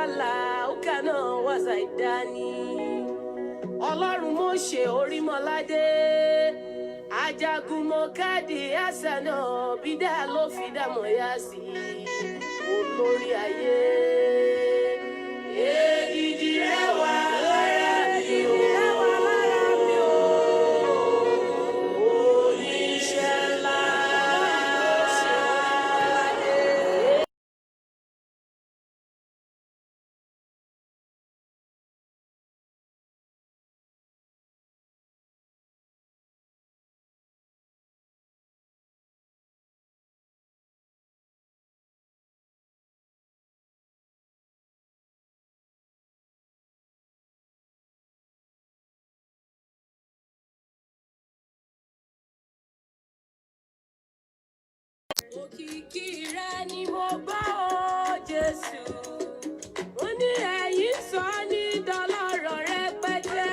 Kala ukana wazaidani Ọlọ́run Mósè Orímọládé Ajagun mọ́kádì àsànà bídà ló fi dámọ̀ yá sí olórí ayé. Èdìdì rẹ̀ wà lára mi o. Oníṣẹ́ ńlá. Òkìkí rẹ ni mo gbọ́ o Jésù, ó ní ẹ̀yin sọ ní dọlọ́rọ̀ rẹpẹtẹ,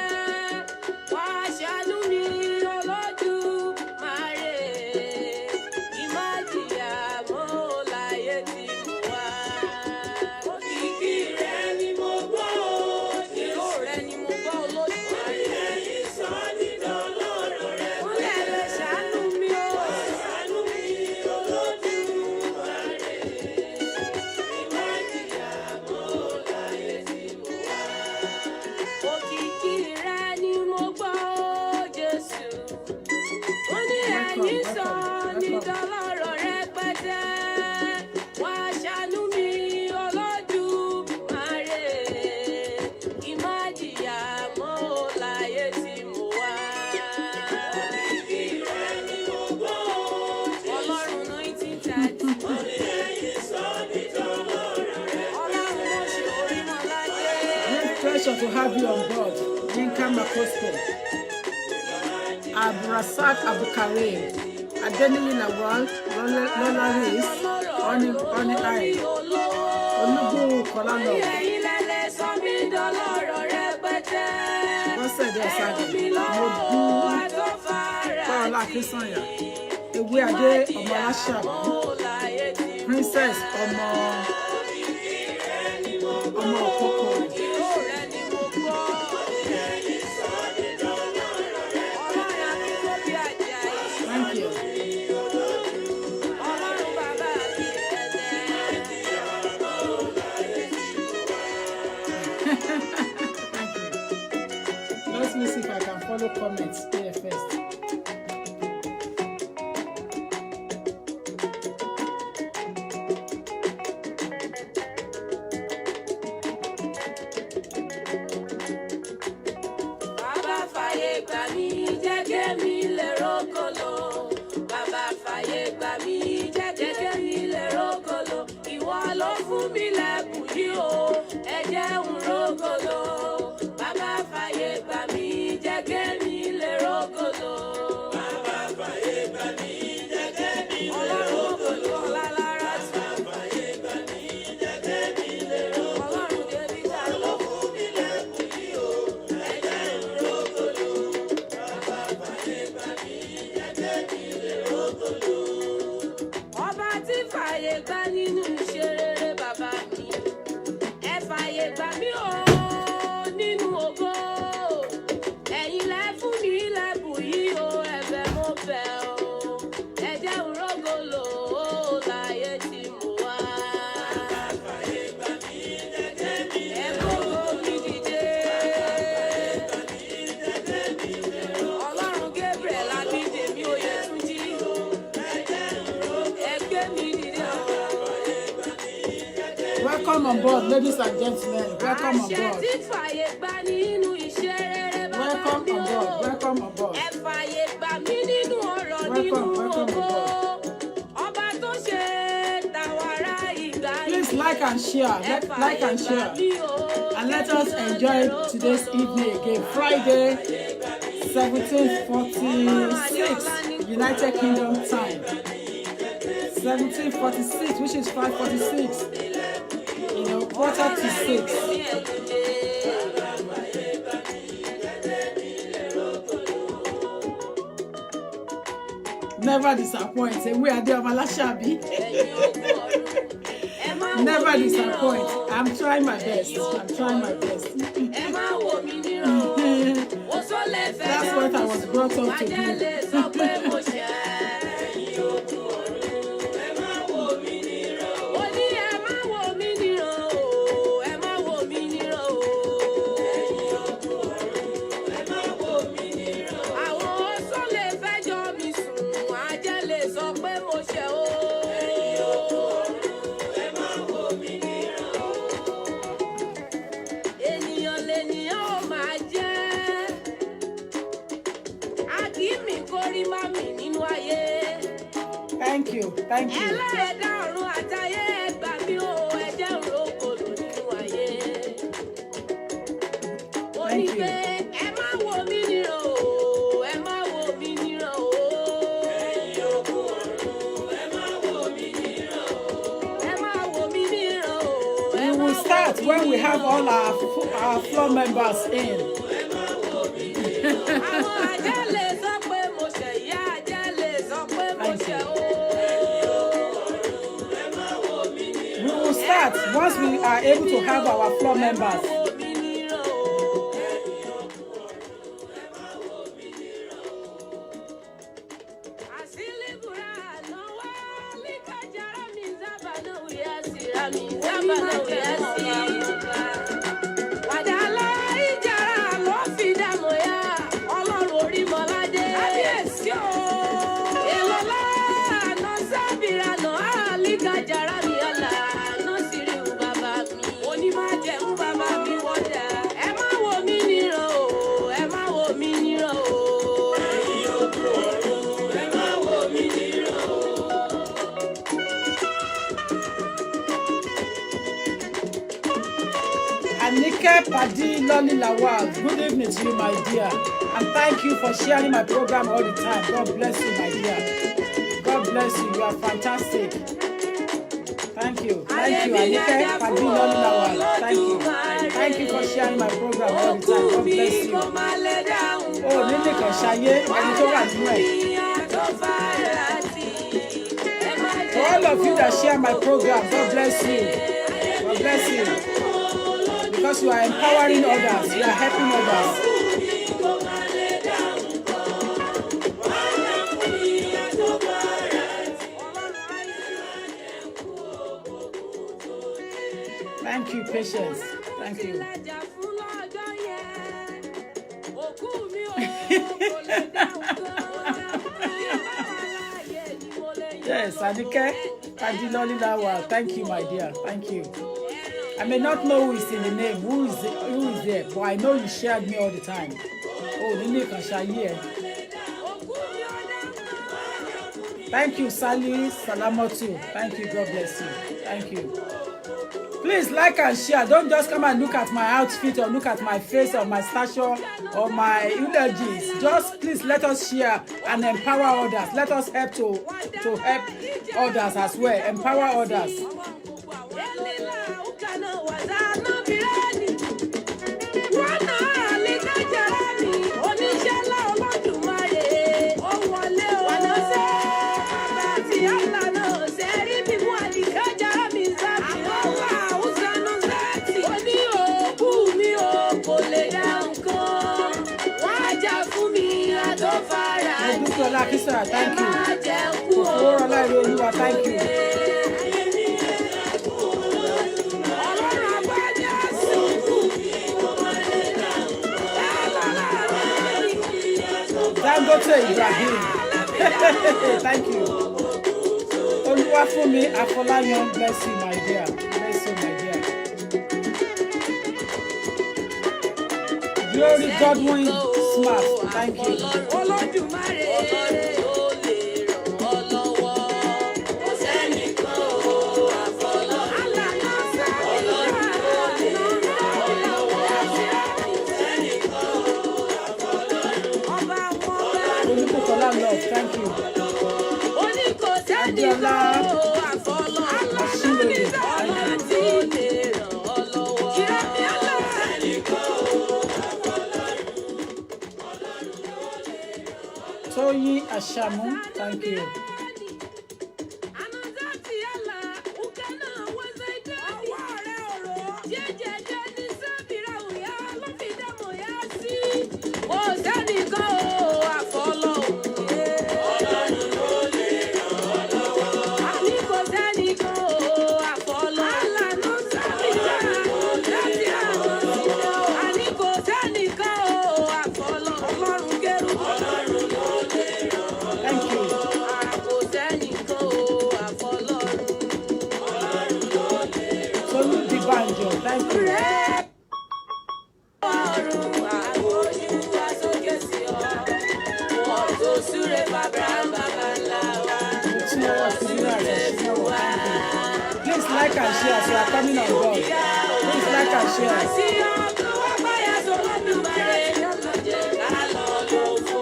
wá ṣàánú mi Olódùmarè, kí má jìyà mọ́ láyé tí mo wá. Òkìkí rẹ ni mo gbọ́ o Jésù, ìró rẹ ni mo gbọ́ Olódùmarè, ẹ̀yin sọ ní dọlọ́rọ̀ rẹpẹtẹ, ó lè ṣàánú mi o. Òkìkí rẹ ni mo gbọ́ o Jésù, ó ní ẹ̀yin sọ ní dọlọ́rọ̀ rẹpẹtẹ, wá ṣàánú mi Olódùmarè, kí má jìyà mọ́ láyé tí mo wá. Òkìkí rẹ ni mo gbọ́ o Jésù, Ọlọ́run 1930, ó ní ẹ̀yin sọ ní dọlọ́rọ̀ rẹpẹtẹ, Ọlọ́run Mósè Orímọládé. Pleasure to have you on board, Yinka Makosko, Abdulrasaq Abdulkareem, Adeniyi Lawal, Lola Rees, Oni Ai, Olugbo Kolalo, Bọ́sẹ̀dé Ọ̀sàdé, Modu Paola Akínsànyà, Ewé Adé ọmọ Aláṣàbí, Princess ọmọ Òkókó. Thank you. Let me see if I can follow comments here first. Bàbá fàyè gbà mí, jẹ́ kémi lè rógòlò. Bàbá fàyè gbà mí, jẹ́ kémi lè rógòlò. Ìwọ ló fún mi lẹ́bùn yìí o, ẹ jẹ́ n rógòlò. Bàbá fàyè gbà mí, jẹ́ kémi lè rógòlò. Bàbá fàyè gbà mí, jẹ́ kémi lè rógòlò. Ọlọ́run lára sí. Bàbá fàyè gbà mí, jẹ́ kémi lè rógòlò. Ọlọ́run débi ta ló fún mi lẹ́bùn yìí o, ẹ jẹ́ n rógòlò. Bàbá fàyè gbà mí, jẹ́ kémi lè rógòlò. Ọba tí fàyè gbà nínú iṣẹ́ rere bàbá mi, ẹ fàyè gbà mí o nínú ògo. Ẹ̀yin lẹ fún mi lẹ́bùn yìí o, ẹ̀bẹ̀ mo fẹ́ o, ẹ jẹ́ n rógòlò láyé tí mo wá. Bàbá fàyè gbà mí, jẹ́ kémi lè rógòlò. Ẹ kókó mi dìde. Bàbá fàyè gbà mí, jẹ́ kémi lè rógòlò. Ọlọ́run Gabriel Abídèmí Oyètúnjí, ẹ jẹ́ n rógòlò. Ẹ gbé mi dìde o. Welcome on board, ladies and gentlemen. Welcome on Àṣẹ board. tí fàyè gbà nínú iṣẹ́ rere bàbá Welcome mi on o. board. Welcome on board. Ẹ fàyè gbà mí nínú ọ̀rọ̀ nínú Welcome ògo. on Ọba tó ṣe tàwárá ìgbà Please like and share. Like and share. And let us enjoy today's evening again. Friday, 1746 United Kingdom time. 1746, which is 5:46. You know, 5:45. Never disappoint. We are there, Aláṣàbí. Never disappoint. I'm trying my best. I'm trying my best. That's what I was brought up to do. Thank you. Thank you. Thank you. We will start when we have all our floor members in. We will start once we are able to have our floor members. Anike Padi Loli Lawal, good evening to you, my dear. And thank you for sharing my program all the time. God bless you, my dear. God bless you. You are fantastic. Thank you. Thank you, Anike Padi Loli Lawal. Thank you. Thank you for sharing my program all the time. God bless you. Oh, Nini Koshaye, ẹni tó wà nínú ẹ̀. For all of you that share my program, God bless you. God bless you. Because you are empowering others, you are helping others. Thank you, Patience. Thank you. Yes, Anike Adiloli Lawal. Thank you, my dear. Thank you. I may not know who is in the name, who is there, but I know you shared me all the time. Oh, Nini Kashaye. Thank you, Sally Salamotu. Thank you, God bless you. Thank you. Please like and share. Don't just come and look at my outfit or look at my face or my stature or my eulogies. Just please let us share and empower others. Let us help to help others as well. Empower others. Thank you. Thank you. Dangote Ibrahim. Thank you. Oluwafumi Afolayan, bless you, my dear. Bless you, my dear. Glory Godwin Smart. Thank you. Thank you. Adiola Ashilode. Toyi Ashamu, thank you. Thank you. Ọ̀run àgbójú wa sókè sí ọ. Wọ́n tó súre f'Abraham bàbá ńlá wa. Please like and share as you are coming on board. Please like and share. Sí ọdún wá báyà sọ̀rọ̀ dùbàrẹ̀ jẹ́ ká lọ lófo.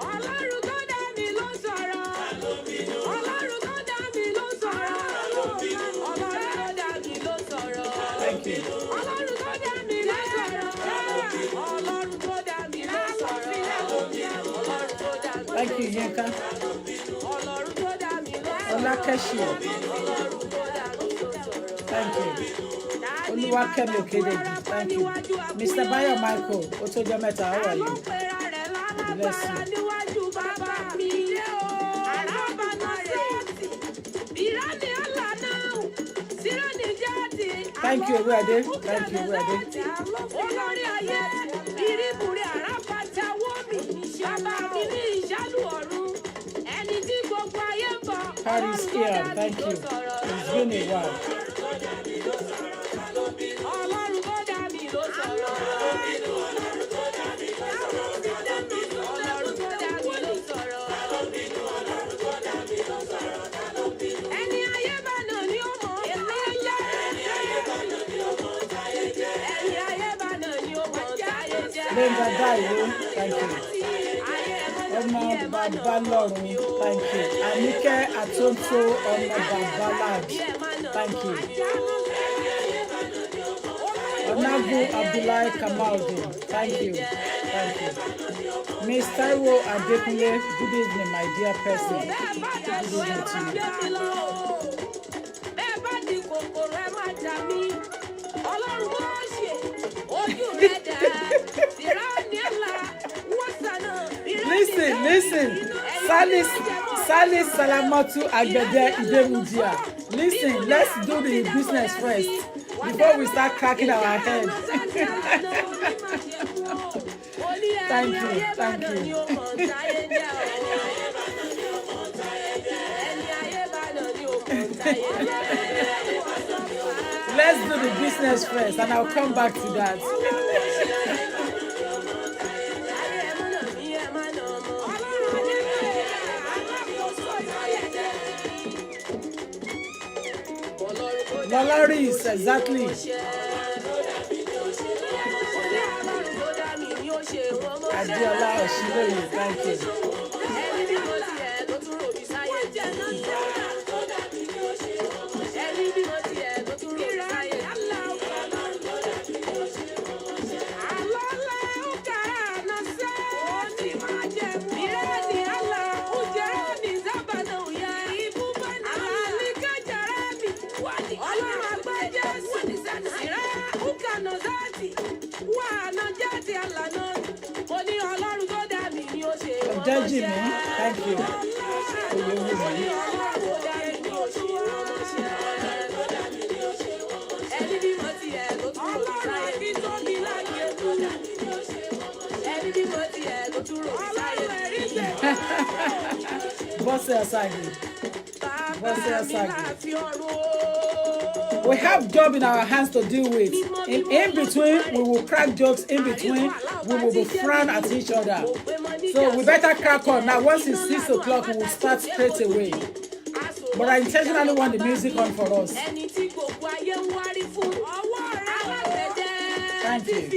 Ọlọ́run tó dá mi ló sọ̀rọ̀. Ọlọ́run tó dá mi ló sọ̀rọ̀. Ọlọ́run tó dá mi ló sọ̀rọ̀. Thank you. Ọlọ́run tó dá mi ló sọ̀rọ̀. Ọlọ́run tó dá mi ló sọ̀rọ̀. Ọlọ́run tó dá mi ló sọ̀rọ̀. Thank you, Yinka. Ọlọ́run tó dá mi ló sọ̀rọ̀. Olakeshi. Ọlọ́run tó dá mi ló sọ̀rọ̀. Thank you. Oluwakemi Okedeji. Thank you. Mr. Bayo Michael. Otojo Meta, how are you? Bless you. Níwájú bàbá mi lé o. Àràbànà sẹ́ẹ̀tì. Ìránì àlànà. Síránì jáde. Thank you, Ewuade. Thank you, Ewuade. Olórí ayé. Ìrìbùrì àràbàtà wọ́mì. Bàbá mi ní ìṣálù ọ̀run. Ẹni tí gbogbo ayé ń bọ̀. Paris here. Thank you. It's been a while. Ọlọ́run tó dá mi ló sọ̀rọ̀. Ọlọ́run tó dá mi ló sọ̀rọ̀. Ẹni ayé bá nà ní ó mọ̀ táyé jẹ́. Ẹni ayé bá nà ní ó mọ̀ táyé jẹ́. Benga Daiwo. Thank you. Ọmọ Babalọ́run. Thank you. Anike Atonto ọmọ Babaladi. Thank you. Onagu Abdullahi Kamaldin. Thank you. Thank you. Miss Taiwo Adekunle. Good evening, my dear person. Good evening to you. Bẹ́ẹ̀ bá di kòkòrò ẹ máa jà mí. Ọlọ́run bó ṣe ojú rẹ̀ dá. Ìránì àlà wọ́n sànà. Listen. Salis Salamatu Agbede Idemudia. Listen, let's do the business first before we start cracking our head. Thank you. Let's do the business first and I'll come back to that. Valerie is exactly. Adiola Oshiloye, thank you. Jimmy, thank you. We have job in our hands to deal with. In between, we will crack jokes. In between, we will be frown at each other. So we better crack on. Now, once it's 6 o'clock, we will start straight away. But I intentionally want the music on for us. Thank you.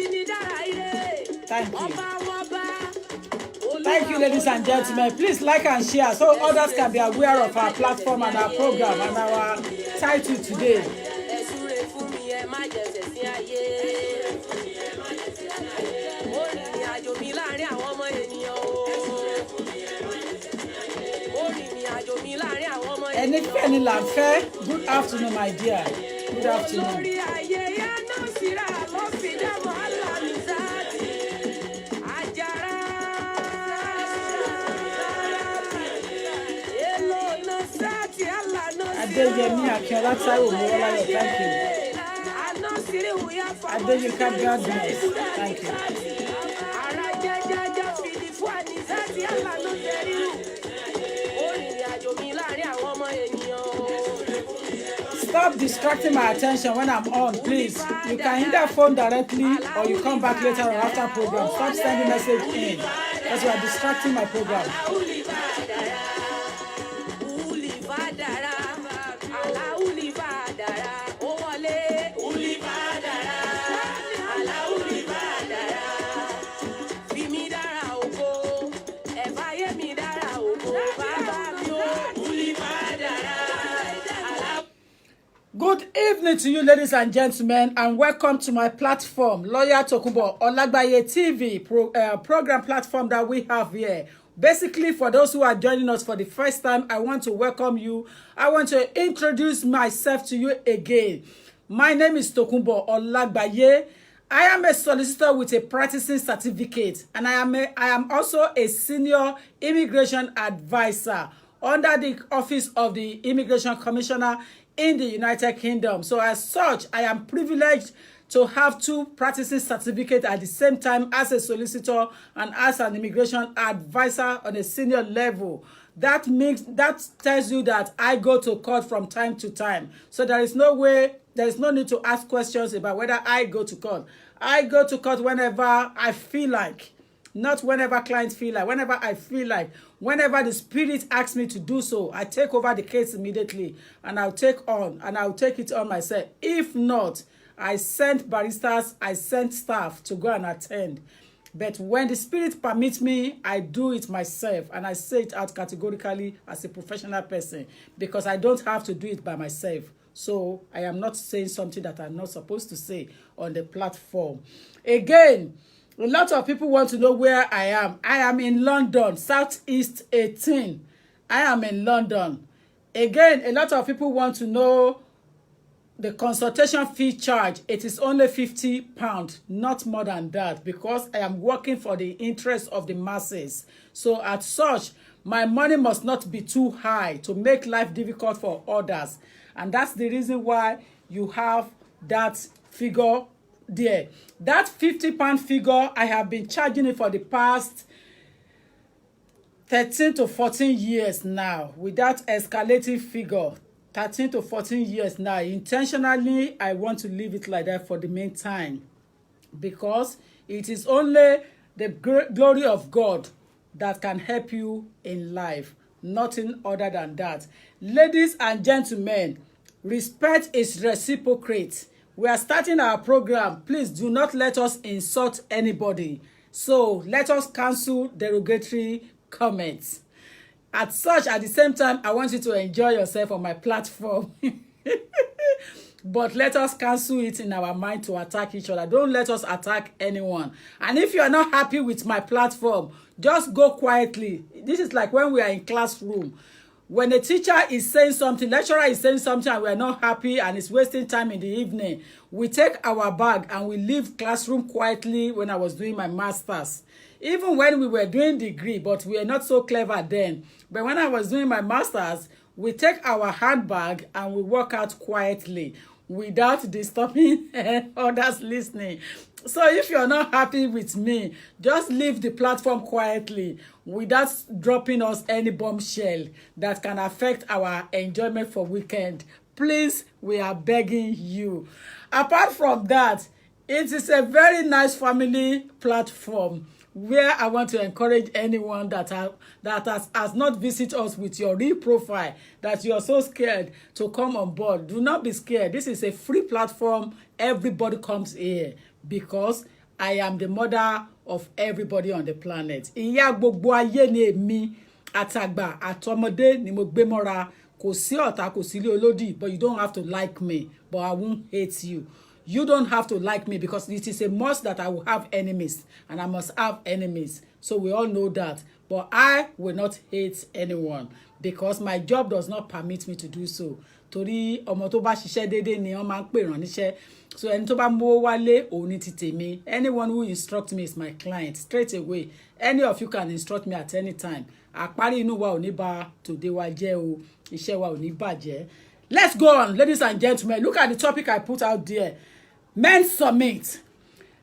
Thank you. Thank you, ladies and gentlemen. Please like and share so others can be aware of our platform and our program and our title today. Anything la fẹ́. Good afternoon, my dear. Good afternoon. Adeyemi Akinola Taiwo Mowolayo, thank you. Adeyinka Gardner, thank you. Stop distracting my attention when I'm on, please. You can either phone directly or you come back later or after program. Stop sending message in because you are distracting my program. Good evening to you, ladies and gentlemen, and welcome to my platform, Lawyer Tokunbo Olagbaye TV program platform that we have here. Basically, for those who are joining us for the first time, I want to welcome you. I want to introduce myself to you again. My name is Tokunbo Olagbaye. I am a solicitor with a practicing certificate, and I am also a senior immigration advisor under the office of the Immigration Commissioner in the United Kingdom. So as such, I am privileged to have two practicing certificates at the same time as a solicitor and as an immigration advisor on a senior level. That tells you that I go to court from time to time. So there is no need to ask questions about whether I go to court. I go to court whenever I feel like. Not whenever clients feel like, whenever I feel like, whenever the spirit asks me to do so, I take over the case immediately and I'll take it on myself. If not, I send baristas, I send staff to go and attend. But when the spirit permits me, I do it myself, and I say it out categorically as a professional person because I don't have to do it by myself. So I am not saying something that I'm not supposed to say on the platform. Again, a lot of people want to know where I am. I am in London, Southeast 18. I am in London. Again, a lot of people want to know the consultation fee charge. It is only £50, not more than that, because I am working for the interest of the masses. So as such, my money must not be too high to make life difficult for others. And that's the reason why you have that figure there. That £50 figure, I have been charging it for the past 13 to 14 years now, with that escalating figure. 13 to 14 years now. Intentionally, I want to leave it like that for the meantime, because it is only the glory of God that can help you in life. Nothing other than that. Ladies and gentlemen, respect is reciprocate. We are starting our program. Please do not let us insult anybody. So let us cancel derogatory comments. At the same time, I want you to enjoy yourself on my platform. But let us cancel it in our mind to attack each other. Don't let us attack anyone. And if you are not happy with my platform, just go quietly. This is like when we are in classroom. When a teacher is saying something, lecturer is saying something, and we are not happy and it's wasting time in the evening, we take our bag and we leave classroom quietly. When I was doing my master's, even when we were doing degree, but we were not so clever then. But when I was doing my master's, we take our handbag and we walk out quietly without disturbing others listening. So if you're not happy with me, just leave the platform quietly without dropping us any bombshell that can affect our enjoyment for weekend. Please, we are begging you. Apart from that, it is a very nice family platform where I want to encourage anyone that has not visited us with your real profile, that you are so scared to come on board. Do not be scared. This is a free platform. Everybody comes here because I am the mother of everybody on the planet. Ìyá gbogbo ayé ni èmi, àtàgbà àtọmọdé ni mo gbé mọ́ra. Kò sí ọ̀tá, kò sí ilé olódì, but you don't have to like me, but I won't hate you. You don't have to like me because it is a must that I will have enemies, and I must have enemies. So we all know that. But I will not hate anyone because my job does not permit me to do so. Torí ọmọ tó bá ṣiṣẹ́ déédéé ni wọ́n máa ń pè rán níṣẹ́. So ẹni tó bá mówó wálé, òun ni ti tèmi. Anyone who instructs me is my client straight away. Any of you can instruct me at any time. Àparí inú wa ò ní bà tòde wa jẹ́ o. Iṣẹ́ wa ò ní bàjẹ́. Let's go on, ladies and gentlemen. Look at the topic I put out there. Men Summit.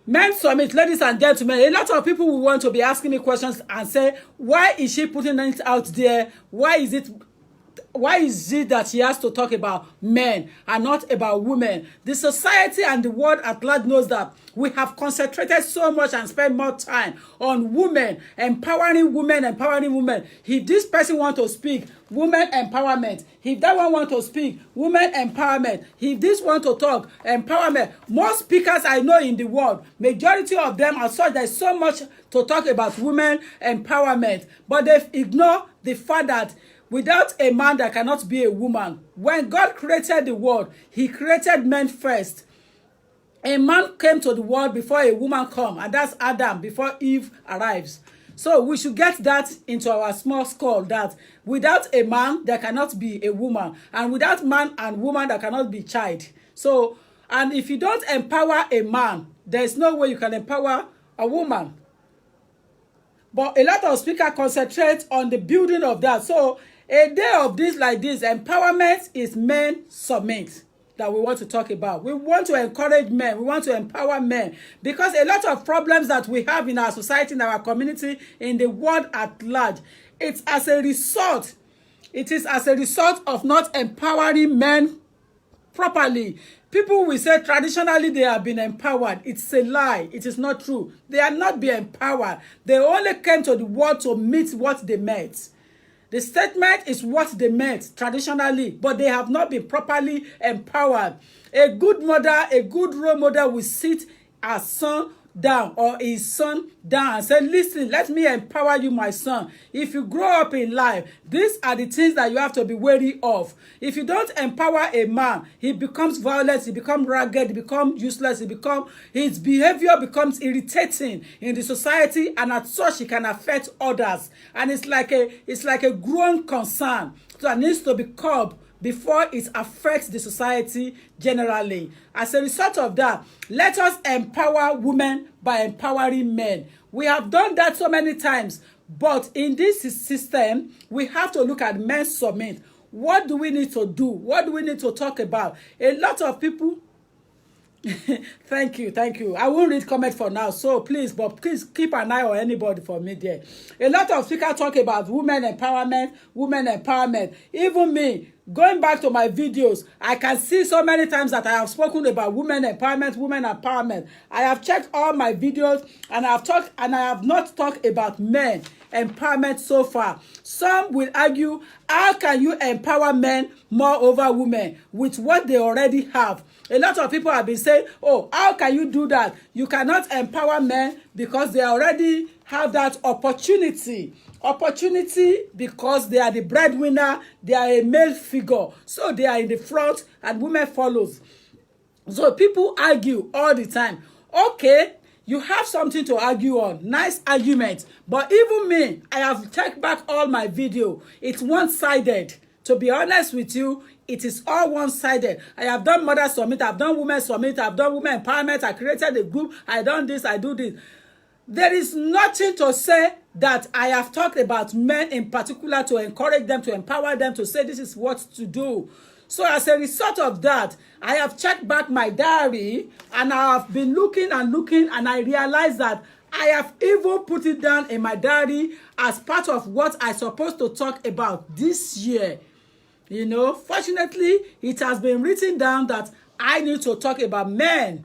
Men Summit, ladies and gentlemen. A lot of people will want to be asking me questions and say, why is she putting it out there? Why is it why is it that he has to talk about men and not about women? The society and the world at large knows that we have concentrated so much and spent more time on women, empowering women, empowering women. If this person want to speak, women empowerment. If that one want to speak, women empowerment. If this want to talk, empowerment. Most speakers I know in the world, majority of them are such, there's so much to talk about women empowerment, but they ignore the fact that without a man, there cannot be a woman. When God created the world, he created men first. A man came to the world before a woman come, and that's Adam before Eve arrives. So we should get that into our small skull, that without a man, there cannot be a woman. And without man and woman, there cannot be child. So, and if you don't empower a man, there's no way you can empower a woman. But a lot of speakers concentrate on the building of that. So a day of this like this, empowerment is men submit, that we want to talk about. We want to encourage men. We want to empower men. Because a lot of problems that we have in our society, in our community, in the world at large, it's as a result. It is as a result of not empowering men properly. People will say traditionally they have been empowered. It's a lie. It is not true. They are not being empowered. They only came to the world to meet what they met. The statement is what they meant traditionally, but they have not been properly empowered. A good mother, a good role model will sit her son down or his son down and say, listen, let me empower you, my son. If you grow up in life, these are the things that you have to be wary of. If you don't empower a man, he becomes violent, he becomes ragged, he becomes useless, his behavior becomes irritating in the society, and as such, he can affect others. And it's like a growing concern that needs to be curbed before it affects the society generally. As a result of that, let us empower women by empowering men. We have done that so many times, but in this system, we have to look at men submit. What do we need to do? What do we need to talk about? A lot of people thank you. I won't read comment for now, so please keep an eye on anybody for me there. A lot of speakers talk about women empowerment. Even me, going back to my videos, I can see so many times that I have spoken about women empowerment. I have checked all my videos and I have not talked about men empowerment so far. Some will argue, how can you empower men more over women with what they already have? A lot of people have been saying, oh, how can you do that? You cannot empower men because they already have that opportunity because they are the breadwinner, they are a male figure, so they are in the front and women follows. So people argue all the time. Okay, you have something to argue on. Nice argument. But even me, I have checked back all my video. It's one-sided. To be honest with you, it is all one-sided. I have done Mother Summit, I've done Women Summit, I've done Women Empowerment, I created a group, I done this, I do this. There is nothing to say that I have talked about men in particular to encourage them, to empower them, to say this is what to do. So as a result of that, I have checked back my diary and I have been looking and I realized that I have even put it down in my diary as part of what I'm supposed to talk about this year. You know, fortunately, it has been written down that I need to talk about men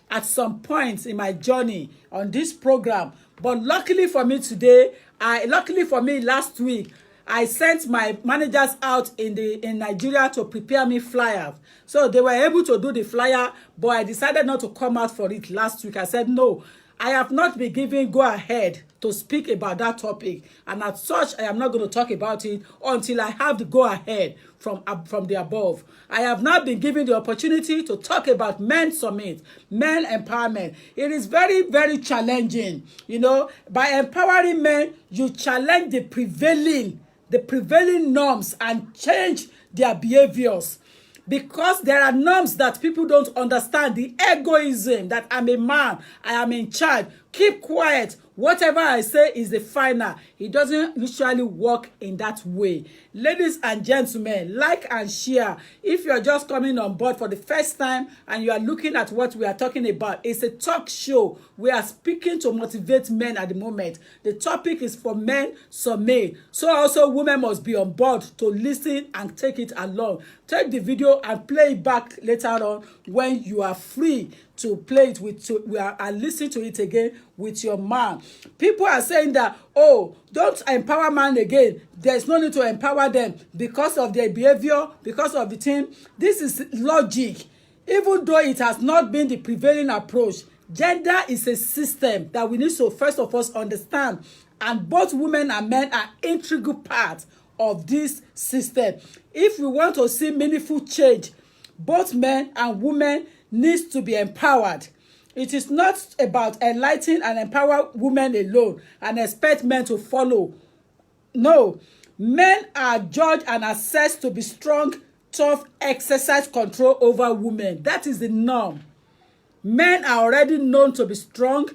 at some point in my journey on this program. But luckily for me today, last week, I sent my managers out in Nigeria to prepare me flyers. So they were able to do the flyer, but I decided not to come out for it last week. I said, no, I have not been given go ahead to speak about that topic. And as such, I am not going to talk about it until I have the go ahead from the above. I have not been given the opportunity to talk about men summit, men empowerment. It is very, very challenging. You know, by empowering men, you challenge the prevailing norms and change their behaviors. Because there are norms that people don't understand. The egoism that I'm a man, I am in charge. Keep quiet. Whatever I say is the final. It doesn't usually work in that way. Ladies and gentlemen, like and share. If you're just coming on board for the first time and you are looking at what we are talking about, it's a talk show. We are speaking to motivate men at the moment. The topic is for men, some men. So also women must be on board to listen and take it along. Take the video and play it back later on when you are free to play it with and listen to it again with your man. People are saying that, oh, don't empower man again. There's no need to empower them because of their behavior, because of the thing. This is logic. Even though it has not been the prevailing approach, gender is a system that we need to first of all understand. And both women and men are integral part of this system. If we want to see meaningful change, both men and women needs to be empowered. It is not about enlightening and empower women alone and expect men to follow. No, men are judged and assessed to be strong, tough, exercise control over women. That is the norm. Men are already known to be strong,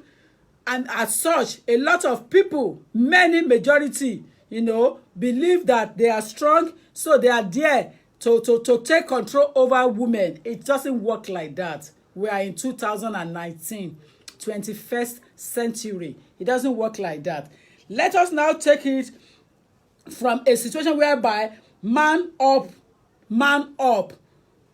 and as such, a lot of people, many majority, believe that they are strong, so they are there to take control over women. It doesn't work like that. We are in 2019, 21st century. It doesn't work like that. Let us now take it from a situation whereby man up,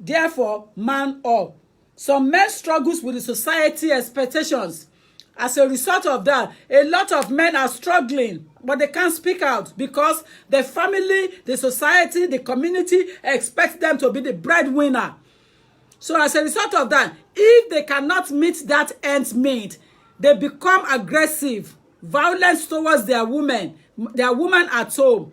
therefore man up. Some men struggles with the society expectations. As a result of that, a lot of men are struggling, but they can't speak out because the family, the society, the community expect them to be the breadwinner. So as a result of that, if they cannot meet that ends meet, they become aggressive, violent towards their woman at home.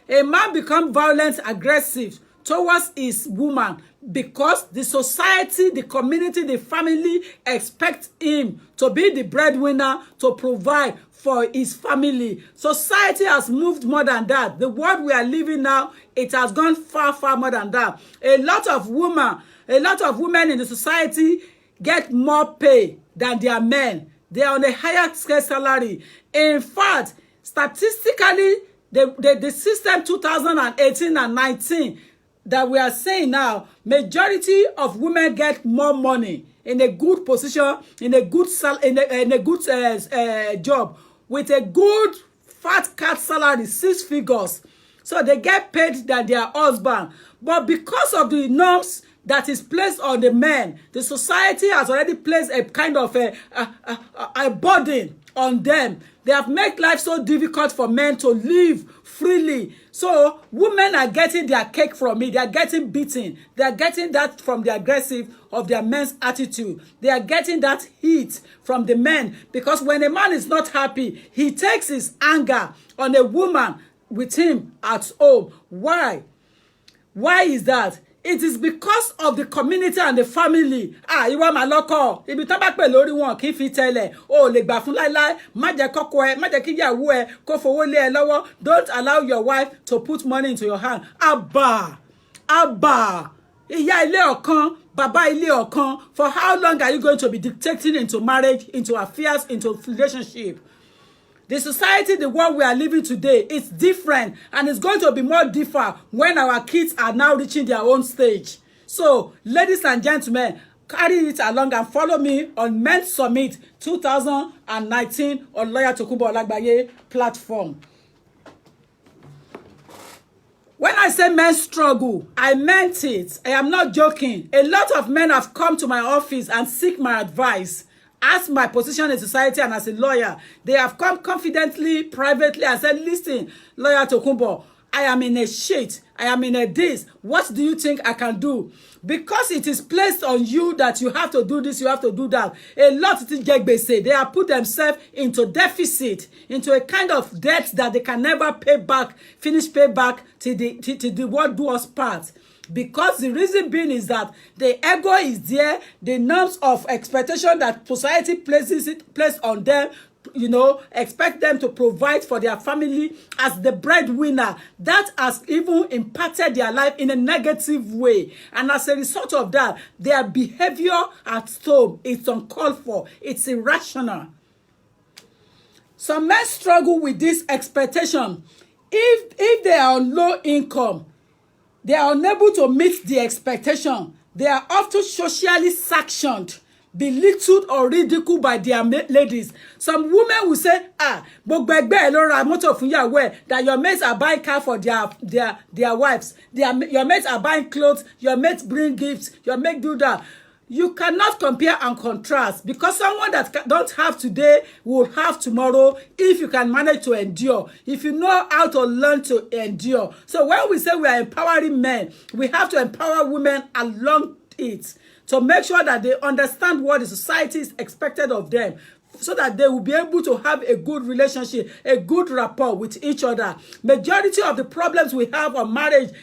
A man becomes violent, aggressive towards his woman because the society, the community, the family expect him to be the breadwinner, to provide for his family. Society has moved more than that. The world we are living now, it has gone far, far more than that. A lot of women in the society get more pay than their men. They are on a higher scale salary. In fact, statistically, the system 2018 and 19 that we are saying now, majority of women get more money in a good position, in a good job, with a good fat cat salary, 6 figures. So they get paid than their husband. But because of the norms that is placed on the men, the society has already placed a kind of a burden on them. They have made life so difficult for men to live freely. So women are getting their cake from it. They are getting beaten. They are getting that from the aggressive of their men's attitude. They are getting that heat from the men, because when a man is not happy, he takes his anger on a woman with him at home. Why? Why is that? It is because of the community and the family. Ìwọ mà lọ́kọ, ibi tán bá pè lórí wọn kì í fi tẹ́lẹ̀. O lè gbà fún láíláí, má jẹ́ kọ́kọ́ ẹ, má jẹ́ kí ìyàwó ẹ kó fowó lé ẹ lọ́wọ́. Don't allow your wife to put money into your hand. Abba. Ìyá ilé ọ̀kan, bàbá ilé ọ̀kan. For how long are you going to be dictating into marriage, into affairs, into relationship? The society, the world we are living today, is different, and it's going to be more different when our kids are now reaching their own stage. So, ladies and gentlemen, carry it along and follow me on Men's Summit 2019 on Lawyer Tokunbo Olagbaye platform. When I say men struggle, I meant it. I am not joking. A lot of men have come to my office and seek my advice. As my position in society and as a lawyer, they have come confidently, privately, and said, listen, Lawyer Tokunbo, I am in a shit. I am in a this. What do you think I can do? Because it is placed on you that you have to do this, you have to do that. A lot of say they have put themselves into deficit, into a kind of debt that they can never pay back, pay back till the world do us part. Because the reason being is that the ego is there, the norms of expectation that society places on them, expect them to provide for their family as the breadwinner. That has even impacted their life in a negative way. And as a result of that, their behavior at home is uncalled for. It's irrational. Some men struggle with this expectation. If they are on low income, they are unable to meet the expectation. They are often socially sanctioned, belittled or ridiculed by their ladies. Some women will say, gbogbo ẹgbẹ́ ẹ ló ra mọ́tò fún ìyàwó ẹ̀, that your mates are buying car for their wives. Your mates are buying clothes. Your mates bring gifts. Your mates do that. You cannot compare and contrast, because someone that don't have today will have tomorrow if you can manage to endure, if you know how to learn to endure. So when we say we are empowering men, we have to empower women along it to make sure that they understand what the society is expected of them, so that they will be able to have a good relationship, a good rapport with each other. Majority of the problems we have on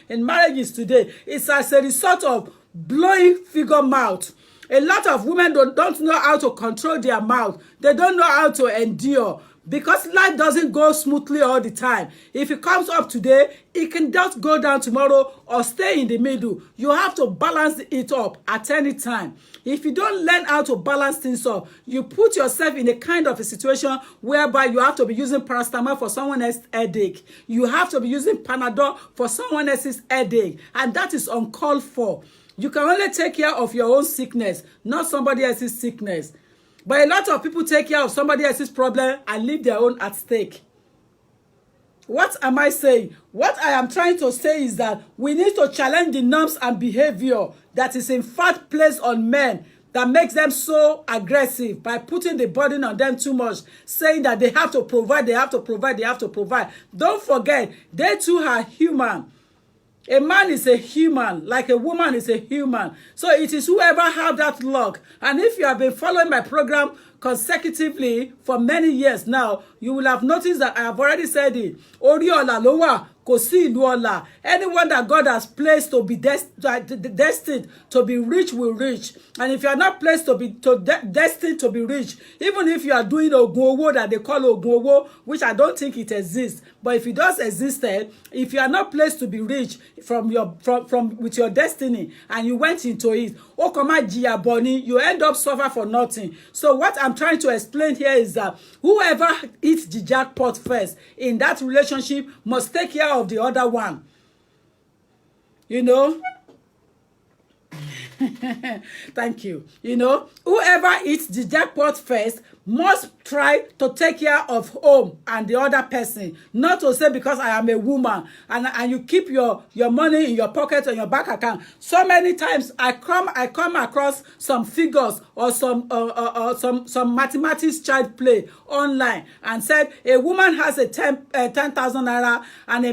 in marriages today is as a result of blowing figure mouth. A lot of women don't know how to control their mouth. They don't know how to endure, because life doesn't go smoothly all the time. If it comes up today, it can just go down tomorrow or stay in the middle. You have to balance it up at any time. If you don't learn how to balance things up, you put yourself in a kind of a situation whereby you have to be using paracetamol for someone else's headache. You have to be using Panadol for someone else's headache. And that is uncalled for. You can only take care of your own sickness, not somebody else's sickness. But a lot of people take care of somebody else's problem and leave their own at stake. What am I saying? What I am trying to say is that we need to challenge the norms and behavior that is in fact placed on men, that makes them so aggressive by putting the burden on them too much, saying that they have to provide, they have to provide, they have to provide. Don't forget, they too are human. A man is a human, like a woman is a human. So it is whoever have that luck. And if you have been following my program consecutively for many years now, you will have noticed that I have already said it. Orí ọ̀la ló wà, kò sí ìlú ọ̀la. Anyone that God has placed to be destined to be rich will reach. And if you are not placed to be destined to be rich, even if you are doing ogun owó that they call ogun owó, which I don't think it exists, but if it does exist, if you are not placed to be rich from with your destiny and you went into it, you end up suffer for nothing. So what I'm trying to explain here is that whoever hits the jackpot first in that relationship must take care of the other one. You know? Thank you. You know, whoever hits the jackpot first must try to take care of home and the other person. Not to say because I am a woman and you keep your money in your pocket or your bank account. So many times I come across some figures or some mathematics child play online and said a woman has a 10,000 naira and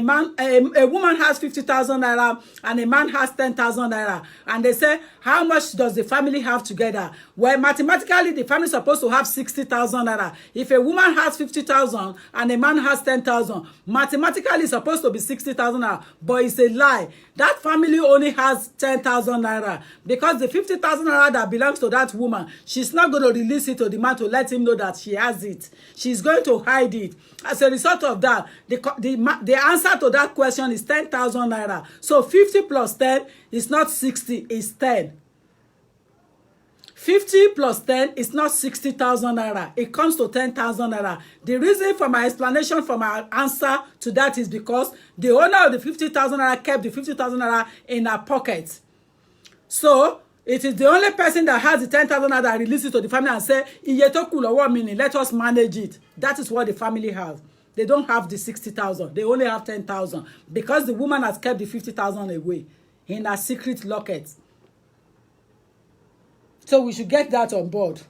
a woman has 50,000 naira and a man has 10,000 naira, and they say how much does the family have together? Well, mathematically the family is supposed to have 60,000 naira. If a woman has 50,000 and a man has 10,000, mathematically it's supposed to be 60,000 naira, but it's a lie. That family only has 10,000 naira because the 50,000 naira that belongs to that woman, she's not going to release it to the man to let him know that she has it. She's going to hide it. As a result of that, the answer to that question is 10,000 naira. So 50 plus 10 is not 60, it's 10. 50 plus 10 is not 60,000 naira. It comes to 10,000 naira. The reason for my explanation, for my answer to that is because the owner of the 50,000 naira kept the 50,000 naira in her pocket. So it is the only person that has the 10,000 naira that releases it to the family and say, iye tó kù lọ́wọ́ mi ni, let us manage it. That is what the family has. They don't have the 60,000. They only have 10,000 because the woman has kept the 50,000 away in her secret locket. So we should get that on board.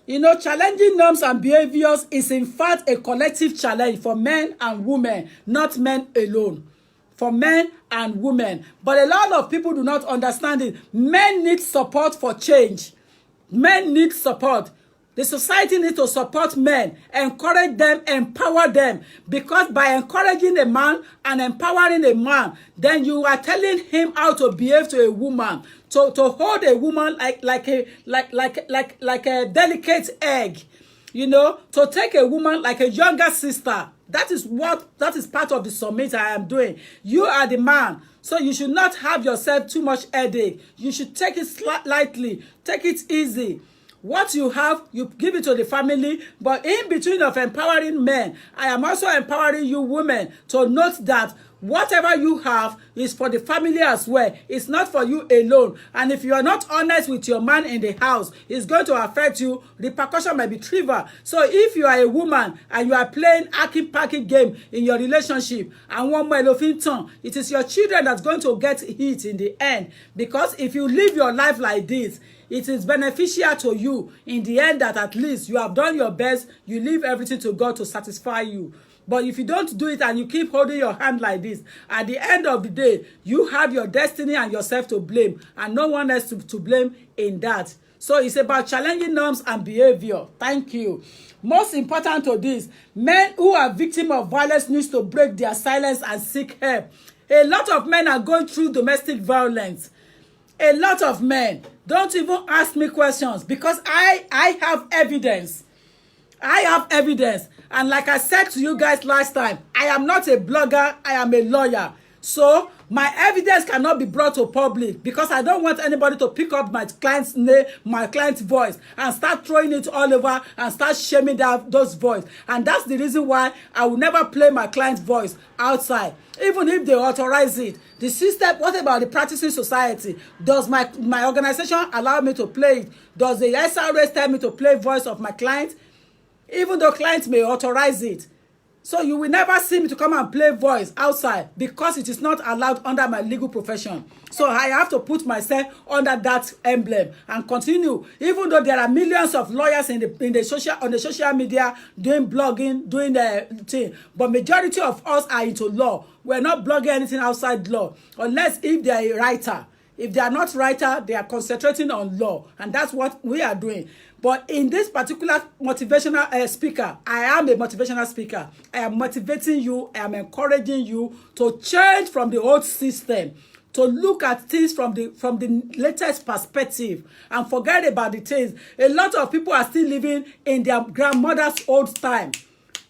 You know, challenging norms and behaviors is in fact a collective challenge for men and women, not men alone. For men and women. But a lot of people do not understand it. Men need support for change. Men need support. The society needs to support men, encourage them, empower them. Because by encouraging a man and empowering a man, then you are telling him how to behave to a woman, to hold a woman like a delicate egg. You know, to take a woman like a younger sister, That is part of the submit I am doing. You are the man. So you should not have yourself too much headache. You should take it lightly. Take it easy. What you have, you give it to the family. But in between of empowering men, I am also empowering you women to note that whatever you have is for the family as well. It's not for you alone. And if you are not honest with your man in the house, it's going to affect you. Repercussion might be trivial. So if you are a woman and you are playing hacky-packy game in your relationship, and one more elephant, it is your children that's going to get hit in the end. Because if you live your life like this, it is beneficial to you in the end that at least you have done your best. You leave everything to God to satisfy you. But if you don't do it and you keep holding your hand like this, at the end of the day, you have your destiny and yourself to blame, and no one else to blame in that. So it's about challenging norms and behavior. Thank you. Most important to this, men who are victims of violence need to break their silence and seek help. A lot of men are going through domestic violence. A lot of men. Don't even ask me questions, because I have evidence. I have evidence. And like I said to you guys last time, I am not a blogger, I am a lawyer. So my evidence cannot be brought to public, because I don't want anybody to pick up my client's name, my client's voice, and start throwing it all over and start shaming those voice. And that's the reason why I will never play my client's voice outside, even if they authorize it. The system, what about the practicing society? Does my organization allow me to play it? Does the SRS tell me to play voice of my client? Even though clients may authorize it. So you will never see me to come and play voice outside, because it is not allowed under my legal profession. So I have to put myself under that emblem and continue. Even though there are millions of lawyers on the social media doing blogging, doing the thing, but majority of us are into law. We're not blogging anything outside law, unless if they are a writer. If they are not writer, they are concentrating on law, and that's what we are doing. But in this particular motivational speaker, I am a motivational speaker. I am motivating you. I am encouraging you to change from the old system, to look at things from the latest perspective, and forget about the things. A lot of people are still living in their grandmother's old time.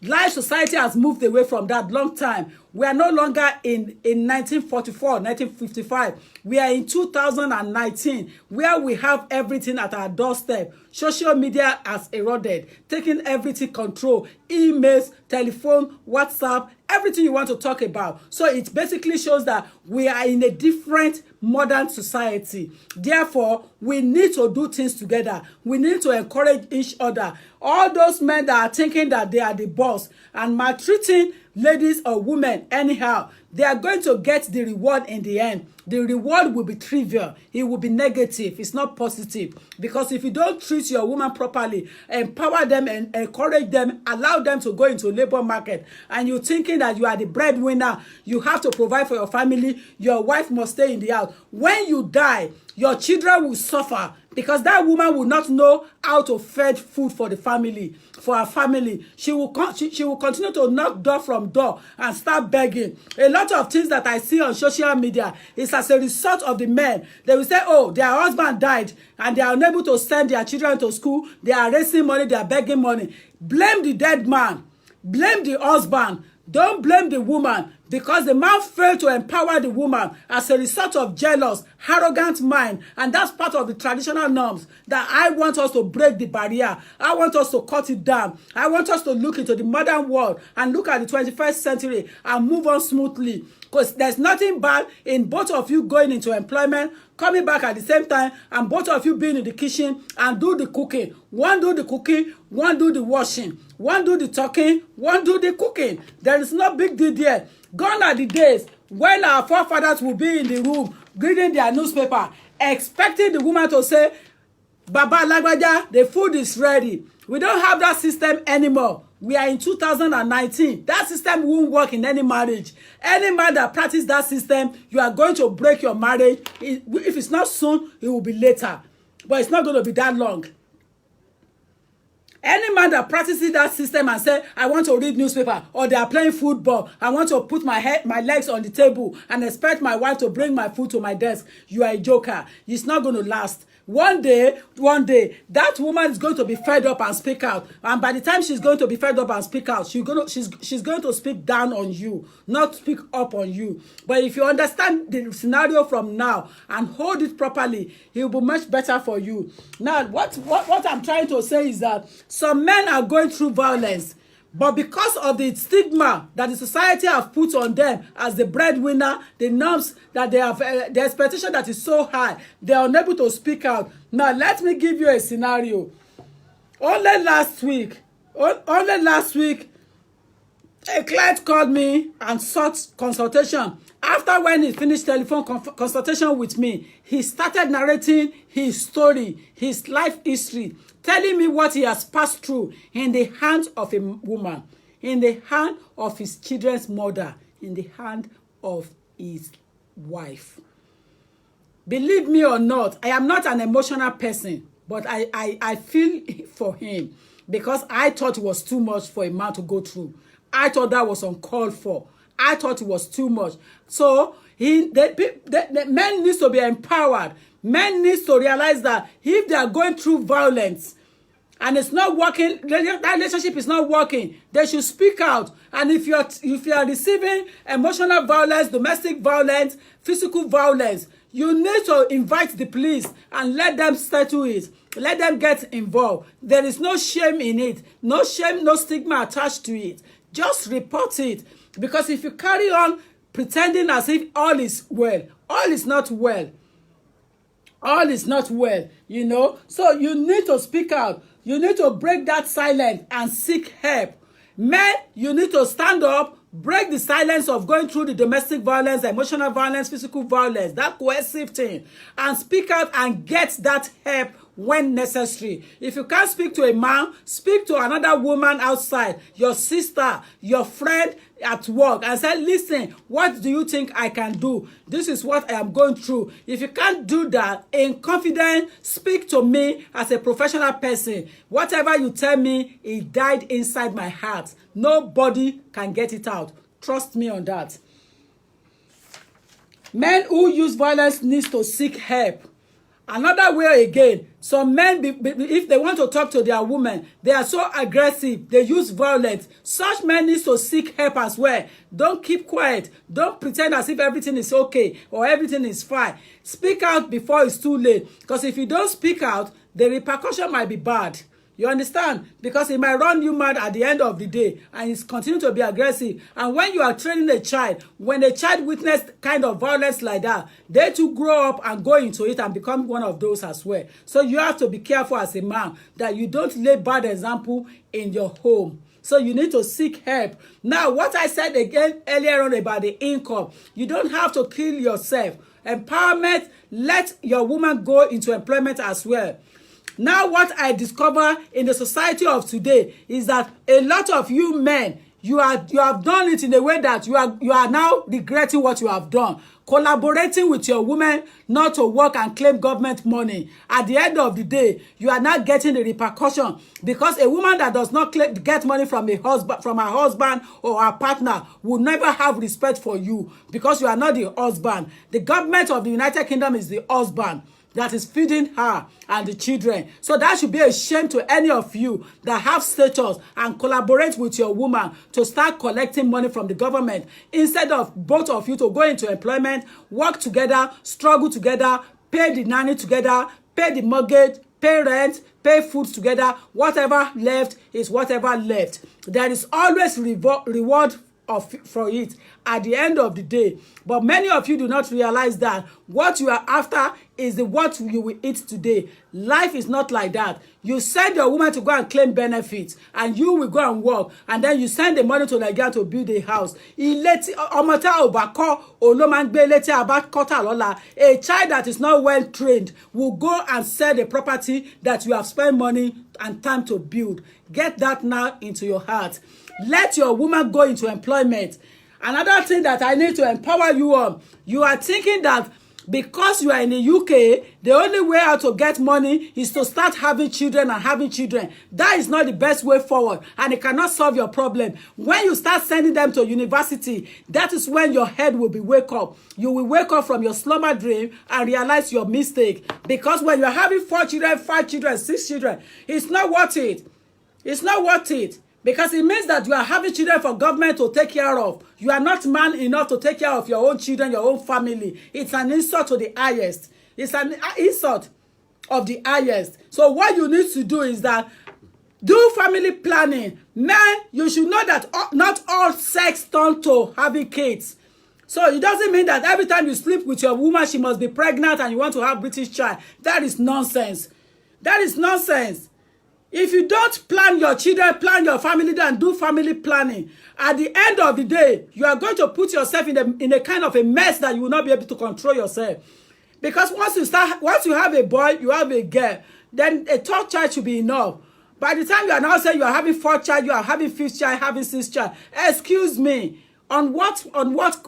Life society has moved away from that long time. We are no longer in 1944, 1955. We are in 2019, where we have everything at our doorstep. Social media has eroded, taking everything control. Emails, telephone, WhatsApp, everything you want to talk about. So it basically shows that we are in a different modern society. Therefore, we need to do things together. We need to encourage each other. All those men that are thinking that they are the boss and maltreating ladies or women anyhow, they are going to get the reward in the end. The reward will be trivial. It will be negative. It's not positive. Because if you don't treat your woman properly, empower them and encourage them, allow them to go into labor market, and you're thinking that you are the breadwinner, you have to provide for your family, your wife must stay in the house. When you die, your children will suffer, because that woman will not know how to feed food for the family, for her family. She will continue to knock door from door and start begging. A lot of things that I see on social media is as a result of the men. They will say, oh, their husband died and they are unable to send their children to school. They are raising money, they are begging money. Blame the dead man. Blame the husband. Don't blame the woman, because the man failed to empower the woman as a result of jealous, arrogant mind. And that's part of the traditional norms that I want us to break the barrier. I want us to cut it down. I want us to look into the modern world and look at the 21st century and move on smoothly. Because there's nothing bad in both of you going into employment, coming back at the same time, and both of you being in the kitchen and do the cooking. One do the cooking, one do the washing. One do the talking, one do the cooking. There is no big deal there. Gone are the days when our forefathers will be in the room reading their newspaper, expecting the woman to say, Baba Lagbaja, the food is ready. We don't have that system anymore. We are in 2019. That system won't work in any marriage. Any man that practices that system, you are going to break your marriage. If it's not soon, it will be later. But it's not going to be that long. Any man that practices that system and say, I want to read newspaper, or they are playing football, I want to put my legs on the table and expect my wife to bring my food to my desk, you are a joker. It's not going to last. One day, that woman is going to be fed up and speak out. And by the time she's going to be fed up and speak out, she's going to speak down on you, not speak up on you. But if you understand the scenario from now and hold it properly, it will be much better for you. Now, what I'm trying to say is that some men are going through violence. But because of the stigma that the society have put on them as the breadwinner, the norms that they have, the expectation that is so high, they are unable to speak out. Now, let me give you a scenario. Only last week, a client called me and sought consultation. After when he finished telephone consultation with me, he started narrating his story, his life history, telling me what he has passed through in the hands of a woman, in the hand of his children's mother, in the hand of his wife. Believe me or not, I am not an emotional person, but I feel for him because I thought it was too much for a man to go through. I thought that was uncalled for. I thought it was too much. So the men needs to be empowered. Men needs to realize that if they are going through violence and it's not working, that relationship is not working, they should speak out. And if you are receiving emotional violence, domestic violence, physical violence, you need to invite the police and let them settle it. Let them get involved. There is no shame in it. No shame, no stigma attached to it. Just report it. Because if you carry on pretending as if all is well, all is not well. All is not well, you know. So you need to speak out. You need to break that silence and seek help. Men, you need to stand up, break the silence of going through the domestic violence, emotional violence, physical violence, that coercive thing, and speak out and get that help when necessary. If you can't speak to a man, speak to another woman outside, your sister, your friend at work, and say, listen, what do you think I can do? This is what I am going through. If you can't do that, in confidence, speak to me as a professional person. Whatever you tell me, it died inside my heart. Nobody can get it out. Trust me on that. Men who use violence needs to seek help. Another way again, some men, if they want to talk to their women, they are so aggressive, they use violence. Such men need to seek help as well. Don't keep quiet. Don't pretend as if everything is okay or everything is fine. Speak out before it's too late. Because if you don't speak out, the repercussion might be bad. You understand? Because it might run you mad at the end of the day and it's continue to be aggressive. And when you are training a child, when a child witness kind of violence like that, they too grow up and go into it and become one of those as well. So you have to be careful as a man that you don't lay bad example in your home. So you need to seek help. Now, what I said again earlier on about the income, you don't have to kill yourself. Empowerment, let your woman go into employment as well. Now, what I discover in the society of today is that a lot of you men, you have done it in a way that you are now regretting what you have done. Collaborating with your women not to work and claim government money. At the end of the day, you are not getting the repercussion because a woman that does not get money from her husband or her partner will never have respect for you because you are not the husband. The government of the United Kingdom is the husband that is feeding her and the children. So that should be a shame to any of you that have status and collaborate with your woman to start collecting money from the government instead of both of you to go into employment, work together, struggle together, pay the nanny together, pay the mortgage, pay rent, pay food together. Whatever left is whatever left. There is always reward for it at the end of the day. But many of you do not realize that what you are after is what you will eat today. Life is not like that. You send your woman to go and claim benefits and you will go and work and then you send the money to Nigeria to build a house. A child that is not well trained will go and sell the property that you have spent money and time to build. Get that now into your heart. Let your woman go into employment. Another thing that I need to empower you on, you are thinking that Because you are in the UK, the only way out to get money is to start having children and having children. That is not the best way forward, and it cannot solve your problem. When you start sending them to university, that is when your head will be wake up. You will wake up from your slumber dream and realize your mistake. Because when you're having 4 children, 5 children, 6 children, it's not worth it. It's not worth it. Because it means that you are having children for government to take care of. You are not man enough to take care of your own children, your own family. It's an insult to the highest. It's an insult of the highest. So what you need to do is that do family planning. Men, you should know that not all sex turn to having kids. So it doesn't mean that every time you sleep with your woman, she must be pregnant and you want to have British child. That is nonsense. That is nonsense. If you don't plan your children, plan your family, and do family planning, at the end of the day, you are going to put yourself in a kind of a mess that you will not be able to control yourself. Because once you have a boy, you have a girl, then a 3rd child should be enough. By the time you are now saying you are having 4th child, you are having 5th child, having 6th child, excuse me, on what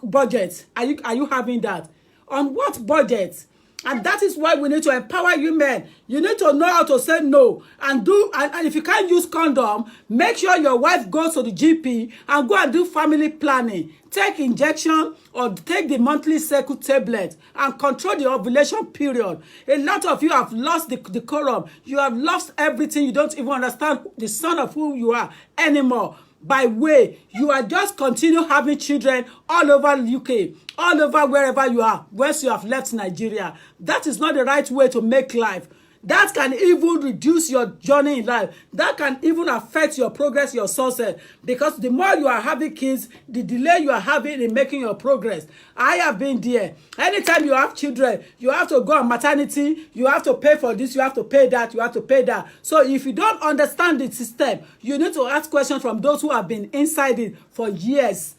budget are you having that? On what budget? And that is why we need to empower you men. You need to know how to say no. And if you can't use condom, make sure your wife goes to the GP and go and do family planning. Take injection or take the monthly cycle tablet and control the ovulation period. A lot of you have lost the decorum. You have lost everything. You don't even understand the son of who you are anymore. By way, you are just continue having children all over UK, all over wherever you are, once you have left Nigeria. That is not the right way to make life. That can even reduce your journey in life. That can even affect your progress, your success. Because the more you are having kids, the delay you are having in making your progress. I have been there. Anytime you have children, you have to go on maternity. You have to pay for this. You have to pay that. You have to pay that. So if you don't understand the system, you need to ask questions from those who have been inside it for years.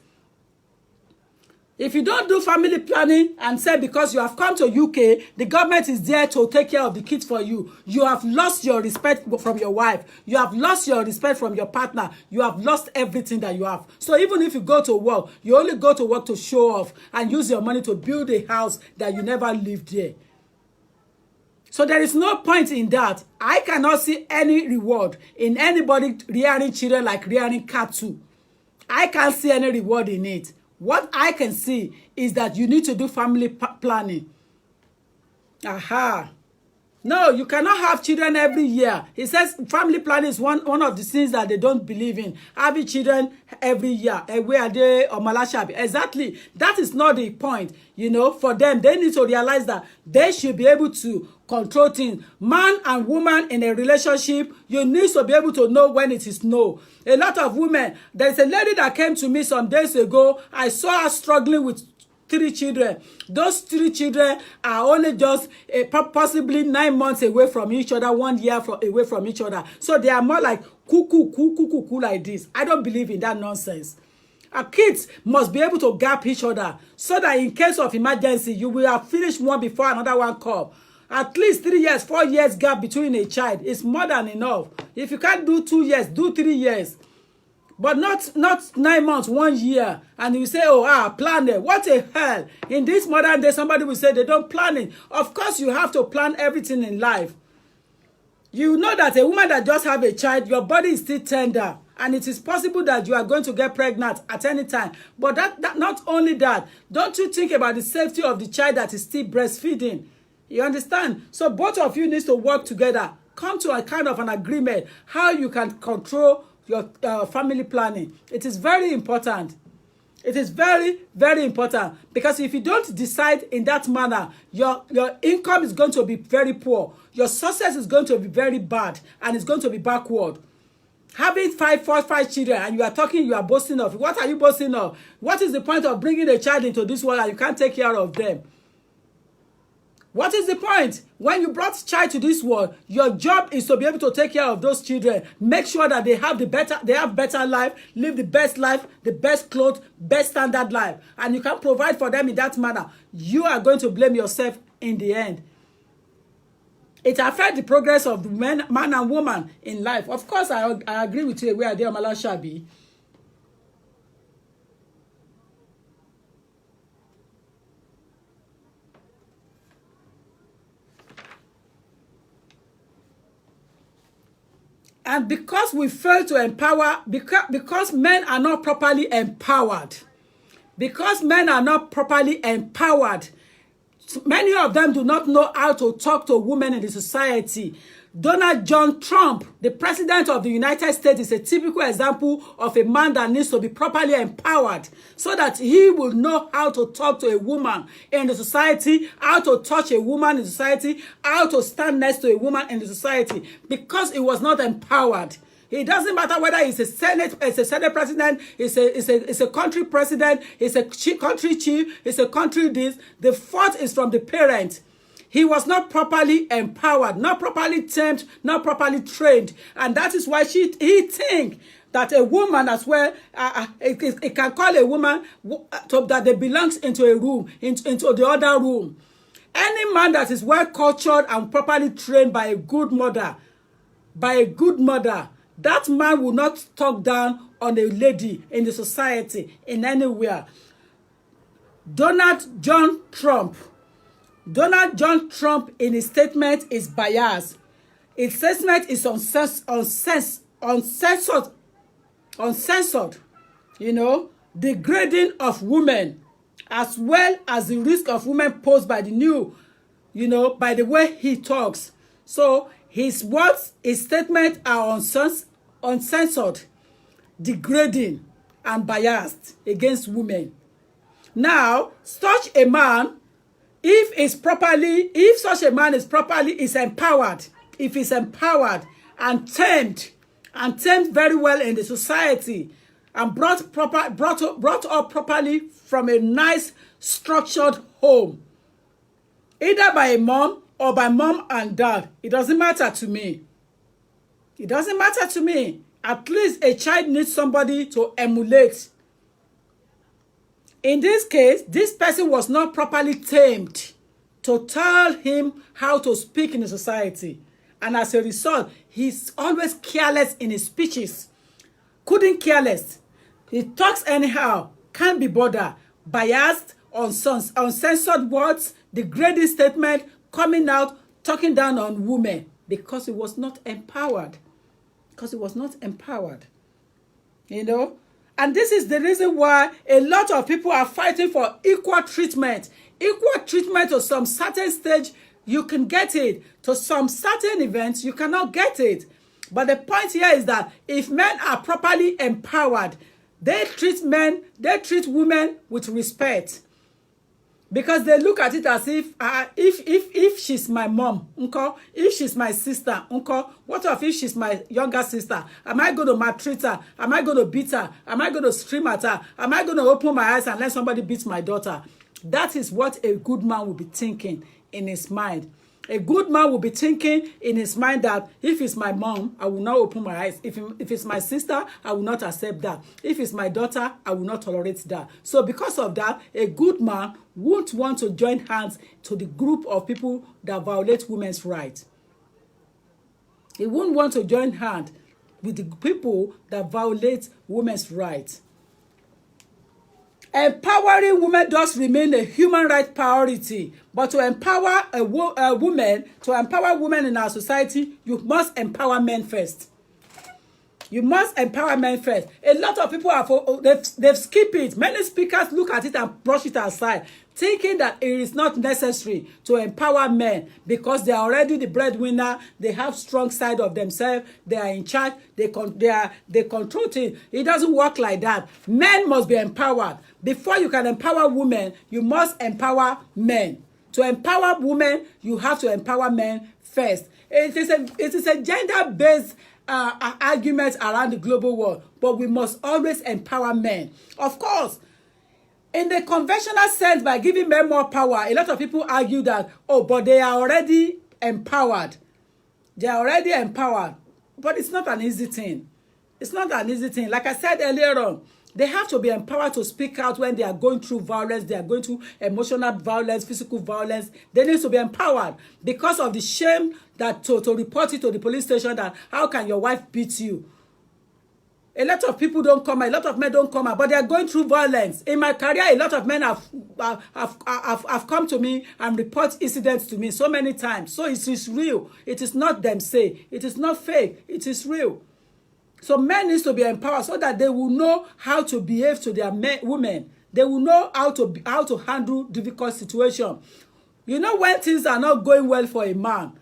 If you don't do family planning and say because you have come to UK, the government is there to take care of the kids for you, you have lost your respect from your wife. You have lost your respect from your partner. You have lost everything that you have. So even if you go to work, you only go to work to show off and use your money to build a house that you never lived there. So there is no point in that. I cannot see any reward in anybody rearing children like rearing cattle. I can't see any reward in it. What I can see is that you need to do family planning. Aha. No, you cannot have children every year. He says family planning is one of the things that they don't believe in. Having children every year. Where are they? Or Malashabi. Exactly. That is not the point. You know, for them, they need to realize that they should be able to control things. Man and woman in a relationship, you need to be able to know when it is no. A lot of women, there's a lady that came to me some days ago. I saw her struggling with 3 children. Those 3 children are only just possibly 9 months away from each other, 1 year away from each other. So they are more like cuckoo like this. I don't believe in that nonsense. Our kids must be able to gap each other so that in case of emergency, you will have finished one before another one come. At least 3 years, 4 years gap between a child is more than enough. If you can't do 2 years, do 3 years. But not 9 months, 1 year. And you say, plan it. What a hell. In this modern day, somebody will say they don't plan it. Of course, you have to plan everything in life. You know that a woman that just have a child, your body is still tender. And it is possible that you are going to get pregnant at any time. But that not only that, don't you think about the safety of the child that is still breastfeeding? You understand? So both of you need to work together. Come to a kind of an agreement how you can control your family planning. It is very important. It is very, very important. Because if you don't decide in that manner, your income is going to be very poor. Your success is going to be very bad. And it's going to be backward. Having 5 children and you are boasting of. What are you boasting of? What is the point of bringing a child into this world and you can't take care of them? What is the point? When you brought child to this world, your job is to be able to take care of those children. Make sure that they have better life, live the best life, the best clothes, best standard life. And you can provide for them in that manner. You are going to blame yourself in the end. It affects the progress of the man and woman in life. Of course, I agree with you. Where are they, Malashabi? And because we fail to empower, because men are not properly empowered, because men are not properly empowered, many of them do not know how to talk to women in the society. Donald John Trump, the president of the United States, is a typical example of a man that needs to be properly empowered so that he will know how to talk to a woman in the society, how to touch a woman in society, how to stand next to a woman in the society, because he was not empowered. It doesn't matter whether he's a Senate president, he's a country president, he's a country chief, he's a country this. The fault is from the parent. He was not properly empowered, not properly tamed, not properly trained. And that is why he think that a woman as well, it can call a woman that they belongs into a room, into the other room. Any man that is well cultured and properly trained by a good mother, that man will not talk down on a lady in the society in anywhere. Donald John Trump in his statement is biased. His statement is uncensored, degrading of women, as well as the risk of women posed by the new, by the way he talks. So his words, his statements are uncensored, degrading, and biased against women. Now, such a man, if such a man is empowered, if he's empowered and tamed very well in the society, and brought up properly from a nice structured home, either by a mom or by mom and dad, it doesn't matter to me. It doesn't matter to me. At least a child needs somebody to emulate. In this case, this person was not properly tamed to tell him how to speak in the society. And as a result, he's always careless in his speeches. Couldn't care less. He talks anyhow, can't be bothered. Biased, uncensored words, degrading statement, coming out, talking down on women because he was not empowered. And this is the reason why a lot of people are fighting for equal treatment. Equal treatment to some certain stage, you can get it. To some certain events, you cannot get it. But the point here is that if men are properly empowered, they treat women with respect. Because they look at it as if she's my mom, uncle, if she's my sister, uncle, what if she's my younger sister? Am I going to maltreat her? Am I going to beat her? Am I going to scream at her? Am I going to open my eyes and let somebody beat my daughter? That is what a good man will be thinking in his mind. A good man will be thinking in his mind that if it's my mom, I will not open my eyes. If it's my sister, I will not accept that. If it's my daughter, I will not tolerate that. So because of that, a good man won't want to join hands to the group of people that violate women's rights. He won't want to join hands with the people that violate women's rights. Empowering women does remain a human right priority, but to empower women in our society, you must empower men first. You must empower men first. A lot of people they've skipped it. Many speakers look at it and brush it aside, thinking that it is not necessary to empower men because they are already the breadwinner. They have strong side of themselves. They are in charge. They control things. It doesn't work like that. Men must be empowered. Before you can empower women, you must empower men. To empower women, you have to empower men first. It is a gender-based argument around the global world, but we must always empower men. Of course, in the conventional sense, by giving men more power, a lot of people argue that, but they are already empowered. They are already empowered. But it's not an easy thing. It's not an easy thing. Like I said earlier on, they have to be empowered to speak out when they are going through violence, they are going through emotional violence, physical violence. They need to be empowered because of the shame that to report it to the police station that how can your wife beat you? A lot of people don't come out, a lot of men don't come out, but they are going through violence. In my career, a lot of men have come to me and report incidents to me so many times. So it is real. It is not them say. It is not fake. It is real. So men need to be empowered so that they will know how to behave to their women. They will know how to handle difficult situations. You know, when things are not going well for a man,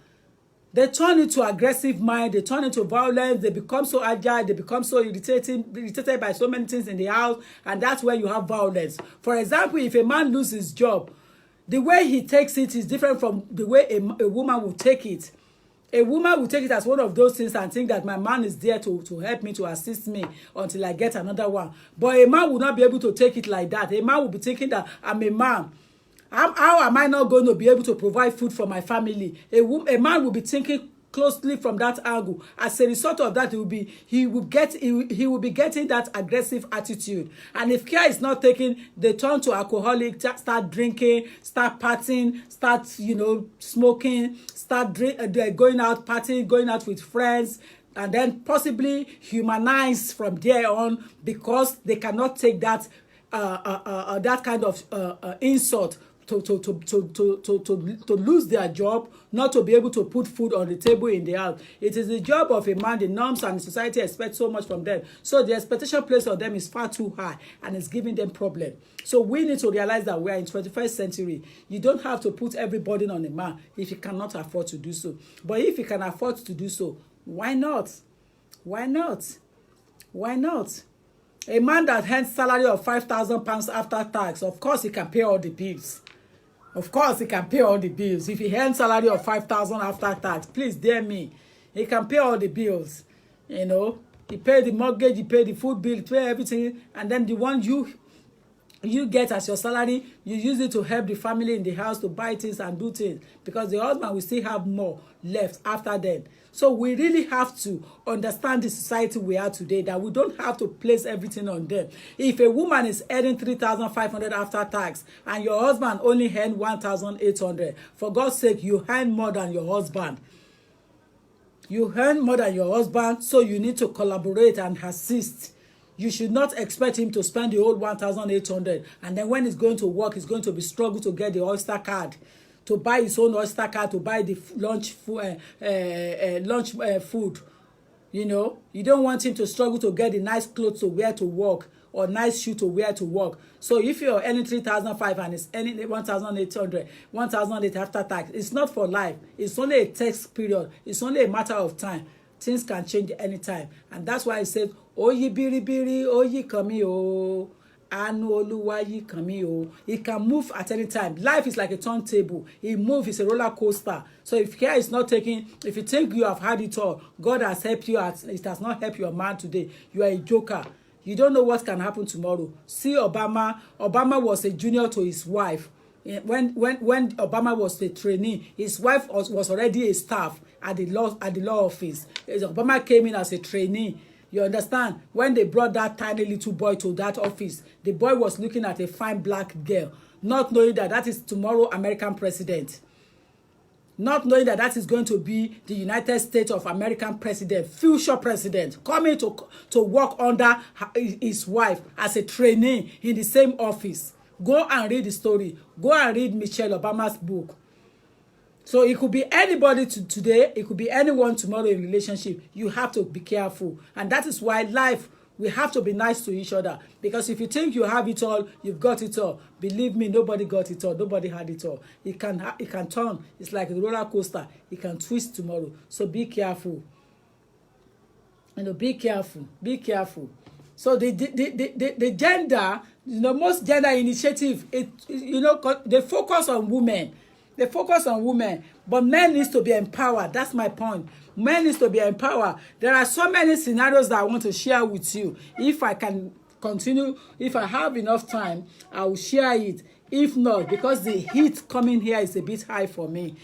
they turn into aggressive mind, they turn into violence, they become so agile, they become so irritated by so many things in the house, and that's where you have violence. For example, if a man loses his job, the way he takes it is different from the way a woman will take it. A woman will take it as one of those things and think that my man is there to help me, to assist me until I get another one. But a man will not be able to take it like that. A man will be thinking that I'm a man. How am I not going to be able to provide food for my family? A man will be thinking closely from that angle. As a result of that, he will be getting that aggressive attitude. And if care is not taken, they turn to alcoholic, start drinking, start partying, start smoking, start going out partying, going out with friends, and then possibly humanize from there on because they cannot take that that kind of insult. To lose their job, not to be able to put food on the table in the house. It is the job of a man. The norms and society expect so much from them. So the expectation placed on them is far too high and it's giving them problem. So we need to realize that we are in 21st century. You don't have to put every burden on a man if you cannot afford to do so. But if you can afford to do so, why not? Why not? Why not? A man that earns salary of £5,000 after tax, of course he can pay all the bills. Of course, he can pay all the bills. If he earns salary of 5,000 after tax, please dare me. He can pay all the bills. You know, he pay the mortgage, he pay the food bill, he pay everything, and then the one you get as your salary, you use it to help the family in the house to buy things and do things because the husband will still have more left after then. So we really have to understand the society we are today, that we don't have to place everything on them. If a woman is earning 3,500 after tax and your husband only earn 1,800, for God's sake, you earn more than your husband. You earn more than your husband, so you need to collaborate and assist. You should not expect him to spend the whole 1,800, and then when he's going to work, he's going to be struggle to get the Oyster card, to buy his own Oyster card, to buy the lunch food. You know, you don't want him to struggle to get the nice clothes to wear to work or nice shoe to wear to work. So if you're earning 3,500 and it's earning 1,800, 1,800 after tax, it's not for life. It's only a test period. It's only a matter of time. Things can change anytime, and that's why I said, "Oyi biribiri, oyi kami o, anu Oluwa yi kami o." It can move at any time. Life is like a turntable. It moves. It's a roller coaster. So if care is not taken, if you think you have had it all, God has helped you. It has not helped your man today. You are a joker. You don't know what can happen tomorrow. See Obama. Obama was a junior to his wife. When Obama was a trainee, his wife was already a staff at the law office. Obama came in as a trainee. You understand? When they brought that tiny little boy to that office, the boy was looking at a fine black girl, not knowing that is tomorrow American president. Not knowing that is going to be the United States of American president, future president, coming to work under his wife as a trainee in the same office. Go and read the story. Go and read Michelle Obama's book. So it could be anybody today. It could be anyone tomorrow in relationship. You have to be careful. And that is why life, we have to be nice to each other. Because if you think you have it all, you've got it all. Believe me, nobody got it all. Nobody had it all. It can turn. It's like a roller coaster. It can twist tomorrow. So be careful. Be careful. Be careful. So the gender, most gender initiative, they focus on women. They focus on women, but men needs to be empowered. That's my point. Men needs to be empowered. There are so many scenarios that I want to share with you. If I can continue, if I have enough time, I will share it. If not, because the heat coming here is a bit high for me,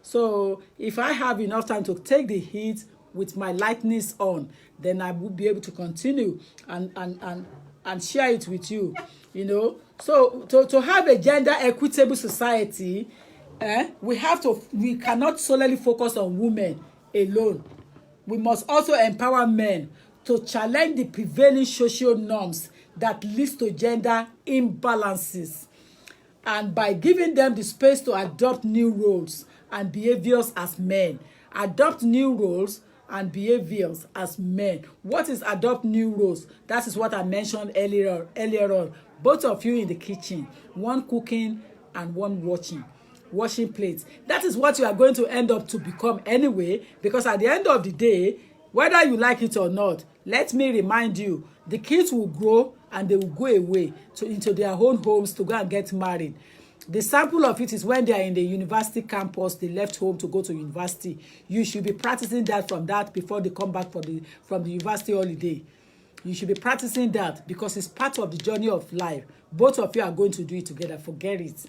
So if I have enough time to take the heat with my lightness on, then I will be able to continue and share it with you, So to have a gender equitable society, we cannot solely focus on women alone. We must also empower men to challenge the prevailing social norms that leads to gender imbalances, and by giving them the space to adopt new roles and behaviors as men. Adopt new roles and behaviors as men. What is adopt new roles? That is what I mentioned earlier on. Both of you in the kitchen, one cooking and one washing plates. That is what you are going to end up to become anyway, because at the end of the day, whether you like it or not, let me remind you, the kids will grow and they will go away into their own homes to go and get married. The sample of it is when they are in the university campus, they left home to go to university. You should be practicing that before they come back from the university holiday. You should be practicing that because it's part of the journey of life. Both of you are going to do it together. Forget it.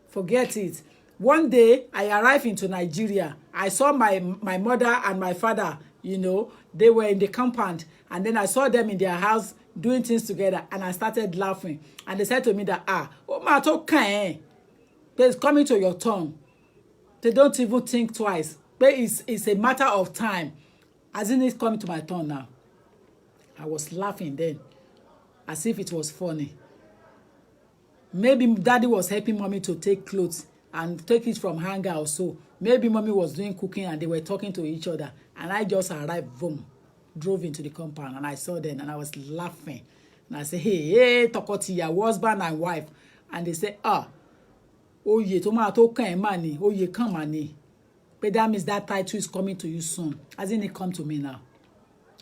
Forget it. One day, I arrived into Nigeria. I saw my mother and my father, they were in the compound. And then I saw them in their house doing things together. And I started laughing. And they said to me that, it's coming to your tongue. They don't even think twice. But it's a matter of time. As in it's coming to my tongue now. I was laughing then, as if it was funny. Maybe daddy was helping mommy to take clothes and take it from hanger or so. Maybe mommy was doing cooking and they were talking to each other. And I just arrived, boom, drove into the compound and I saw them and I was laughing. And I said, hey, Tokotiya, husband and wife. And they said, oye, tomato kan mani, oye kan mani. But that means that title is coming to you soon. Hasn't it come to me now?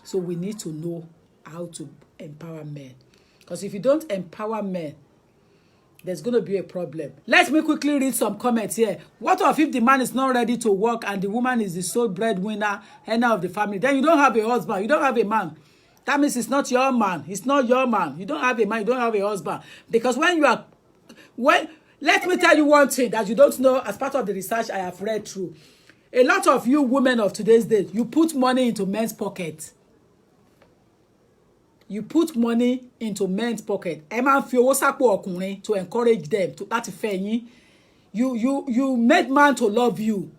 So we need to know how to empower men. Because if you don't empower men, there's going to be a problem. Let me quickly read some comments here. What if the man is not ready to work and the woman is the sole breadwinner, head of the family? Then you don't have a husband. You don't have a man. That means it's not your man. It's not your man. You don't have a man. You don't have a husband. Because let me tell you one thing that you don't know as part of the research I have read through. A lot of you women of today's day, you put money into men's pockets. You put money into men's pocket. Ẹ máa ń fi owó sápò ọkùnrin to encourage them to láti fẹ́ yín. You made man to love you.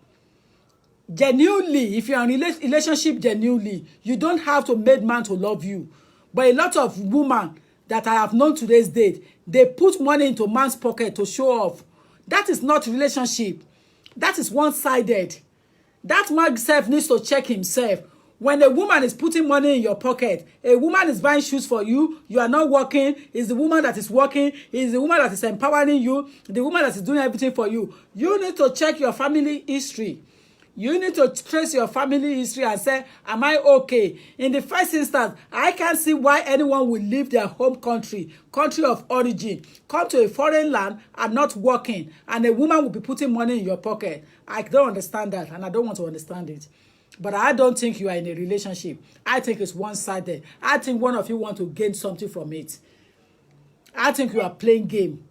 Genuinely, if you are in a relationship genuinely, you don't have to make man to love you. But a lot of women that I have known today's date, they put money into man's pocket to show off. That is not relationship. That is one-sided. That man self needs to check himself. When a woman is putting money in your pocket, a woman is buying shoes for you, you are not working, it's the woman that is working, it's the woman that is empowering you, the woman that is doing everything for you. You need to check your family history. You need to trace your family history and say, am I okay? In the first instance, I can't see why anyone will leave their home country of origin, come to a foreign land and not working, and a woman will be putting money in your pocket. I don't understand that, and I don't want to understand it. But I don't think you are in a relationship. I think it's one-sided. I think one of you want to gain something from it. I think you are playing game.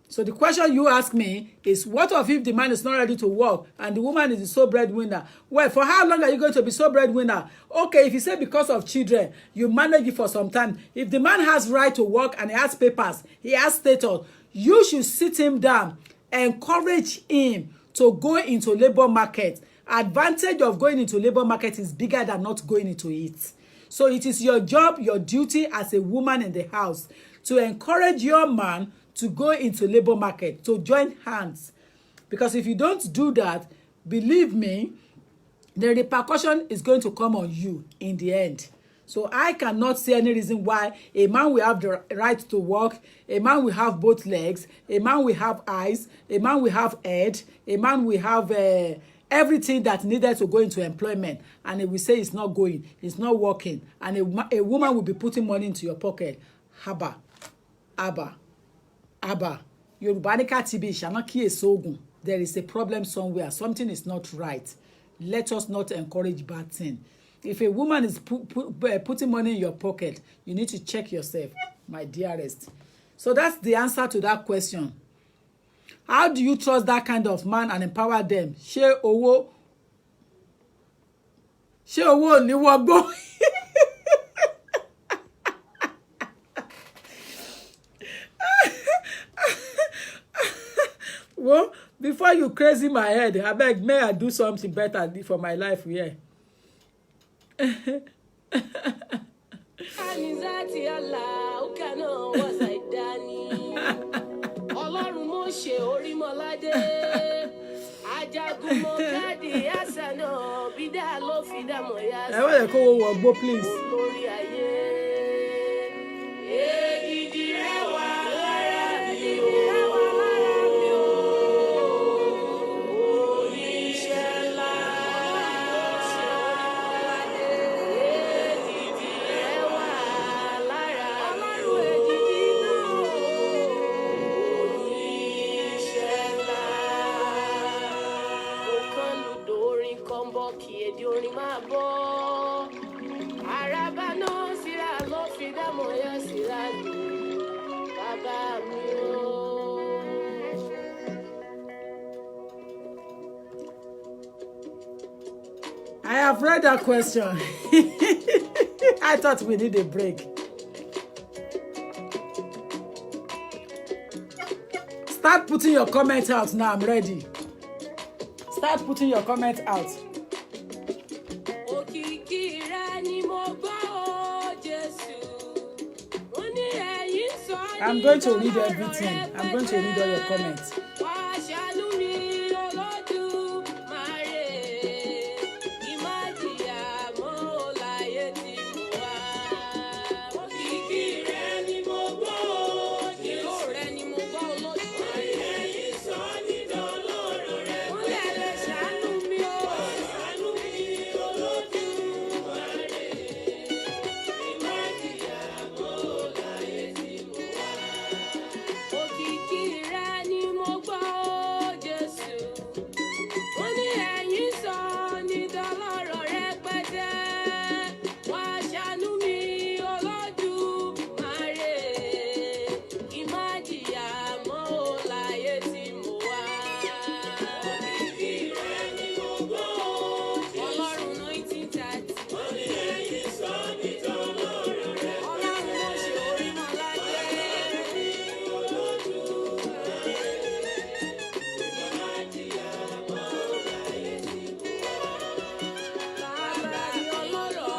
So the question you ask me is, what if the man is not ready to work and the woman is the sole breadwinner? Well, for how long are you going to be sole breadwinner? Okay, if you say because of children, you manage it for some time. If the man has right to work and he has papers, he has status, you should sit him down, encourage him to go into labor market. Advantage of going into labor market is bigger than not going into it. So it is your job, your duty as a woman in the house to encourage your man to go into labor market, to join hands. Because if you don't do that, believe me, the repercussion is going to come on you in the end. So I cannot see any reason why a man will have the right to work, a man will have both legs, a man will have eyes, a man will have head, a man will have everything that needed to go into employment, and it will say it's not going, it's not working, and a woman will be putting money into your pocket. Haba, Abba. Yorùbá ní ká ti bí ìṣáná kíyèsí ogun. There is a problem somewhere. Something is not right. Let us not encourage bad thing. If a woman is putting money in your pocket, you need to check yourself, my dearest. So that's the answer to that question. How do you trust that kind of man and empower them? Ṣé owó ò ní wọgbó? Well, before you crazy my head, I beg, may I do something better for my life here? dámọ̀ yá sí. Ẹ wọ́n lè kó owó wọ̀gbó, please. Olórí ayé. Èdìdì rẹ̀ wà lára mi o. Oníṣẹ́ ńlá. Èdìdì rẹ̀ wà lára mi o. Èdìdì náà o. Oníṣẹ́ ńlá. Mo kàn lùdò orin kan bọ́ kí èdè orin máa bọ́. Àràbà náà síra ló fi dámọ̀ yá síra lù bàbá mi o. I have read that question. I thought we need a break. Start putting your comments out now. I'm ready. Start putting your comments out. Òkìkí rẹ ni mo gbọ́ o, Jésù. Mo ní ẹ̀yin sọ ní I'm going to read ọ̀rọ̀ everything. rẹ I'm going to read all your comments. Wá ṣàánú mi Olódùmarè. Ìmájìyà mọ́ ò láyé tí mo wá. Òkìkí rẹ ni mo gbọ́ o, Jésù. Ìró rẹ ni mo gbọ́ Olódùmarè. Ẹ̀yin sọ ní ọlọ́rọ̀ rẹ. Mo lè ṣàánú mi o. Ṣàánú mi Olódùmarè. Ìmájìyà mọ́ ò láyé tí mo wá. Òkìkí rẹ ni mo gbọ́ o, Jésù. Mo ní ẹ̀yin sọ ní dọlọ́rọ̀ rẹpẹtẹ. Wá ṣàánú mi Olódùmarè. Kí má jìyà mọ́ ò láyé tí mo wá. Òkìkí rẹ ni mo gbọ́ o, Jésù. Ọlọ́run 1930. Mo ní ẹ̀yin sọ ní dọlọ́rọ̀ rẹ. Ọlọ́run mo ṣe orí mọ́ ládé. Bàbá mi ọlọ́rọ̀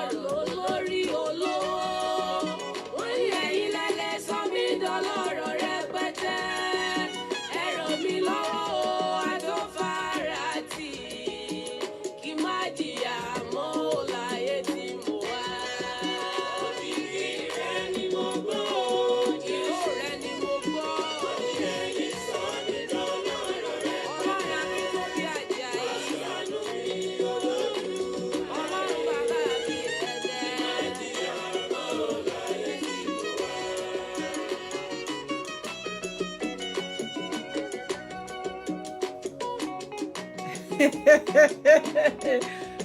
lórí olówó. Wọ́n ní ẹ̀yin lẹ́lẹ̀ sọ mí dọlọ́rọ̀ rẹpẹtẹ. Ẹ ràn mí lọ́wọ́ o, àtọ́fàràtì. Kí má jìyà mọ́ ò láyé tí mo wá. Òkìkí rẹ ni mo gbọ́ o, ìró rẹ ni mo gbọ́. Ẹ̀yin sọ mí dọlọ́rọ̀ rẹ. Ọlọ́run Akíntóbi Àjàyí. Ṣàánú mi Ọlọ́run bàbá mi ẹ̀dẹ̀.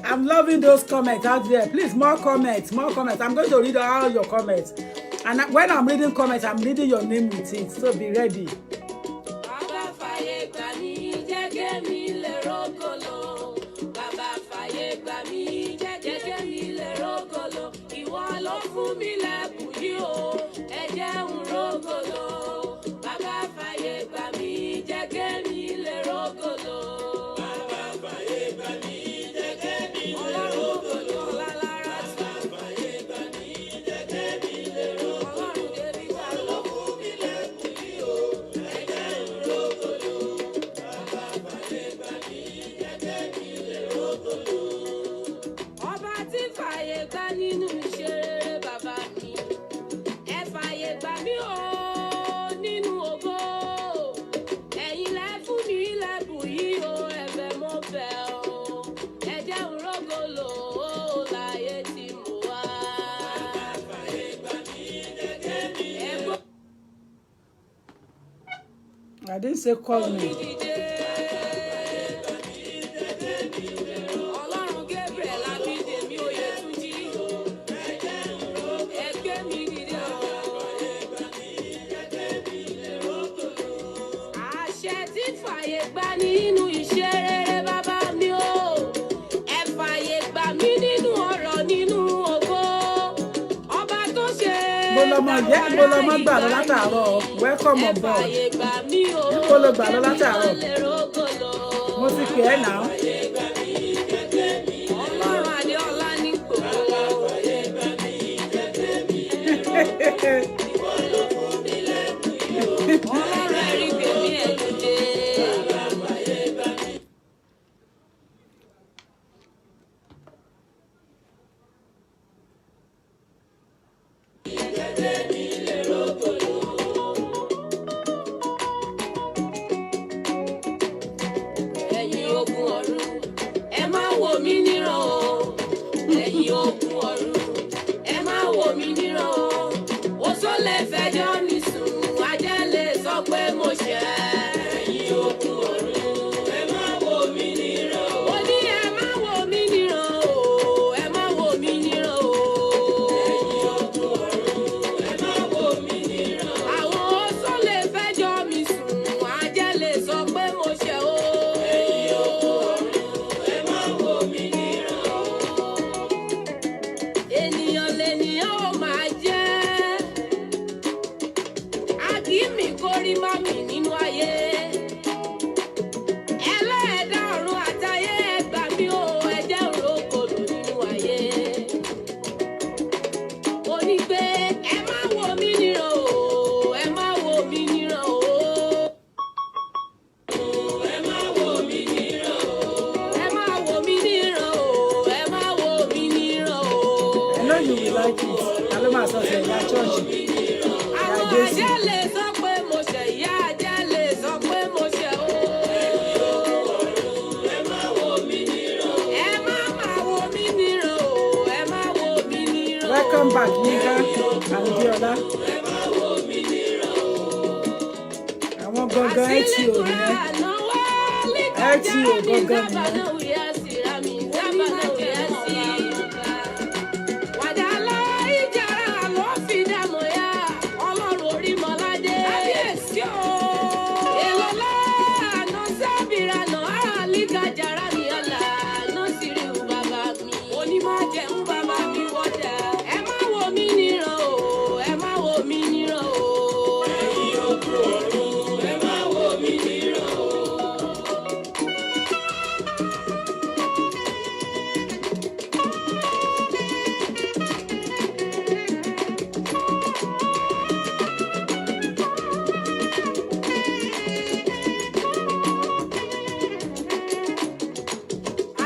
I'm loving those comments out there. Please, more comments, more comments. I'm going to read all your comments. And when I'm reading comments, I'm reading your name with it. So be ready. Bàbá fàyè gbà mí, jẹ́ kémi lè rógòlò. Bàbá fàyè gbà mí, jẹ́ kémi lè rógòlò. Ìwọ ló fún mi lẹ́bùn yìí o, ẹ jẹ́ n rógòlò. Bàbá fàyè gbà mí, jẹ́ kémi lè rógòlò. Bàbá fàyè gbà mí, jẹ́ kémi lè rógòlò. Ọlá lára sí. Bàbá fàyè gbà mí, jẹ́ kémi lè rógòlò. Ọlọ́run débi ta ló fún mi lẹ́bùn yìí o, ẹ jẹ́ n rógòlò. Bàbá fàyè gbà mí, jẹ́ kémi lè rógòlò. Ọba tí fàyè gbà nínú iṣẹ́ rere bàbá mi. Ẹ fàyè gbà mí o nínú ògo. Ẹ̀yin lẹ fún mi lẹ́bùn yìí o, ẹ̀bẹ̀ mo bẹ̀ o. Ẹ jẹ́ n rógòlò o láyé tí mo wá. Bàbá fàyè gbà mí, jẹ́ kémi lè rógòlò. I didn't say call me. Ọlọ́run Gabriel Abídèmí Oyètúnjí. Ẹgbẹ́ mi dìde o. Àṣẹ tí fàyè gbà nínú iṣẹ́ rere bàbá mi o. Ẹ fàyè gbà mí nínú ọ̀rọ̀ nínú ògo. Ọba tó ṣe Mo lọmọ gbà lọ látàárọ̀. Welcome on board. fàyè gbà mí o. Níbo lo gbà lọ látàárọ̀? Lè rógòlò. Mo ti pè é náà. Ọlọ́run Adéọlá ní gbogbo. Ọlọ́run ẹ̀rí gbèmí ẹ̀ lóde. mí níran o. Oṣó lè fẹjọ́ mi sùn, ajẹ́ lè sọ pé mo ṣẹ̀. Ẹ̀yin òkun ọ̀run, ẹ má wò mí níran o. Mo ní ẹ má wò mí níran o, ẹ má wò mí níran o. Ẹ̀yin òkun ọ̀run, ẹ má wò mí níran o. Àwọn oṣó lè fẹjọ́ mi sùn, ajẹ́ lè sọ pé mo ṣẹ̀ o. Ẹ̀yin òkun ọ̀run, ẹ má wò mí níran o. Ènìyàn lènìyàn ó máa jẹ́. A kì í mì kórí má mì nínú ayé. Ẹlẹ́ẹ̀dá ọ̀run àtayé ẹ gbà mí o, ẹ jẹ́ n rógòlò nínú ayé. Mo ní pé ẹ má wò mí níran o, ẹ má wò mí níran o. Ẹ má wò mí níran o. Ẹ má wò mí níran o, ẹ má wò mí níran o. I know you will like it. Alo ma sọ sẹ ya church. Àwọn ajẹ́ lè sọ pé mo ṣẹ̀, ìyá ajẹ́ lè sọ pé mo ṣẹ̀ o. Ẹ má wò mí níran o. Ẹ má máa wò mí níran o. Ẹ má wò mí níran o. Welcome back, Yinka and Biola. Ẹ má wò mí níran o. Àwọn gangan ẹ ti ò ní ẹ. Ẹ ti ò gangan ní ẹ.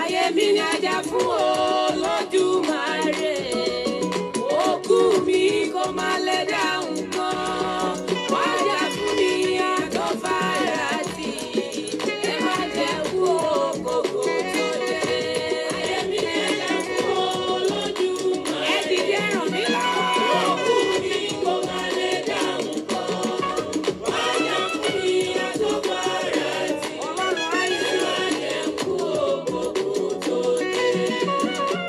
Ayé mi ni ajá fún Olódùmarè. Òkú mi kò má lè dáhùn kan. Wájà fún mi àtọ́fàràtì. Ẹ má jẹ́ kú òkòkò tó dé. Ayé mi ni ajá fún Olódùmarè. Ẹ dìde ràn mí lọ́wọ́. Òkú mi kò má lè dáhùn kan. Wájà fún mi àtọ́fàràtì. Ọlọ́run ayé má jẹ́ kú òkòkò tó dé.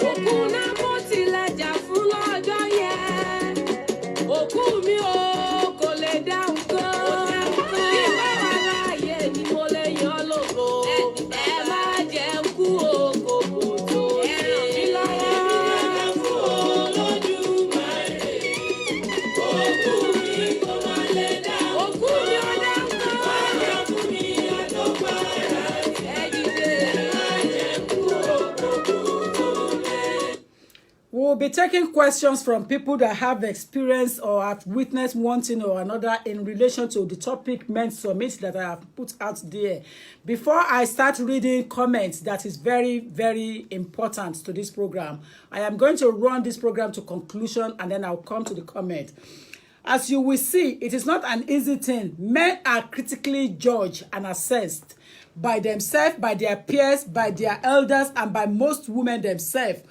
Òkú náà mo tilẹ̀ jà fún lọ́jọ́ yẹn. Òkú mi ò kò lè dáhùn kan. Bí bá wà láàyè ni mo lè yan lógo. Ẹ má jẹ́ kú òkòkò tó dé. Ẹ ràn mí lọ́wọ́. Fún Olódùmarè. Òkú mi kò má lè dáhùn. Òkú mi ò dáhùn kan. Wájà fún mi àtọ́fàràtì. Ẹ dìde. Ẹ má jẹ́ kú òkòkò tó dé. We'll be taking questions from people that have experience or have witnessed one thing or another in relation to the topic Men's Summit that I have put out there. Before I start reading comments that is very, very important to this program, I am going to run this program to conclusion and then I'll come to the comment. As you will see, it is not an easy thing. Men are critically judged and assessed by themselves, by their peers, by their elders, and by most women themselves,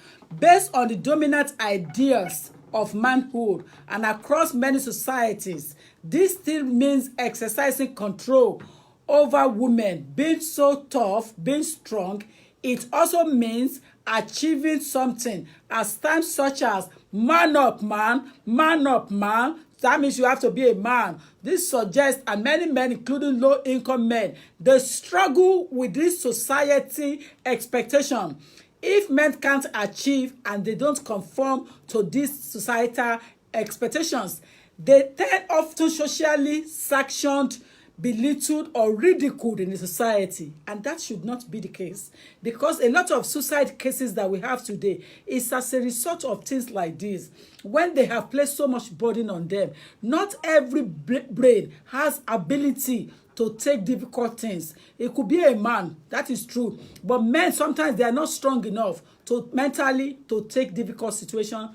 based on the dominant ideas of manhood and across many societies. This still means exercising control over women, being so tough, being strong. It also means achieving something as times such as man up man, man up man. That means you have to be a man. This suggests, and many men, including low-income men, they struggle with this society expectation. If men can't achieve and they don't conform to these societal expectations, they tend often socially sanctioned, belittled or ridiculed in the society, and that should not be the case, because a lot of suicide cases that we have today is as a result of things like this, when they have placed so much burden on them. Not every brain has ability to take difficult things. It could be a man, that is true, but men sometimes they are not strong enough to mentally to take difficult situations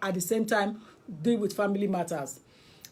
at the same time deal with family matters.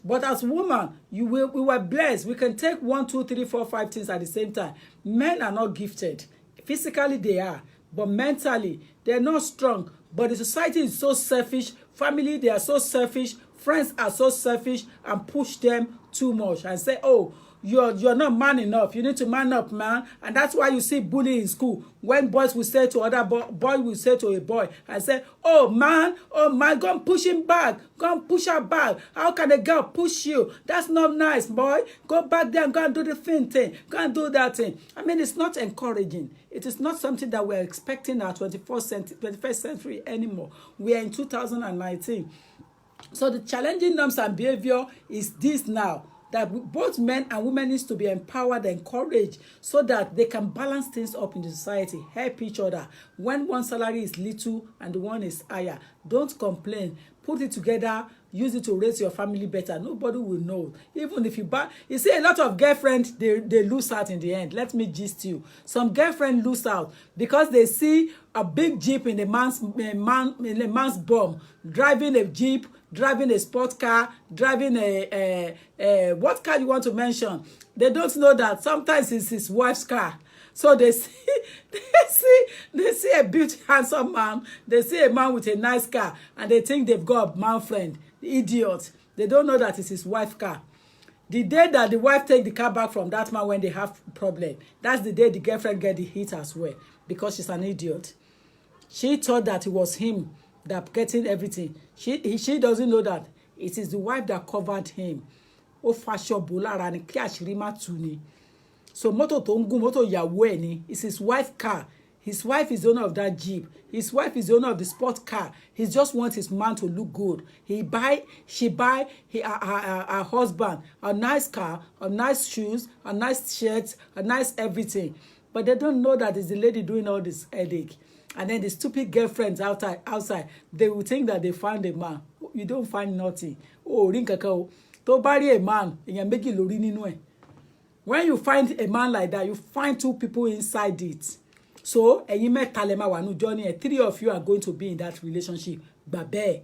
But as women, we were blessed. We can take 1, 2, 3, 4, 5 things at the same time. Men are not gifted. Physically, they are. But mentally, they're not strong. But the society is so selfish Family, they are so selfish. Friends are so selfish and push them too much and say, oh, you're not man enough. You need to man up, man. And that's why you see bullying in school. When boys will say to other boy will say to a boy and say, oh man, go and push him back. Go and push her back. How can a girl push you? That's not nice, boy. Go back there and go and do the thing. Go and do that thing. I mean, it's not encouraging. It is not something that we're expecting in our 21st century anymore. We are in 2019. So the challenging norms and behavior is this now, that both men and women needs to be empowered and encouraged so that they can balance things up in the society, help each other. When one salary is little and the one is higher, don't complain. Put it together, use it to raise your family better. Nobody will know. Even if you buy, you see a lot of girlfriends, they lose out in the end. Let me gist you. Some girlfriends lose out because they see a big jeep in a man's bum, driving a jeep, driving a sport car, driving a what car you want to mention. They don't know that sometimes it's his wife's car. So they see a beautiful, handsome man. They see a man with a nice car, and they think they've got a man friend. Idiot. They don't know that it's his wife's car. The day that the wife take the car back from that man when they have problem, that's the day the girlfriend get the hit as well, because she's an idiot. She thought that it was him that getting everything. She doesn't know that it is the wife that covered him. Ó faṣọ bò lára ni kí àṣírí má tú ni. So mọ́tò tó ń gùn, mọ́tò ìyàwó ẹ̀ ni. It's his wife's car. His wife is the owner of that jeep. His wife is the owner of the sport car. He just wants his man to look good. She buy her husband a nice car, a nice shoes, a nice shirt, a nice everything. But they don't know that it's the lady doing all this headache. And then the stupid girlfriends outside, they will think that they found a man. You don't find nothing. Oh, ring kakao. To bury a man, èèyàn méjì lórí nínú ẹ̀. When you find a man like that, you find two people inside it. So, ẹ̀yin mẹ́ta lẹ máa wà nínú journey ẹ̀. 3 of you are going to be in that relationship. Gbà bẹ́ẹ̀.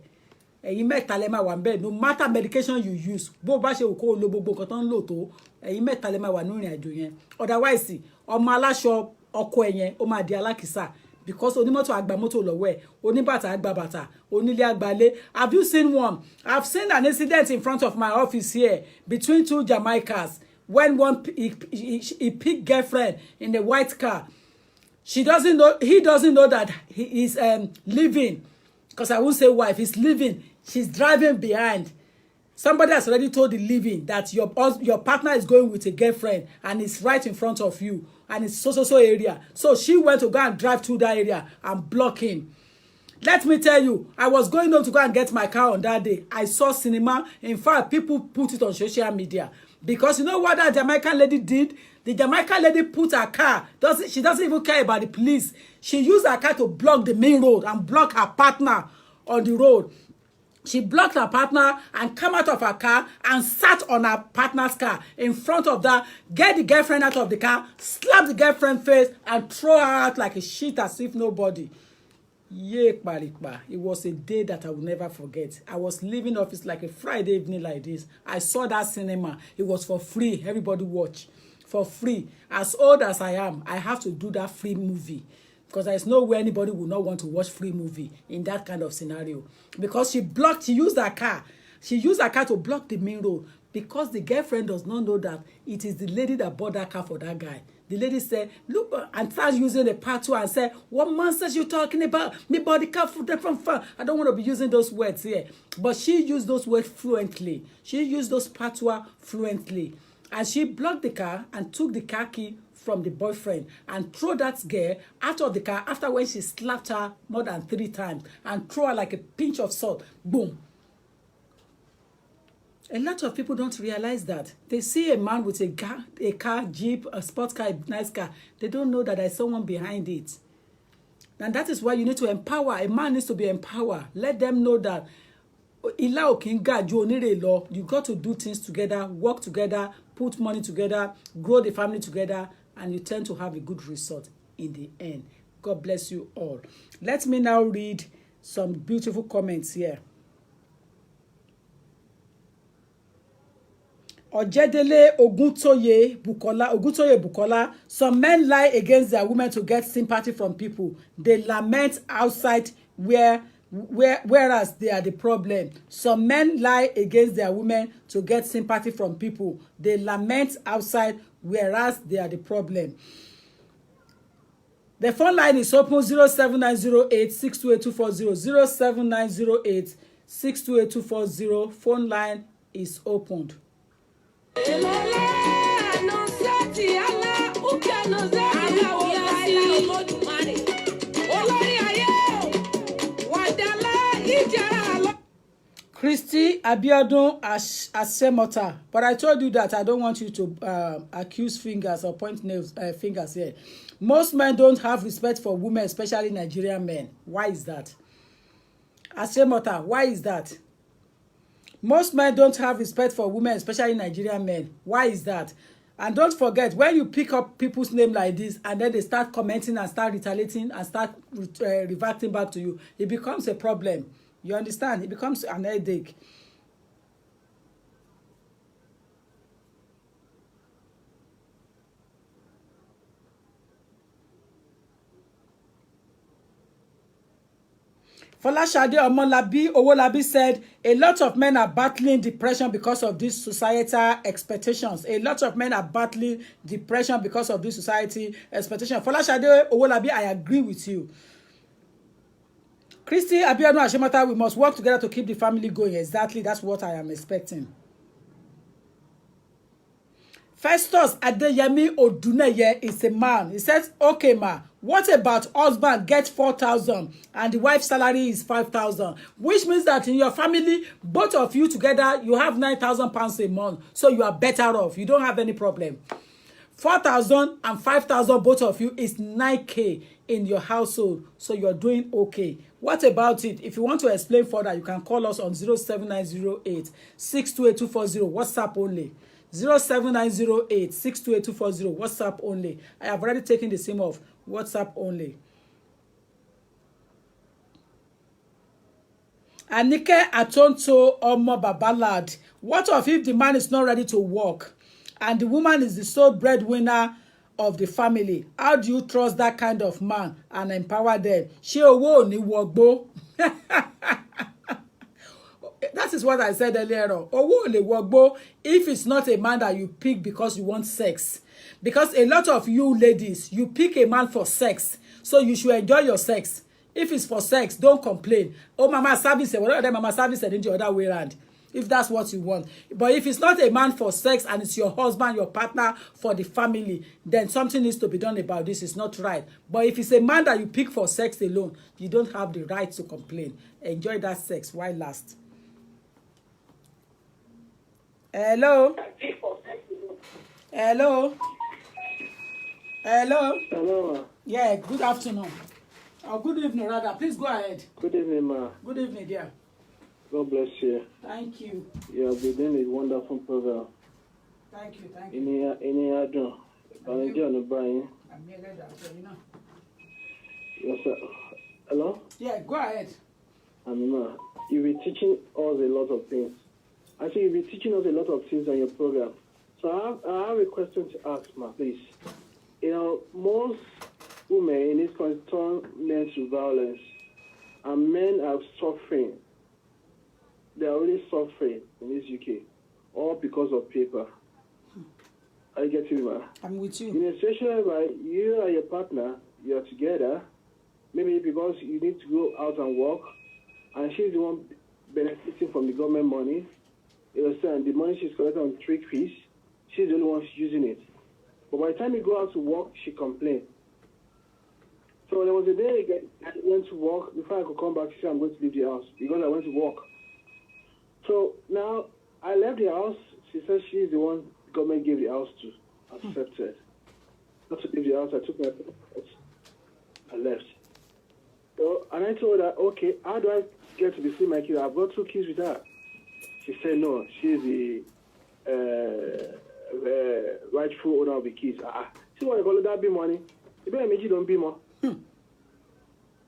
Ẹ̀yin mẹ́ta lẹ máa wà ńbẹ̀. No matter medication you use, bó bá ṣe wù kó lo gbogbo nǹkan tó ń lò tó, ẹ̀yin mẹ́ta lẹ máa wà nínú ìrìn àjò yẹn. Otherwise, ọmọ aláṣọ ọkọ ẹ̀ yẹn ó máa di alákìísà. Because onímọ́tò àgbà mọ́tò lọ́wọ́ ẹ̀, oníbàtà àgbà bàtà, onílé àgbàlé. Have you seen one? I've seen an incident in front of my office here between two Jamaicans. When he picked girlfriend in the white car. He doesn't know that he is living. Because I won't say wife, he's living. She's driving behind. Somebody has already told the living that your partner is going with a girlfriend and it's right in front of you. And it's so area. So she went to go and drive through that area and block him. Let me tell you, I was going home to go and get my car on that day. I saw cinema. In fact, people put it on social media. Because you know what that Jamaican lady did? The Jamaican lady put her car. She doesn't even care about the police. She used her car to block the main road and block her partner on the road. She blocked her partner and came out of her car and sat on her partner's car in front of that, get the girlfriend out of the car, slap the girlfriend's face and throw her out like a shit as if nobody. It was a day that I will never forget. I was leaving office like a Friday evening like this. I saw that cinema. It was for free. Everybody watch. For free. As old as I am, I have to do that free movie. Because there's no way anybody will not want to watch free movie in that kind of scenario. Because she used her car. She used her car to block the main road. Because the girlfriend does not know that it is the lady that bought that car for that guy. The lady said, look, and starts using the patois and said, what nonsense you talking about? Me bought the car from far. I don't want to be using those words here. But she used those words fluently. She used those patois fluently. And she blocked the car and took the car key from the boyfriend and throw that girl out of the car after when she slapped her more than 3 times and throw her like a pinch of salt. Boom. A lot of people don't realize that. They see a man with a car, jeep, a sports car, a nice car. They don't know that there's someone behind it. And that is why you need to empower. A man needs to be empowered. Let them know that you got to do things together, work together, put money together, grow the family together, and you tend to have a good result in the end. God bless you all. Let me now read some beautiful comments here. Ojedele Oguntoye Bukola. Some men lie against their women to get sympathy from people. They lament outside where whereas they are the problem. Some men lie against their women to get sympathy from people. They lament outside, whereas they are the problem. The phone line is open 07908 628240 07908 628240. Phone line is opened. Christy Abiodun Asemota, but I told you that I don't want you to accuse fingers or point nails, fingers here. Most men don't have respect for women, especially Nigerian men. Why is that? Asemota, why is that? Most men don't have respect for women, especially Nigerian men. Why is that? And don't forget, when you pick up people's name like this and then they start commenting and start retaliating and start reverting back to you, it becomes a problem. You understand? It becomes an headache. Folashade Omolabi Owolabi said, a lot of men are battling depression because of these societal expectations. A lot of men are battling depression because of this society expectation. Folashade Owolabi, I agree with you. Christy Abiodun Asemota, we must work together to keep the family going. Exactly, that's what I am expecting. Festus Adeyemi Oduneye is a man. He says, okay, ma, what about husband get 4,000 and the wife's salary is 5,000? Which means that in your family, both of you together, you have 9,000 pounds a month. So you are better off. You don't have any problem. 4,000 and 5,000, both of you, is 9K in your household. So you're doing okay. What about it? If you want to explain further, you can call us on 07908 628240, WhatsApp only. 07908 628240, WhatsApp only. I have already taken the SIM off. WhatsApp only. Anike Atonto Omo Babalad. What if the man is not ready to work and the woman is the sole breadwinner of the family? How do you trust that kind of man and empower them? Ṣé owó ò ní wọgbó? That is what I said earlier on. Owó ò lè wọgbó if it's not a man that you pick because you want sex. Because a lot of you ladies, you pick a man for sex. So you should enjoy your sex. If it's for sex, don't complain. Oh, mama service, whatever mama service and the other way around. If that's what you want. But if it's not a man for sex and it's your husband, your partner for the family, then something needs to be done about this. It's not right. But if it's a man that you pick for sex alone, you don't have the right to complain. Enjoy that sex while last. Hello? Hello? Hello? Hello. Yeah, good afternoon. Or good evening, rather. Please go ahead. Good evening, ma. Good evening, dear. God bless you. Thank you. You have been doing a wonderful program. Thank you, thank you. Any other? Brian. I'm here, you know. Yes, sir. Hello? Yeah, go ahead. Ma, you'll be teaching us a lot of things. Actually, you'll be teaching us a lot of things on your program. So I have a question to ask, ma, please. You know, most women in this country turn men to violence, and men are suffering. They are already suffering in this UK, all because of paper. I get you, ma. I'm with you. In a situation where you and your partner, you're together, maybe because you need to go out and work, and she's the one benefiting from the government money. You understand? The money she's collecting on 3 fees, she's the only one using it. But by the time you go out to work, she complains. So there was a day again, I went to work. Before I could come back, she said, I'm going to leave the house because I went to work. So now I left the house. She said she's the one the government gave the house to. Accepted. Not to leave the house, I took my passport. I left. So, and I told her, okay, how do I get to be seeing my kid? I've got 2 kids with her. She said, no, she's the rightful owner of the kids. See what I call it, that be money. You better make you don't be more.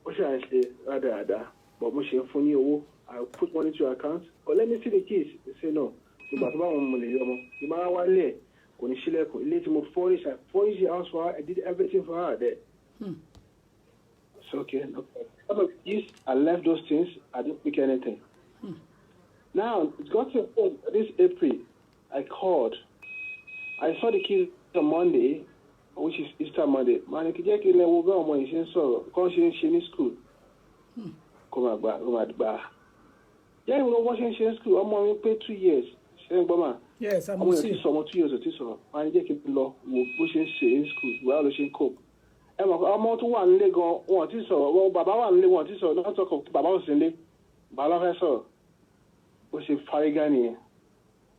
What should I say? Rather. But much funny, I put money to your account. But let me see the kids. They say, no. You must buy money. You might want to when she left, I furnished the house for her. I did everything for her there. It's okay. No problem. some of these, I left those things. I didn't pick anything. Now, it's got to a point, this April, I called. I saw the kids on Monday, which is Easter Monday. Man, I can't get over on my so because she in school. Come back. Yeah, you know what she in school. I'm only pay 2 years. Yes, I'm going to some 2 years or 2 so. I get it law. Pushing in school. Well, she cope. I'm out to one leg on one so. Well, Baba one leg one so. Not talk of Baba was in the Bala so. Was a Farigani.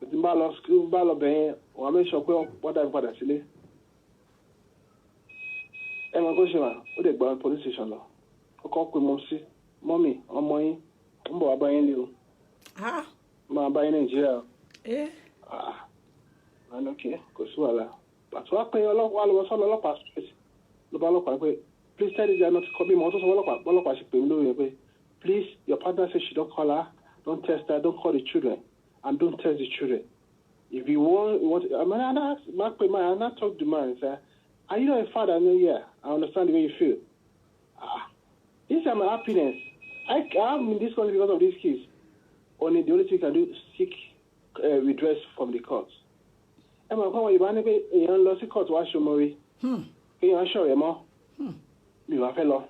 The Bala school, Bala Bay, or I make sure what I've got actually. And my question, what about police station law? I call mommy, or money, I'm buying you. Ah, my buying in jail. eh? Ah, I'm okay, because but what pay a lot while I was on a lot past the Bala. Please tell you not to call me motors or Bala. Please, your partner says she don't call her, don't test her, don't call the children, and don't test the children. If you want, I mean, I not talk to man and say, are you not a father? No, yeah, I understand the way you feel. This is my happiness. I'm in this country because of these kids. The only thing you can do is seek redress from the courts. And my point, you want to lost the court, wash your money. You show you more. You are fellow.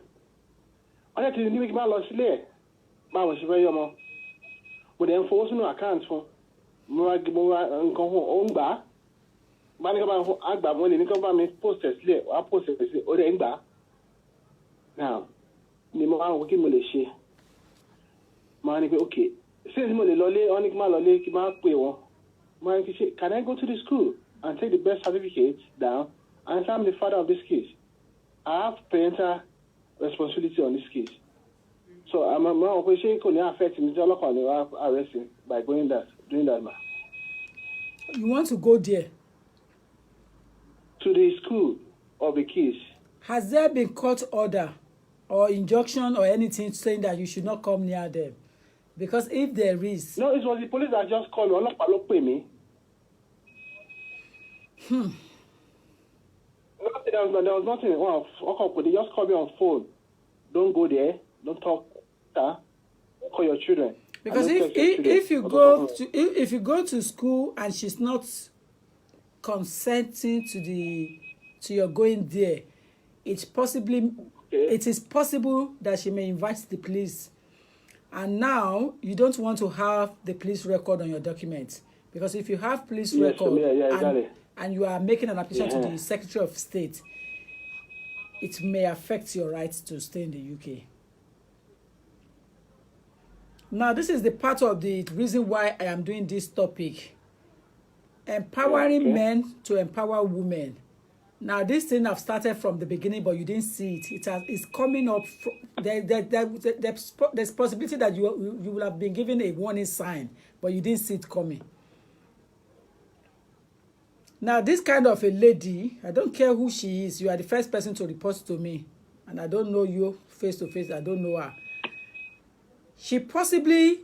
I had to make my loss there. My was very more. But the enforcement accounts for more and come home back. Manigaba Agba when you come me posters there, or posters or the Engba. Now, Nima working Malaysia. Manic, okay. Since Molly Lolly, Onikma Lolly, Kimak Peo, can I go to the school and take the birth certificate down and say I'm the father of this case? I have parental responsibility on this case. So I'm a man who can affect me to arresting by doing that, man. You want to go there? To the school of the kids. Has there been court order or injunction or anything saying that you should not come near them? Because if there is... No, it was the police that just called me. There was nothing. Well, they just called me on phone. Don't go there. Don't talk. Call your children. Because if you go to school and she's not consenting to your going there, it is possible that she may invite the police. And now you don't want to have the police record on your documents, because if you have police record and you are making an application to the Secretary of State, it may affect your right to stay in the UK. Now, this is the part of the reason why I am doing this topic. Empowering men to empower women. Now, this thing I've started from the beginning, but you didn't see it. It's coming up. There's possibility that you will have been given a warning sign, but you didn't see it coming. Now, this kind of a lady, I don't care who she is. You are the first person to report to me, and I don't know you face to face. I don't know her. She possibly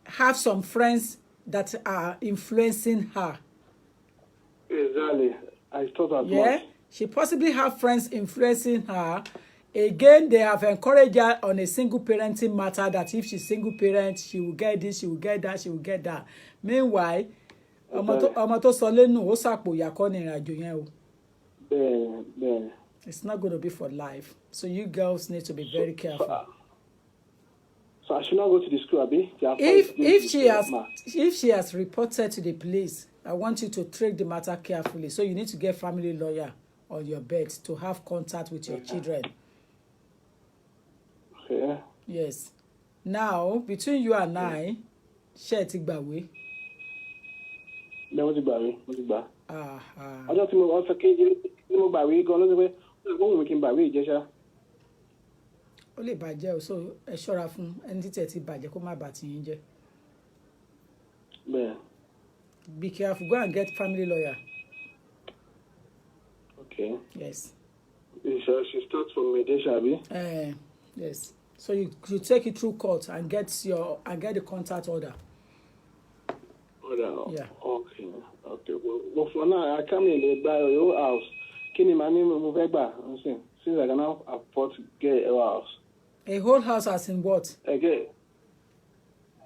have some friends that are influencing her. Exactly. I thought that much. She possibly have friends influencing her. Again, they have encouraged her on a single parenting matter, that if she's single parent, she will get this, she will get that, she will get that. Meanwhile, it's not going to be for life. So you girls need to be very careful. So I should not go to the school, Abi? If she has reported to the police, I want you to treat the matter carefully. So you need to get family lawyer on your bed to have contact with your children. Okay. Yes. Now, between you and I, share Tigbawe. No, what's it? I don't think also Bawe, ó lè bàjẹ́ o, so ẹ ṣọ́ra fún ẹni tí tẹ̀ ti bàjẹ́ kó má bà tí yín jẹ́. Bẹ́ẹ̀. Be careful, go and get family lawyer. Okay. Yes. She starts from mediation, Abi? Yes. So you take it through court and get the contact order. Order. Yeah. Okay. Well, for now, I come in by your house. Can you manage move back? Since I can now afford to get a house. A whole house as in what? Okay.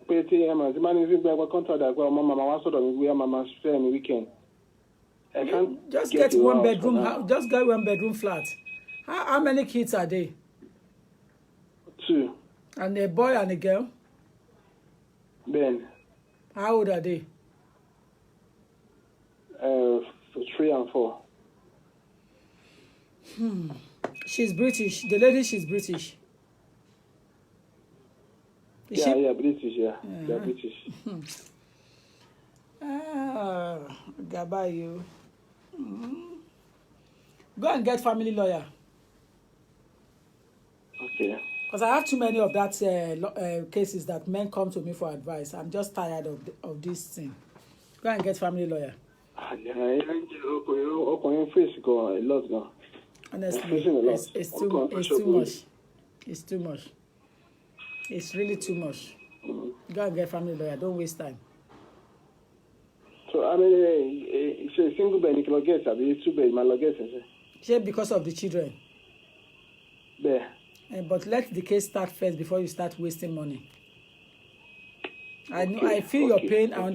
The man is going to contract that mama wants to do where mama spend weekend. I can't Just get one bedroom. Just get one bedroom flat. How many kids are they? 2. And a boy and a girl. Ben. How old are they? 3 and 4. She's British. The lady, she's British. Is she? Yeah, British, yeah. They're British. Gabayo. Go and get family lawyer. Okay. Because I have too many of that cases that men come to me for advice. I'm just tired of this thing. Go and get family lawyer. Honestly, it's too much. It's too much. It's really too much. Go and get family lawyer. Don't waste time. So, I mean, it's a single bed, you can get it. 2 bed, my luggage. Because of the children. There. But let the case start first before you start wasting money. I feel your pain. I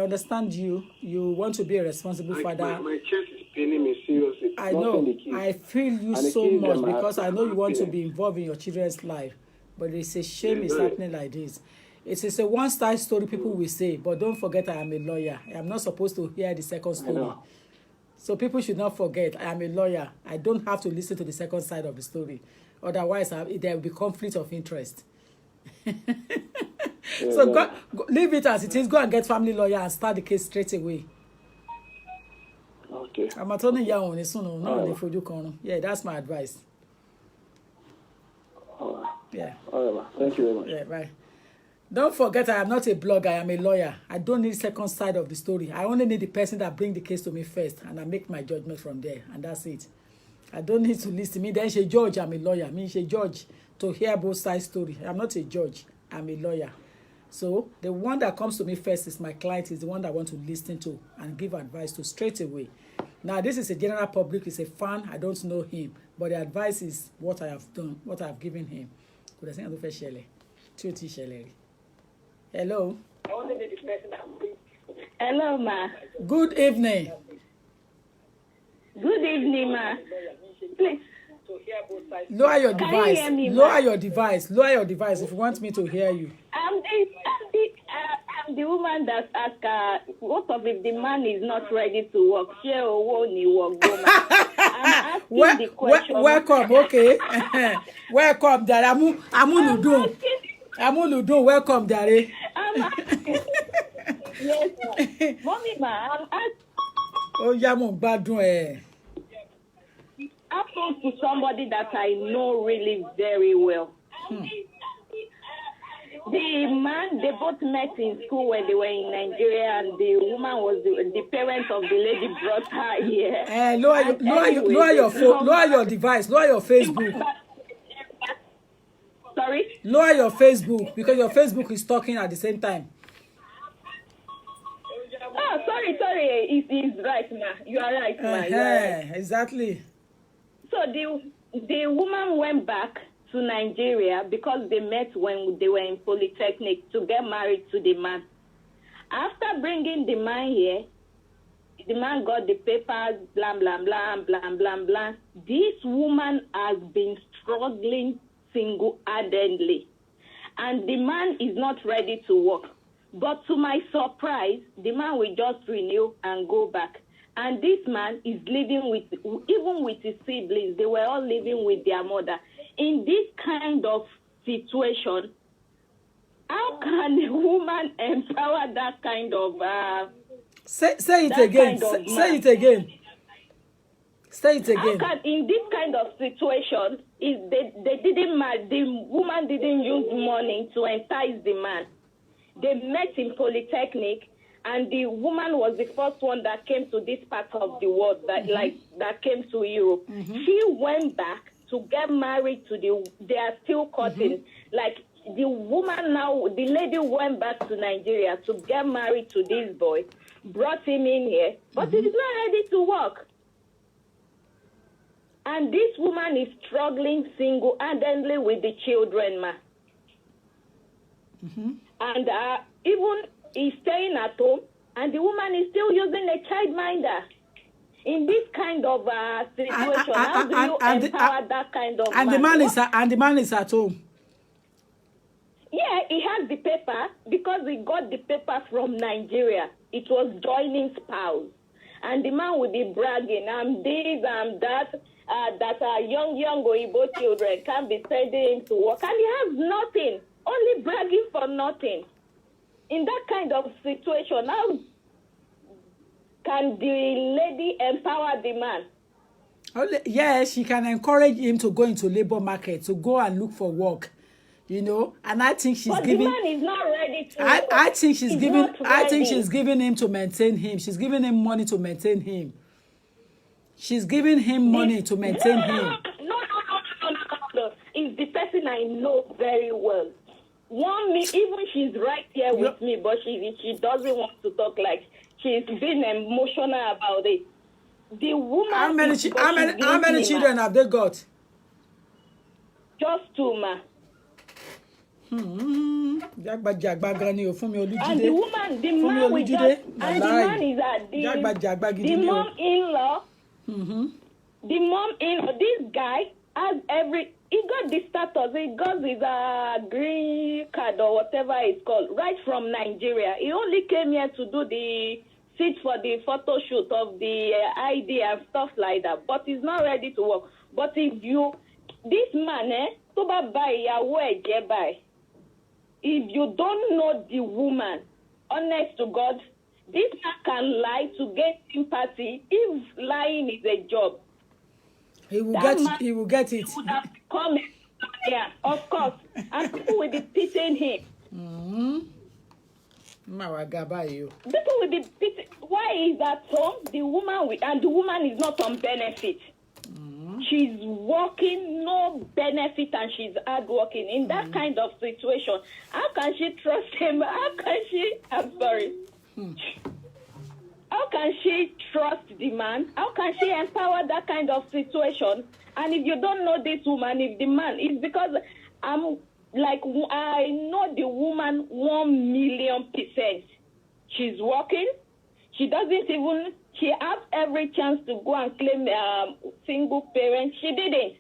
understand you. You want to be a responsible father. My chest is paining me seriously. I know. I feel you so much because I know you want to be involved in your children's life. But it's a shame it's happening like this. It is a one-side story, people will say. But don't forget, I am a lawyer. I am not supposed to hear the second story. So people should not forget, I am a lawyer. I don't have to listen to the second side of the story. Otherwise, there will be conflict of interest. So go, leave it as it is. Go and get family lawyer and start the case straight away. Okay. I'm not only young on this. Yeah, that's my advice. All right. Yeah. All right. Thank you very much. Yeah, bye. Don't forget, I am not a blogger. I am a lawyer. I don't need the second side of the story. I only need the person that bring the case to me first, and I make my judgment from there, and that's it. I don't need to listen. Me, then she judge. I'm a lawyer. Me, she judge to hear both sides story. I'm not a judge. I'm a lawyer. So the one that comes to me first is my client. Is the one that I want to listen to and give advice to straight away. Now, this is a general public. It's a fan. I don't know him, but the advice is what I have done, what I have given him. Hello. Hello, ma. Good evening. Good evening, ma. Please. Lower your Can device. you hear me, Lower ma? your device. Lower your device if you want me to hear you. I'm the woman that asked, what of if the man is not ready to work? Share won't work, go, ma. I'm asking the question. Welcome, okay. Welcome, Dare. Amuludun, welcome, Dare. I'm asking. Yes, ma. Mommy, ma, I'm asking. Oh, Yamu Badun. Happened to somebody that I know really very well. The man, they both met in school when they were in Nigeria, and the woman was the parent of the lady brought her here. Lower your device. Lower your Facebook. Sorry? Lower your Facebook because your Facebook is talking at the same time. Oh, sorry. It is right, ma. You are right, ma. You are right. Exactly. So the woman went back to Nigeria because they met when they were in Polytechnic to get married to the man. After bringing the man here, the man got the papers, blah, blah, blah, blah, blah, blah. This woman has been struggling single-handedly, and the man is not ready to work. But to my surprise, the man will just renew and go back. And this man is living even with his siblings. They were all living with their mother. In this kind of situation, how can a woman empower that kind of... Say it again. Say it again. Say it again. How can, in this kind of situation, they didn't marry, the woman didn't use money to entice the man. They met in Polytechnic, and the woman was the first one that came to this part of the world, that came to Europe. She went back to get married to they are still courting. Like, the woman now, the lady went back to Nigeria to get married to this boy, brought him in here, but he's not ready to work. And this woman is struggling single-handedly with the children, ma. And even he's staying at home, and the woman is still using a childminder. In this kind of situation, how do you empower that kind of and man? The man is at home. Yeah, he has the paper because he got the paper from Nigeria. It was joining spouse. And the man would be bragging, I'm this, I'm that, that our young Oyibo children can be sending him to work. And he has nothing, only bragging for nothing. In that kind of situation, how can the lady empower the man? Yes, she can encourage him to go into labor market, to go and look for work. You know, and I think she's giving. But the man is not ready to. I think she's giving. I think she's giving him to maintain him. She's giving him money to maintain him. She's giving him money to maintain him. No. It's the person I know very well. Even she's right here with me, but she doesn't want to talk. Like she's been emotional about it. The woman. How many children have they got? Just 2, ma. And the woman, the man with just, and the man is the mom-in-law. The mom-in-law, this guy has he got the status, he got his green card or whatever it's called, right from Nigeria. He only came here to do the sit for the photo shoot of the ID and stuff like that, but he's not ready to work. But this man, if you don't know the woman, honest to God, this man can lie to get sympathy. If lying is a job, he will get it. He would have come here, of course, and people will be pitying him. People will be pitying. Why is that so? The woman is not on benefit. She's working, no benefit, and she's hardworking. In that kind of situation, how can she trust him? I'm sorry. How can she trust the man? How can she empower that kind of situation? And if you don't know this woman, if the man, it's because I know the woman 1,000,000%. She's working. She has every chance to go and claim single parent. She didn't.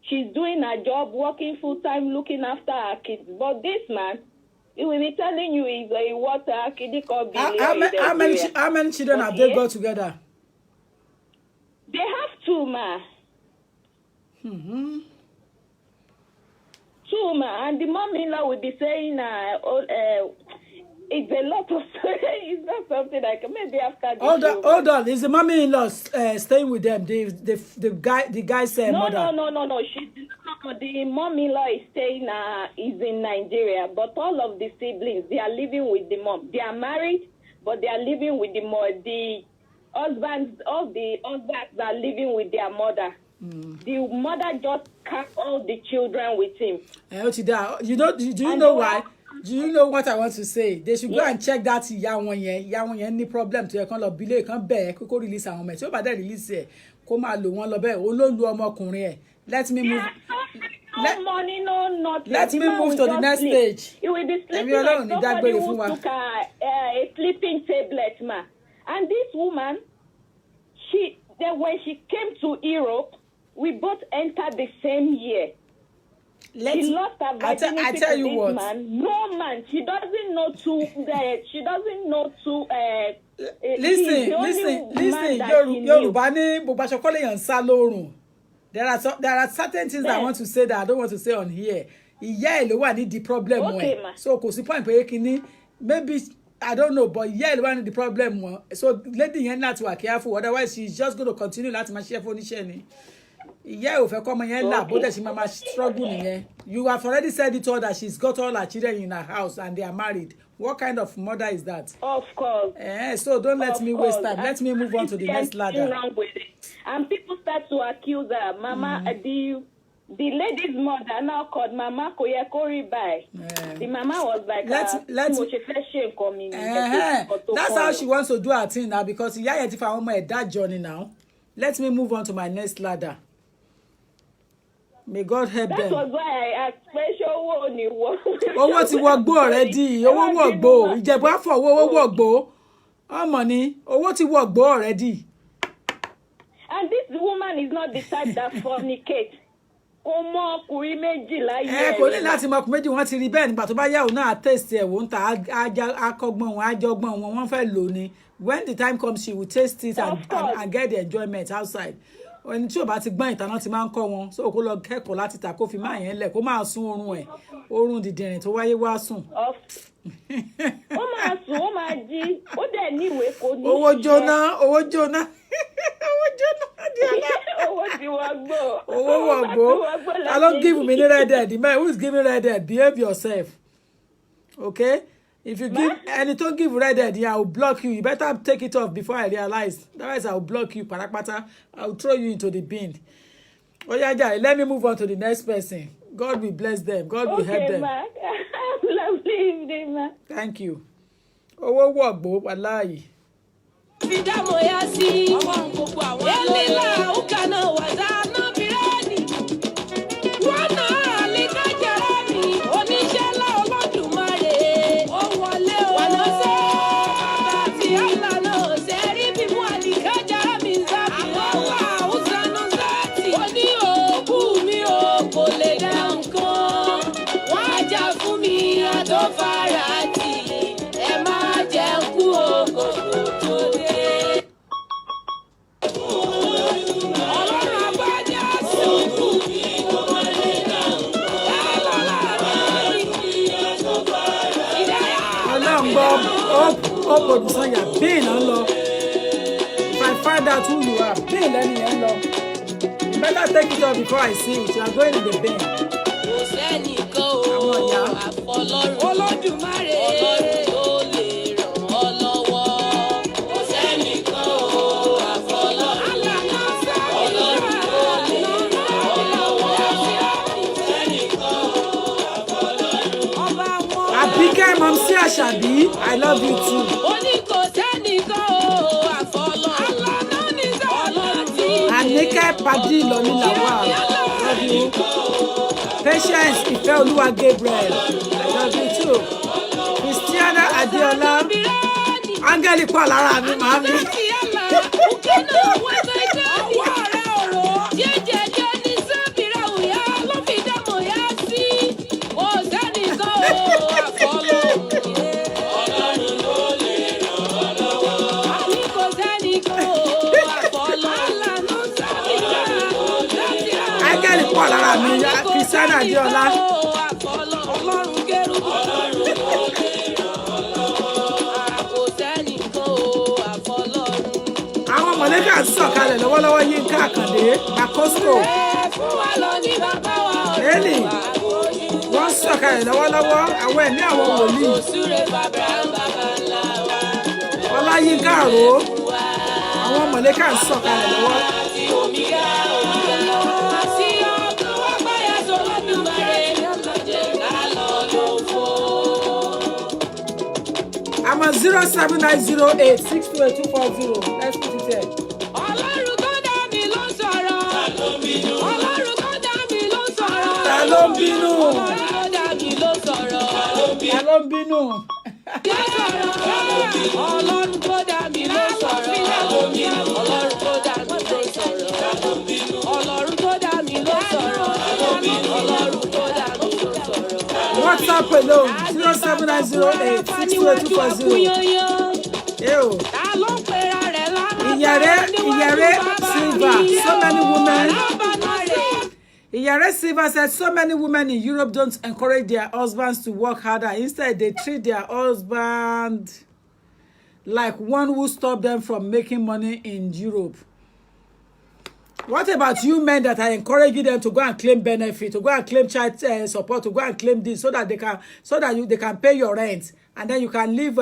She's doing her job, working full time, looking after her kids. But this man, he will be telling you he's a water kiddy called Billy. How many children have they got together? They have 2, ma. 2, ma. And the mom-in-law will be saying, it's a lot of it's not something like maybe after this. Hold on. Is the mommy-in-law staying with them? The guy's mother. No. The mom-in-law is staying is in Nigeria, but all of the siblings, they are living with the mom. They are married, but they are living with the mom. The husbands, all the husbands are living with their mother. The mother just kept all the children with him. Do you know why? Do you know what I want to say? They should go and check that ìyá wọn yẹn ní problem tó yẹ kán lọ bílé kan bẹ́ẹ̀ kókó release àwọn ọmọ ẹ̀ tí ó bá dẹ̀ release ẹ̀ kó máa lò wọ́n lọ bẹ́ẹ̀ olóòlù ọmọkùnrin ẹ̀. Let me move. No money, no nothing. Let me move to the next stage. You will be sleeping like somebody who took a sleeping tablet, ma. And this woman, when she came to Europe, we both entered the same year. She lost her virginity I tell you to this what. man. No man. She doesn't know to. She doesn't know to. Listen. Yorùbá ní gbogbo aṣọ kọ́lé yàn sá lórùn. There are certain things I want to say that I don't want to say on here. Ìyá ẹ̀ ló wà ní the problem wọn. So kò sí point pé kíní maybe I don't know, but ìyá ẹ̀ ló wà ní the problem wọn. So lady yẹn láti wà careful, otherwise she's just going to continue láti máa ṣe fún oníṣẹ́ ni. Ìyá ò fẹ́ kọ́ ọmọ yẹn là bó dẹ̀ ṣe máa struggle nìyẹn. You have already said it all that she's got all her children in her house and they are married. What kind of mother is that? Of course. So don't let me waste time. Let me move on to the next ladder. Wrong with it. And people start to accuse her. Mama, the lady's mother now called Mama Koyekori by. The mama was like, that's how she wants to do her thing now because ìyá yẹn ti fa ọmọ ẹ̀ that journey now. Let me move on to my next ladder. May God help That them. was why I asked special owó ni wọ́n. Owó ti wọgbó already. Owó wọgbó. Ìjẹ̀bú àfọwọ́ owó wọgbó. Ọmọ ni owó ti wọgbó already. And this woman is not the type that fornicate. Kò mọ ọkùnrin méjì láyé. Kò ní láti mọ ọkùnrin méjì wọ́n ti rí bẹ́ẹ̀ nígbà tó bá yá òun náà taste ẹ̀ wò ń ta akọgbọ́n wọn ajọgbọ́n wọn wọ́n fẹ́ lò ní. When the time comes she will taste it and get the enjoyment outside. Ẹni tí ò bá ti gbọ́n ìtàná ti máa ń kọ́ wọn so kó lọ kẹ́kọ̀ọ́ láti ta kó fi máa yẹn lẹ̀ kó máa sún oorun ẹ̀ oorun dìdìrìn tó wáyé wá sùn. Ó máa sùn ó máa jí ó dẹ̀ ní ìwé kò ní. Owó jóná owó jóná Owó ti wọgbó. owó wọgbó. I don't give me red head. The man who is giving red head, behave yourself. Okay? If you give any don't give red head, I will block you. You better take it off before I realize. Otherwise, I will block you. Parakpata. I will throw you into the bin. Oh yeah, let me move on to the next person. God will bless them. God will help them. Ma. Lovely evening, ma. Thank you. Owó wọgbó wàláhì. Fìdámọ̀ yá sí ọwọ́ gbogbo àwọn ẹlẹ́lá òkà náà wà dáná bírèdì. Wọ́n náà lè kájàrá mi, oníṣẹ́ ńlá Olódùmarè. Ó wọlé o. Wàná sẹ́, bàbá àti àlá náà ṣe rí bí mú àlìkájàrá mi ń sábì. Àwọn wà ó sanú sáàtì. Ó ní òkú mi ò kò lè dá nǹkan. Wọ́n á jà fún mi àtọ́fara tì. Ẹ má jẹ́ kú òkò tó dé. Hope Odusanya, Bill Anlo. If I find out who you are, Bill any Anlo. You better take it off before I see it. You are going in the bin. Kò sẹ́nìkan o, àfọlọ́run Olódùmarè tó lè ràn ọ́ lọ́wọ́. Kò sẹ́nìkan o, àfọlọ́run Ọlọ́run tó lè ràn ọ́ lọ́wọ́. Kò sẹ́nìkan o, àfọlọ́run ọba wọn. Abike Momsi Asabi, I love you too. Ó ní kò sẹ́nìkan o, àfọlọ́run Ọlọ́run tí Anike Padi Loni Lawal, love you. Patience Ifeoluwa Gabriel, I love you too. Christiana Adeola, Angeli kọ́ lára mi màámi. Angeli kọ́ lára mi, Christiana Adeola. Àwọn mọ̀lẹ́kà ń sọ̀kalẹ̀ lọ́wọ́lọ́wọ́ Yínká Àkàndé, Makosco. Eli, wọ́n ń sọ̀kalẹ̀ lọ́wọ́lọ́wọ́ àwọn ẹ̀mí àwọn wòlíì. Ọláyínká Àró, àwọn mọ̀lẹ́kà ń sọ̀kalẹ̀ lọ́wọ́. I'm on 07908 628 240. Let's put it there. Ọlọ́run tó dá mi ló sọ̀rọ̀. Ọlọ́run tó dá mi ló sọ̀rọ̀. Ta ló ń bínú? Ọlọ́run tó dá mi ló sọ̀rọ̀. Ta ló ń bínú? Ọlọ́run tó dá mi ló sọ̀rọ̀. Ọlọ́run tó dá mi ló sọ̀rọ̀. Ọlọ́run tó dá mi ló sọ̀rọ̀. Ọlọ́run tó dá mi ló sọ̀rọ̀. WhatsApp alone 07908 628 Ew. Ta ló ń pera rẹ̀ lánàá? Iyare Silva, so many women. Iyare Silva said so many women in Europe don't encourage their husbands to work harder. Instead, they treat their husband like one who stopped them from making money in Europe. What about you men that are encouraging them to go and claim benefit, to go and claim child support, to go and claim this so that they can pay your rent and then you can live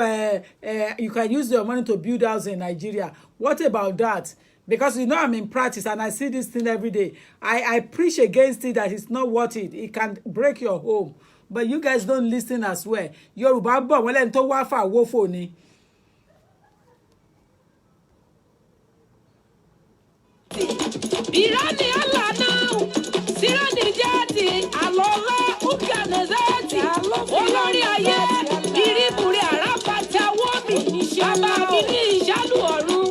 you can use your money to build house in Nigeria? What about that? Because you know I'm in practice and I see this thing every day. I preach against it that it's not worth it. It can break your home. But you guys don't listen as well. Yorùbá bọ̀ wọ́n lẹ́ni tó wá fà wófò ni. Irani Allah now, Sirani àlọ́lá uganazati olórí ayé ìrìbùrì àràpàtà wọ́mì bàbá mi ní ìṣálù ọ̀run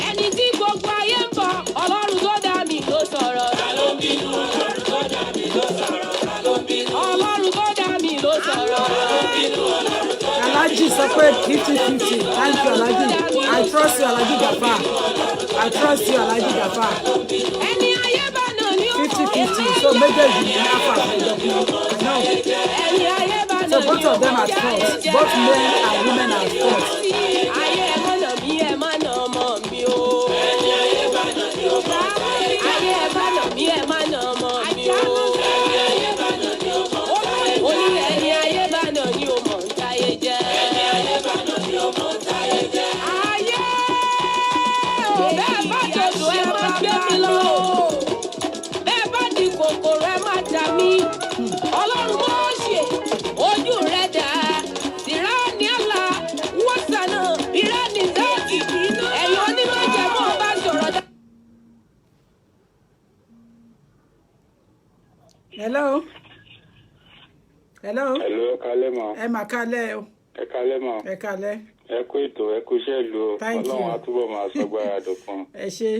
ẹni tí gbogbo ayé ń bọ̀ ọlọ́run tó dá mi ló sọ̀rọ̀. ta ló ń bínú ọlọ́run tó dá mi ló sọ̀rọ̀. ta ló ń bínú ọlọ́run tó dá mi ló sọ̀rọ̀. ta ló ń bínú ọlọ́run tó dá mi ló sọ̀rọ̀. Alhaji sọ pé 50-50. Thank you, Alhaji. I trust you, Alhaji Gafar. I trust you, Alhaji Gafar. ẹni ayé bá nà ní ó 50-50. So méjèèjì ní afa àfẹjọpọ̀. No. ẹni ayé bá nà So ní both of them are fault. Both men and women are fault. ayé ẹ má nà mí ẹ má nà ọmọ mi o. ẹni ayé bá nà ní ó mọ̀ ọ́n táyé jẹ́. ayé ẹ bá nà mí ẹ má nà ọmọ mi o. ẹni ayé bá nà ní ó mọ̀ ọ́n táyé jẹ́. oní ẹni ayé bá nà ní ó mọ̀ ọ́n táyé jẹ́. ẹni ayé bá nà ní ó mọ̀ ọ́n táyé jẹ́. ayé o bẹ́ẹ̀ bá jòjò ẹ má gbé mi lọ o. bẹ́ẹ̀ bá di kòkòrò ẹ má dà mí. ọlọ́run bó ṣe ojú rẹ̀ dà. tìrání àlà wọ́sànà ìrání dáàkì. ẹ̀yin onímọ̀jẹ̀mọ́ bá sọ̀rọ̀ dá. Hello. Hello. Hello, ẹ kálẹ́ mà. Ẹ mà kálẹ̀ o. Ẹ kálẹ́ mà. Ẹ kálẹ̀. Ẹ kú ètò, ẹ kú iṣẹ́ ìlú o. Thank you. Ọlọ́run á túbọ̀ máa sọgbára dọ̀kan. Ẹ ṣé.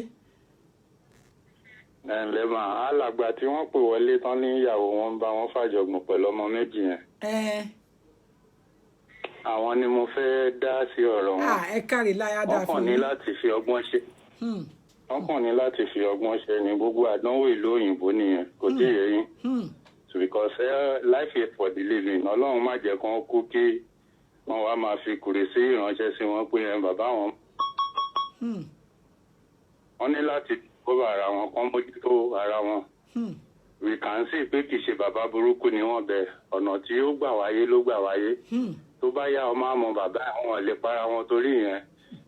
Ẹ ǹlẹ́ mà, alàgbà tí wọ́n pè wọlé tán ní ìyàwó wọn ń bá wọn fàjọgbọ̀n pẹ̀lú ọmọ méjì yẹn. Àwọn ni mo fẹ́ dá sí ọ̀rọ̀ wọn. Ẹ kárí láyà dáa Wọ́n kàn fún ní mi. láti fi ọgbọ́n ṣe. Wọ́n kàn ní láti fi ọgbọ́n ṣe ní gbogbo àdánwò ìlú òyìnbó nìyẹn. Kò tí ì yé yín. Because life is for the living. Ọlọ́run má jẹ́ kán kú kí wọ́n wá máa fi kùrè sí ìránṣẹ́ sí wọn pé bàbá wọn. Wọ́n ní láti kóbá ara wọn kán mójútó ara wọn. We can see pé kì í ṣe bàbá burúkú ni wọ́n bẹ ọ̀nà tí ó gbà wáyé ló gbà wáyé. Tó bá yá ọmọ àmọ́ bàbá àwọn lè para wọn torí yẹn.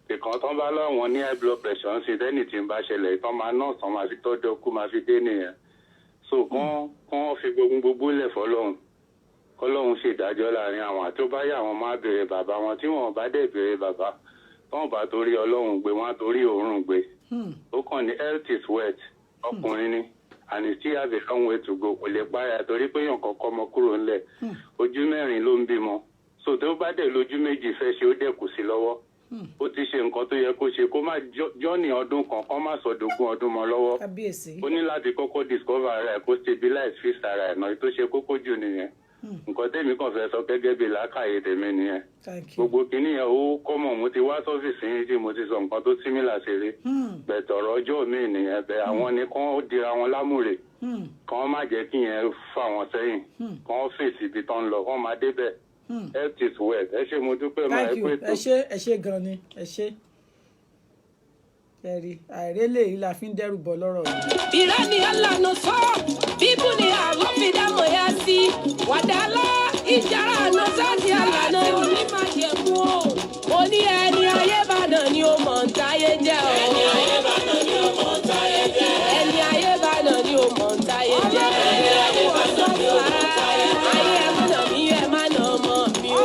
Ìkan tán bá lọ́wọ́ ní high blood pressure ń sin tẹ́nì tí ń bá ṣẹlẹ̀ tán máa nọ́ọ̀sì tán máa fi tọ́jú ọkú máa fi dé nìyẹn. So kán fi gbogbo lẹ̀ fọlọ́run kọ́lọ́run ṣèdájọ́ láàrin àwọn àti ó bá yá àwọn máa béèrè bàbá wọn tí wọn bá dẹ̀ béèrè bàbá tán bá torí ọlọ́run gbé wọn torí òórùn gbé. Ó kàn ní health is wealth ọkùnrin ni and he still has a long way to go kò lè páyà torí pé èèyàn kọ̀ọ̀kan ọmọ kúrò ńlẹ̀ ojú mẹ́rin ló ń bímọ so tó bá dẹ̀ lójú méjì fẹ́ ṣe ó dẹ̀ kù sí lọ́wọ́ ó ti ṣe nǹkan tó yẹ kó ṣe kó má jọ́ọ̀nì ọdún kan kó má sọdógún ọdún mọ́ lọ́wọ́ ó ní láti kọ́kọ́ discover ara ẹ̀ kó stabilize fix ara ẹ̀ náà tó ṣe kókó jù nìyẹn nǹkan tèmi kàn fẹ́ sọ gẹ́gẹ́ bí làákàyè tèmi nìyẹn gbogbo kìíní yẹn ó kọ́mọ̀ mo ti wá sọ́fíìsì yín tí mo ti sọ nǹkan tó símìlà ṣeré bẹ̀tọ̀rọ̀ ọjọ́ mi nìyẹn bẹ̀ àwọn ni kán ó dira wọn lámùrè kán má jẹ́ kí yẹn fà wọn sẹ́yìn kán fèsì ibi tán lọ kán máa débẹ̀ health is wealth ẹ ṣé mo dúpẹ́ máa ẹ pé tó. ẹ ṣé gan ni ẹ ṣé ẹ̀rí àìrélé yìí la fi ń dẹ́rù bọ́ lọ́rọ̀ yìí. ìrẹ́ ni alànà sọ bíbú ni àlọ́ fi dámọ̀ ya sí wàdálá ìjàrá àná sáàtì alànà òní máa jẹ mú o. mo ní ẹni ayé bàdàn ni ó mọ̀ ń táyé jẹ́ o. ẹni ayé bàdàn ni ó mọ̀ ń táyé jẹ́. ẹni ayé bàdàn ni ó mọ̀ ń táyé jẹ́. ẹni ayé bàdàn ni ó mọ̀ ń táyé jẹ́. ayé ẹ má nà mí ẹ má nà ọmọ mi o.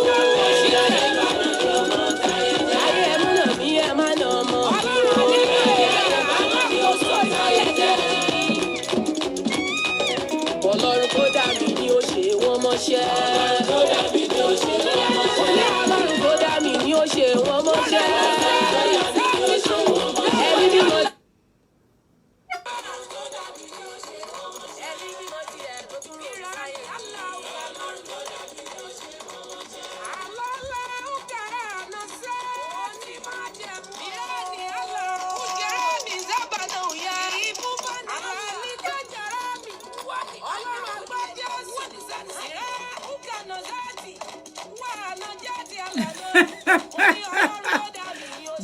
ayé ẹ má nà mí ẹ má nà ọmọ mi o. Ọlọ́run tó dá mi ni ó ṣe wọ́n mọ́ṣẹ́. Ọlọ́run tó dá mi ni ó ṣe wọ́n mọ́ṣẹ́. Ẹni bí mo.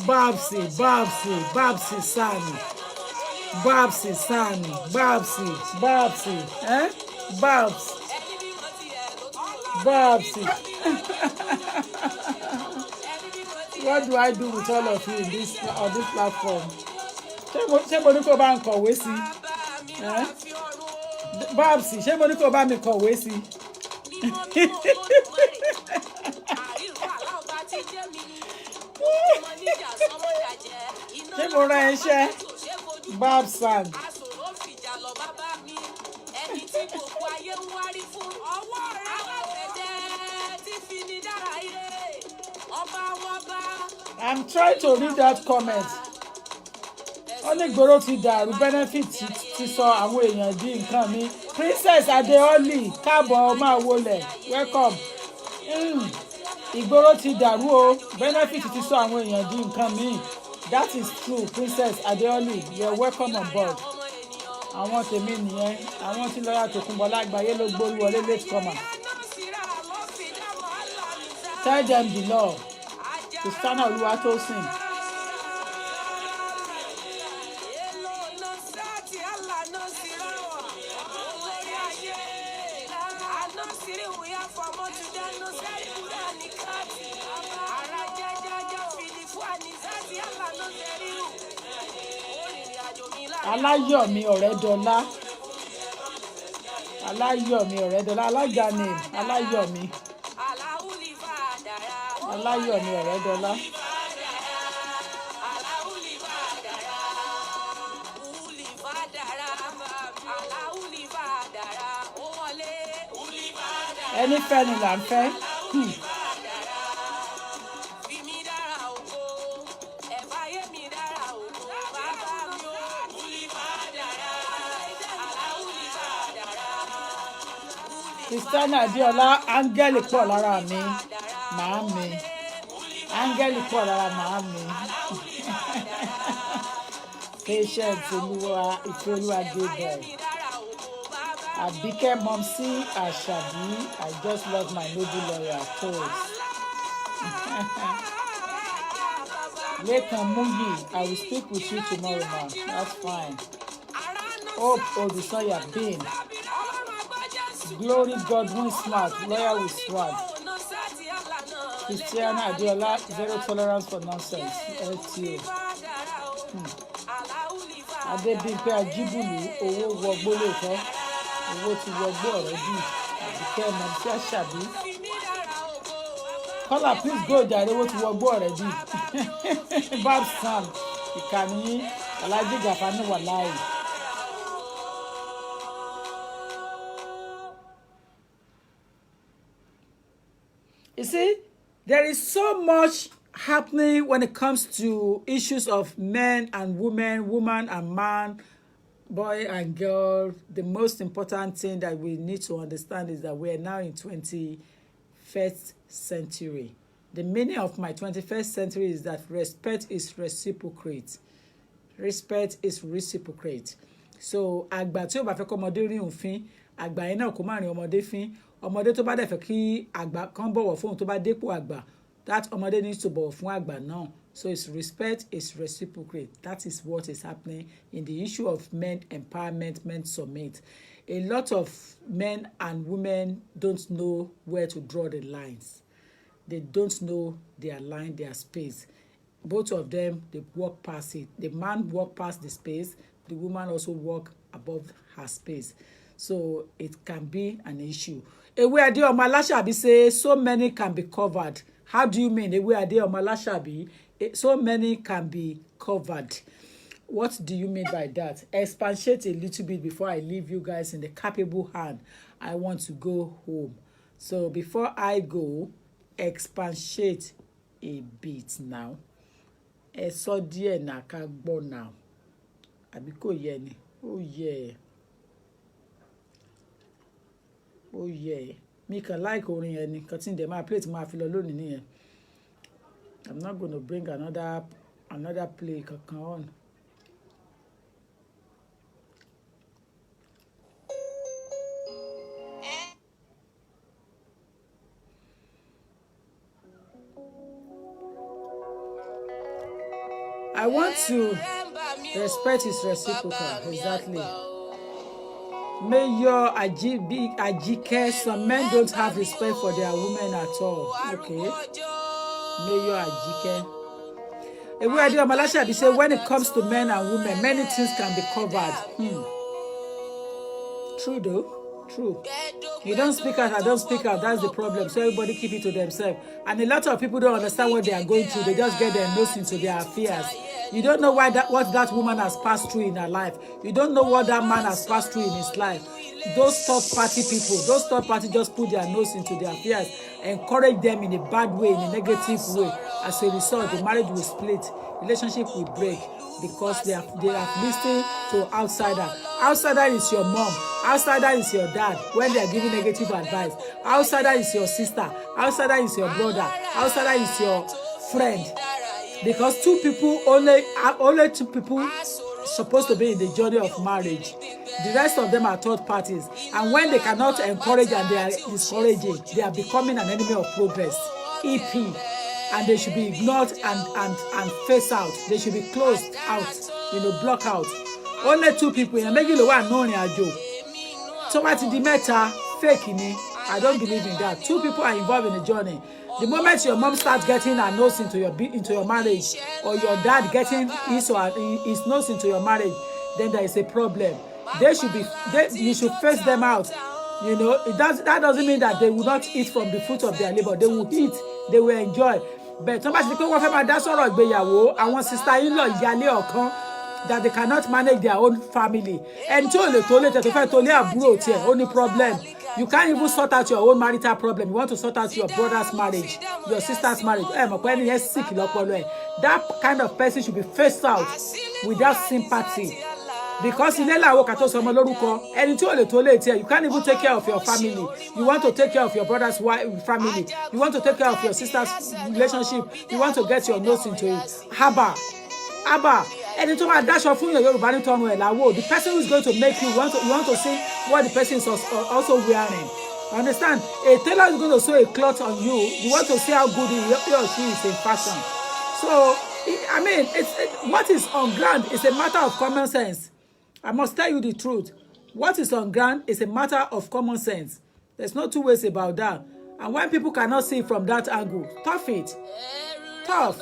Babsi Sani. What do I do with all of you in this on this platform? Ṣé mo ní kó bá ń kọ̀wé sí? Babsi, ṣé mo ní kó bá mi kọ̀wé sí? Ṣé mo rán iṣẹ́? Babsan. táyé ń wárí fún. Ọwọ́ rẹ̀ alágbẹ̀dẹ tí fi ní dára ire. Ọba wọn bá. I'm trying to read that comment. Ó ní ìgboro ti dàrú, benefit ti sọ àwọn èèyàn di nǹkan mi. Princess Adeoli káàbọ̀ máa wọlé, welcome. Ìgboro ti dàrú o, benefit ti sọ àwọn èèyàn di nǹkan mi. That is true, Princess Adeoli, you're welcome on board. Àwọn tèmi nìyẹn, àwọn tí lọ́yà Tòkunbọ̀ Lágbàáyé ló gbórí wọlé late comer. Tell them the law. Christiana Olúwatósìn. Aláyọ̀mí Ọ̀rẹ́dọ́lá. Aláyọ̀mí Ọ̀rẹ́dọ́lá. Alága ni Aláyọ̀mí. Aláyọ̀mí Ọ̀rẹ́dọ́lá. Ẹni fẹ́ ni là ń fẹ́. Christiana Adéọlá, áńgẹ́lì pọ̀ lára mi, màámi. Áńgẹ́lì pọ̀ lára màámi. Patient Olúwa, Ìfẹ́olúwa Gabriel. Àbíkẹ́ Mọ́msí Àṣàbí, I just love my noble lawyer, toast. Lekan Muyi, I will speak with you tomorrow, man. That's fine. Hope Odusanya Bin. Glory Godwin Smart, lawyer with swag. Christiana Adéọlá, zero tolerance for nonsense. LTO. Adébímpé Ajíbùlù, owó wọgbó lóòótọ́. Owó ti wọgbó ọ̀rẹ́ bí. Àbíkẹ́ Mọ̀mísí Àṣàbí. Kọ́lá, please go jàre, owó ti wọgbó ọ̀rẹ́ bí. Bab Sam, ìkànnì Alhaji Gafani Wàláì. You see, there is so much happening when it comes to issues of men and women, woman and man, boy and girl. The most important thing that we need to understand is that we are now in 21st century. The meaning of my 21st century is that respect is reciprocate. Respect is reciprocate. So, àgbà tí ó bá fẹ́ kọ́ ọmọdé rí òfin, àgbà yẹn náà kó má rí ọmọdé fín. Ọmọdé tó bá dẹ̀ fẹ́ kí àgbà kan bọ̀wọ̀ fún tó bá dépò àgbà, that ọmọdé needs to bọ̀wọ̀ fún àgbà náà. So it's respect is reciprocate. That is what is happening in the issue of men empowerment, men summit. A lot of men and women don't know where to draw the lines. They don't know their line, their space. Both of them, they walk past it. The man walk past the space. The woman also walk above her space. So it can be an issue. Ewe Ade Omo Alashabi say so many can be covered. How do you mean Ewe Ade Omo Alashabi? So many can be covered. What do you mean by that? Expatiate a little bit before I leave you guys in the capable hand. I want to go home. So before I go, expatiate a bit now. Ẹ sọ díẹ̀ náà ká gbọ́ now. Àbí kò yé ni? Oh yeah. Oh yeah. Mi kàn like orin yẹn ni. Kan tí ǹdẹ̀ máa play tí máa fi lọ lónìí nìyẹn. I'm not going to bring another play kankan on. I want to respect is reciprocal. Exactly. Mayor Ajike, some men don't have respect for their women at all. Okay. Mayor Ajike. Ewe Ade Omo Alashabi say when it comes to men and women, many things can be covered. True though. True. You don't speak out, I don't speak out. That's the problem. So everybody keep it to themselves. And a lot of people don't understand what they are going through. They just get their nose into their affairs. You don't know what that woman has passed through in her life. You don't know what that man has passed through in his life. Those third-party people, those third-party just put their nose into their affairs, encourage them in a bad way, in a negative way. As a result, the marriage will split, relationship will break, because they have listened to outsider. Outsider is your mom. Outsider is your dad when they are giving negative advice. Outsider is your sister. Outsider is your brother. Outsider is your friend. Because only two people supposed to be in the journey of marriage. The rest of them are third parties. And when they cannot encourage and they are discouraging, they are becoming an enemy of progress. EP. And they should be ignored and face out. They should be closed out, block out. Only two people. So much in the matter, fake me. I don't believe in that. Two people are involved in the journey. The moment your mom starts getting her nose into your marriage, or your dad getting his nose into your marriage, then there is a problem. You should face them out. That doesn't mean that they will not eat from the fruit of their labor. They will eat. They will enjoy. But somebody say, "Wọ́n fẹ́ máa dá sọ̀rọ̀ ìgbéyàwó, àwọn sister-in-law ìyálé ọ̀kan that they cannot manage their own family." And tí o lè tó lè tẹ̀ tó fẹ́ tó lé àbúrò tiẹ̀, ó ní problem. You can't even sort out your own marital problem. You want to sort out your brother's marriage, your sister's marriage. That kind of person should be faced out without sympathy. Because you can't even take care of your family. You want to take care of your brother's family. You want to take care of your sister's relationship. You want to get your nose into it. Abba. The person who is going to make you want to see what the person is also wearing. Understand? A tailor is going to sew a cloth on you. You want to see how good he or she is in fashion. So, what is on ground is a matter of common sense. I must tell you the truth. What is on ground is a matter of common sense. There's no two ways about that. And when people cannot see from that angle, tough.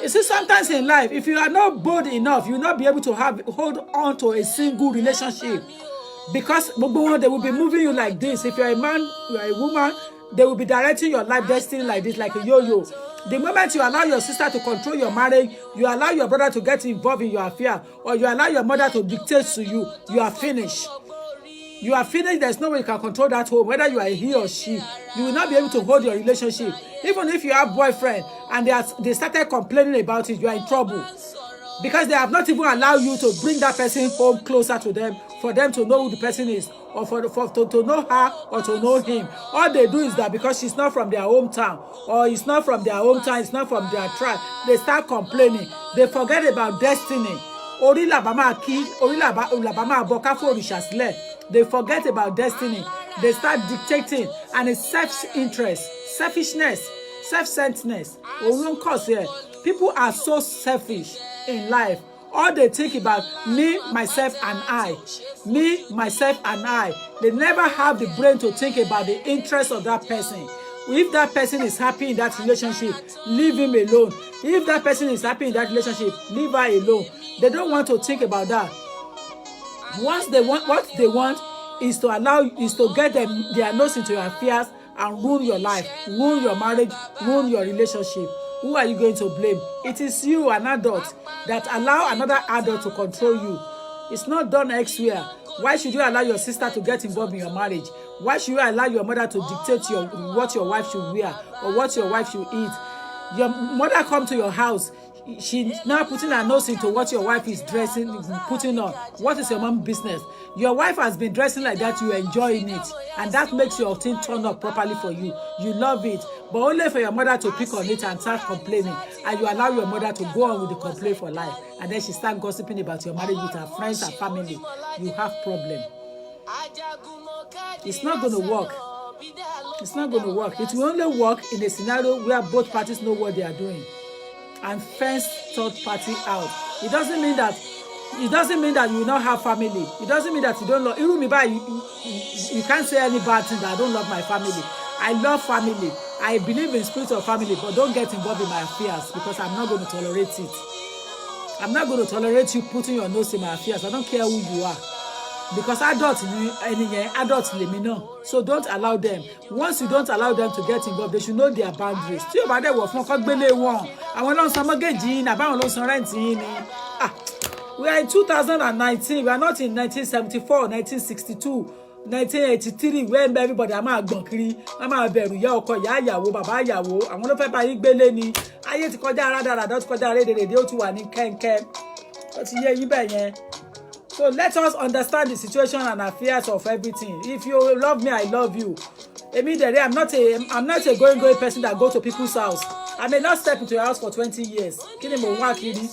You see, sometimes in life, if you are not bold enough, you will not be able to hold on to a single relationship. Because they will be moving you like this. If you're a man, you are a woman, they will be directing your life destiny like this, like a yo-yo. The moment you allow your sister to control your marriage, you allow your brother to get involved in your affair, or you allow your mother to dictate to you, you are finished. You are finished. There's no way you can control that home, whether you are he or she. You will not be able to hold your relationship. Even if you have boyfriend and they started complaining about it, you are in trouble. Because they have not even allowed you to bring that person home closer to them, for them to know who the person is, or to know her or to know him. All they do is that because she's not from their hometown, or it's not from their hometown, it's not from their tribe, they start complaining. They forget about destiny. They forget about destiny. They start dictating, and it's self-interest, selfishness, self-centeredness. People are so selfish in life. All they think about me, myself, and I. Me, myself, and I. They never have the brain to think about the interest of that person. If that person is happy in that relationship, leave him alone. If that person is happy in that relationship, leave her alone. They don't want to think about that. What they want is to get their nose into your affairs and ruin your life, ruin your marriage, ruin your relationship. Who are you going to blame? It is you, an adult, that allow another adult to control you. It's not done elsewhere. Why should you allow your sister to get involved in your marriage? Why should you allow your mother to dictate what your wife should wear or what your wife should eat? Your mother come to your house. She's now putting her nose into what your wife is putting on. What is your mom's business? Your wife has been dressing like that, you are enjoying it. And that makes your thing turn up properly for you. You love it. But only for your mother to pick on it and start complaining. And you allow your mother to go on with the complaint for life. And then she start gossiping about your marriage with her friends and family. You have problem. It's not going to work. It's not going to work. It will only work in a scenario where both parties know what they are doing and fence third party out. It doesn't mean that you will not have family. It doesn't mean that you don't love. You can't say any bad thing that I don't love my family. I love family. I believe in spirit of family, but don't get involved in my affairs because I'm not going to tolerate it. I'm not going to tolerate you putting your nose in my affairs. I don't care who you are. Because adults let me know. So don't allow them. Once you don't allow them to get involved, they should know their boundaries. Tí o bá dé wọ̀ fún ọkọ gbélé wọn, àwọn ló ń san mortgage yìí ní àbáwọn ló ń san rent yìí ni. We are in 2019. We are not in 1974, 1962, 1983 when everybody a máa gbọ̀n kiri, a máa bẹ̀rù ìyá ọkọ, ìyá ìyàwó, bàbá ìyàwó, àwọn ló fẹ́ bá yín gbélé ni. Ayé ti kọjá rádaràdà, ó ti kọjá rédèrèdè, ó ti wà ní kẹ́ńkẹ́. Ó ti yé yín bẹ́ẹ̀ yẹn. So let us understand the situation and affairs of everything. If you love me, I love you. Immediately, I'm not a going person that go to people's house. I may not step into your house for 20 years. Kini mo wa kiri.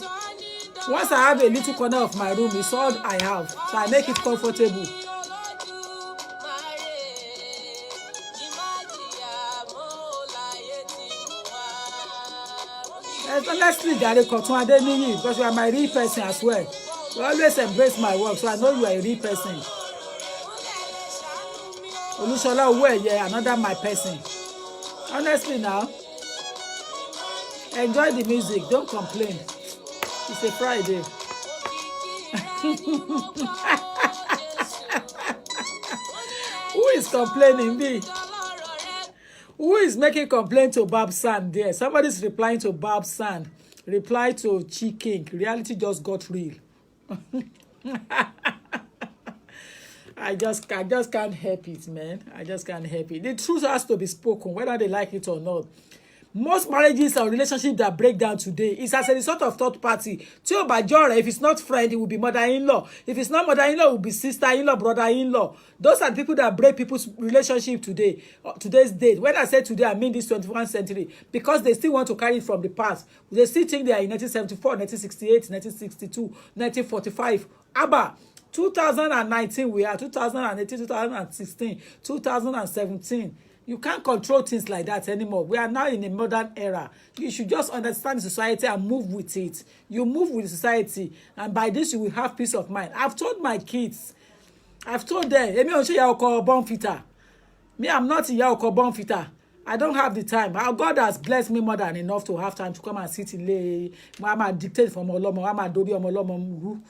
Once I have a little corner of my room, it's all I have. So I make it comfortable. Honestly, Jare Kotun Adeniyi, because you are my real person as well. You always embrace my work, so I know you are a real person. Olushola Owóẹ̀yẹ, another my person. Honestly now, enjoy the music, don't complain. It's a Friday. Who is complaining? Me. Who is making complaint to Babsan there? Somebody's replying to Babsan. Reply to Chiking. Reality just got real. I just can't help it, man. I just can't help it. The truth has to be spoken, whether they like it or not. Most marriages or relationships that break down today is as a result of third party. Tí ó bá jọ̀rẹ́, if it's not friend, it will be mother-in-law. If it's not mother-in-law, it will be sister-in-law, brother-in-law. Those are the people that break people's relationship today, today's date. When I say today, I mean this 21st century, because they still want to carry it from the past. They still think they are in 1974, 1968, 1962, 1945. Abba, 2019 we are, 2018, 2016, 2017. You can't control things like that anymore. We are now in a modern era. You should just understand society and move with it. You move with society, and by this you will have peace of mind. I've told my kids, I've told them, Emi Onse ìyá ọkọ bonfita. Me, I'm not ìyá ọkọ bonfita. I don't have the time. God has blessed me more than enough to have time to come and sit in lay. Mama dictate from Olomo. Mama dobi Olomo.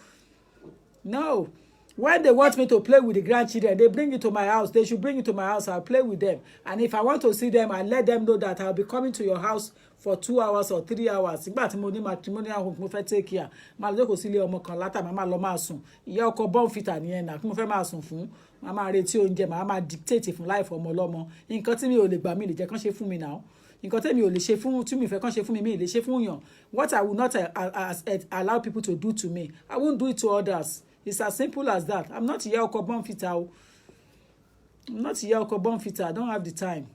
No. When they want me to play with the grandchildren, they bring it to my house. They should bring it to my house. I'll play with them. And if I want to see them, I'll let them know that I'll be coming to your house for 2 hours or 3 hours. Ìgbà tí mo ní matrimonial home, mo fẹ́ take care. Màá lọ jókòó sílé ọmọ kan látà, màá lọ máa sùn. Ìyá ọkọ bonfita nìyẹn náà, kí mo fẹ́ máa sùn fún. Màá máa retí oúnjẹ, màá máa dictate fún life ọmọ ọlọ́mọ. Nǹkan tí mi ò lè gbà mí lè jẹ́ kán ṣe fún mi now. Nǹkan tí mi ò lè ṣe fún, tí mi fẹ́ kán ṣe fún mi, mi lè ṣe fún yàn. What I will not allow people to do to me, I won't do it to others. It's as simple as that. I'm not ìyá ọkọ bonfita. I'm not ìyá ọkọ bonfita. I don't have the time.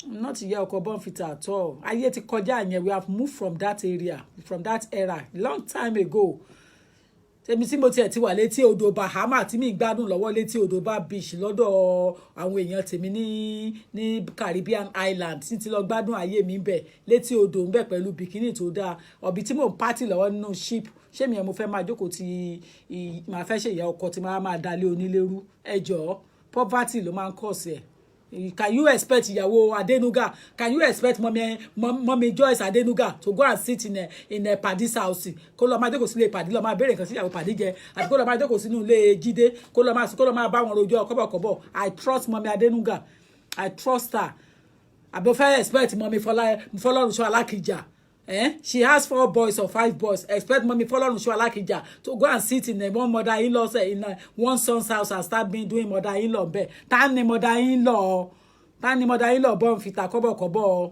I'm not ìyá ọkọ bonfita at all. Ayé ti kọjá yẹn. We have moved from that area, from that era, long time ago. Tèmi tí mo tiẹ̀ ti wà létí odò Bahama tí mi gbádùn lọ́wọ́ létí odò Bar Beach lọ́dọ̀ àwọn èèyàn tèmi ní Caribbean Island tí ti lọ gbádùn ayé mi bẹ̀ létí odò ń bẹ̀ pẹ̀lú bikini tó dáa ọ̀bì tí mò ń pátì lọ́wọ́ nínú ship ṣé mi ẹ̀ mo fẹ́ máa jókòó tí màá fẹ́ ṣe ìyá ọkọ tí máa dalé onílérú ẹjọ́ poverty ló máa ń kọ̀ sí ẹ̀. Can you expect ìyàwó Adenuga? Can you expect mommy Joyce Adenuga to go and sit in a paddy's house? Kó lọ máa jókòó sílé paddy lọ máa béèrè nǹkan sí ìyàwó paddy jẹ àti kó lọ máa jókòó sínú ilé Jídé kó lọ máa bá wọn rojọ́ kọ́bọ̀kọ́bọ̀. I trust mommy Adenuga. I trust her. Àbí fẹ́ expect mommy Fọlọ́runṣọ́ Alákìjà. She has 4 boys or 5 boys. Expect mommy Fọlọ́runṣọ́ Alákìjà to go and sit in one mother-in-law in one son's house and start doing mother-in-law bẹ́ẹ̀. Ta ni mother-in-law bonfita kọ́bọ̀kọ́bọ̀.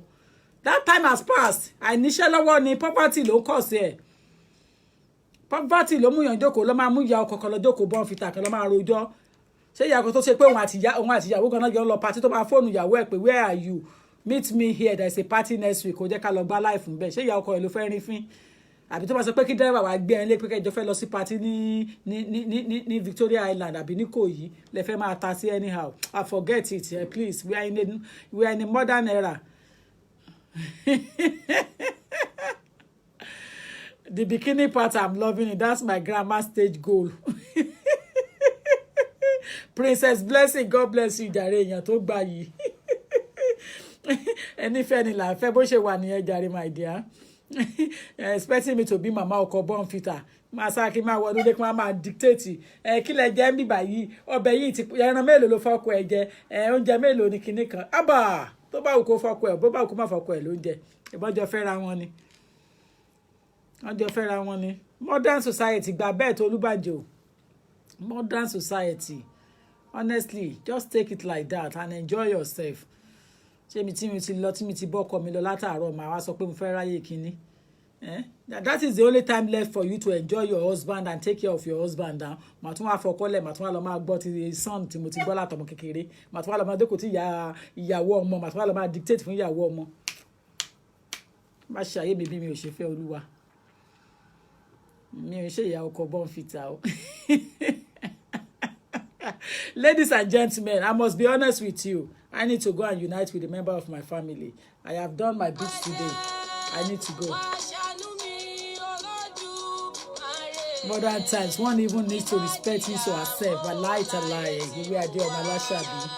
That time has passed. Àìníṣẹ́ lọ́wọ́ ni poverty ló kọ̀ sí ẹ̀. Poverty ló mú yàn jókòó ló máa mú ìyá ọkọ kan lọ jókòó bonfita kan ló máa rojọ́. Ṣé ìyá kan tó ṣe pé òun àti ìyàwó kan náà jọ lọ party tó máa fóònù ìyàwó ẹ̀ pé where are you? Meet me here, there is a party next week. Kò jẹ́ ká lọ gba life ńbẹ̀. Ṣé ìyá ọkọ ẹ̀ ló fẹ́ rin fín? Àbí tó bá sọ pé kí driver wá gbé ẹ lé pé kẹjọ fẹ́ lọ sí party ní Victoria Island àbí ní Ìkòyí lẹ fẹ́ máa ta sí anyhow. I forget it, please. We are in a modern era. The bikini part, I'm loving it. That's my grandma stage goal. Princess Blessing, God bless you, jàre èèyàn tó gbà yìí. Anyfẹ́ ni là fẹ́ bó ṣe wà nìyẹn jàre my dear. Expecting me to be mama ọkọ bonfita. Máa sá kí máa wọnú lé kí máa dictate. Kí lẹ jẹ ń bí báyìí. Ọbẹ̀ yìí ti ẹran mélòó ló fọ́kọ ẹ jẹ. Oúnjẹ mélòó ni kinní kan. Abba tó bá wù kó fọ́kọ ẹ bó bá wù kó má fọ́kọ ẹ lóúnjẹ. ìbọn jọ fẹ́ra wọn ni wọ́n jọ fẹ́ra wọn ni modern society gba bẹ́ẹ̀ tó Olúbàjò modern society honestly just take it like that and enjoy yourself ṣé mi tí mi ti lọ tí mi ti bọ́kọ mi lọ látàárọ̀ màá wá sọ pé mo fẹ́ ráyè kínní that is the only time left for you to enjoy your husband and take care of your husband now màá tún wá fọkọ́lẹ̀ màá tún wá lọ máa gbọ́ ti son tí mo ti gbọ́ látọmọ kékeré màá tún wá lọ máa dẹ́kun tí ìyàwó ọmọ màá tún wá lọ máa dictate fún ìyàwó ọmọ má ṣe ayé mi bí mi ò ṣe fẹ́ Olúwa mi ò ṣe ìyá ọkọ Bonfita o. Ladies and gentlemen, I must be honest with you. I need to go and unite with a member of my family. I have done my bit today. I need to go. Modern times, one even needs to respect his or herself. But lie to lie. We are there, Malashabi.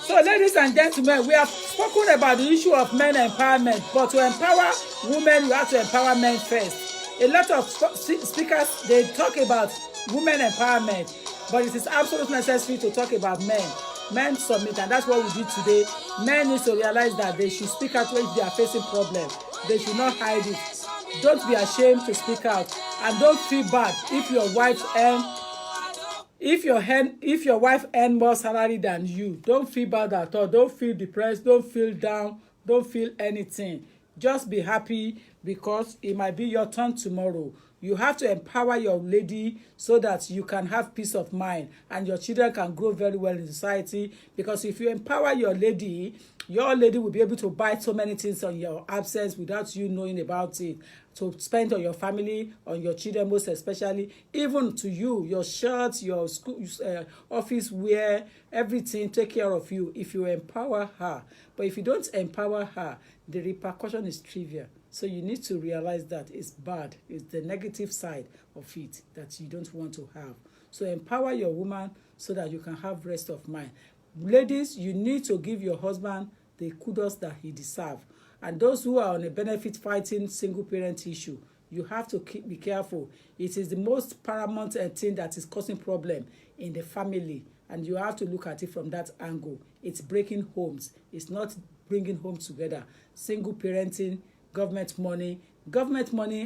So, ladies and gentlemen, we have spoken about the issue of men empowerment. But to empower women, you have to empower men first. A lot of speakers, they talk about women empowerment, but it is absolutely necessary to talk about men. Men submit, and that's what we did today. Men need to realize that they should speak out if they are facing problems. They should not hide it. Don't be ashamed to speak out, and don't feel bad if your wife earn more salary than you. Don't feel bad at all. Don't feel depressed. Don't feel down. Don't feel anything. Just be happy because it might be your turn tomorrow. You have to empower your lady so that you can have peace of mind and your children can grow very well in society. Because if you empower your lady will be able to buy so many things on your absence without you knowing about it. To spend on your family, on your children most especially, even to you, your shirts, your school, office wear, everything, take care of you if you empower her. But if you don't empower her, the repercussion is trivial. So you need to realize that it's bad. It's the negative side of it that you don't want to have. So empower your woman so that you can have rest of mind. Ladies, you need to give your husband the kudos that he deserves. And those who are on a benefit fighting single parent issue, you have to be careful. It is the most paramount thing that is causing problem in the family. And you have to look at it from that angle. It's breaking homes. It's not bringing homes together. Single parenting, government money,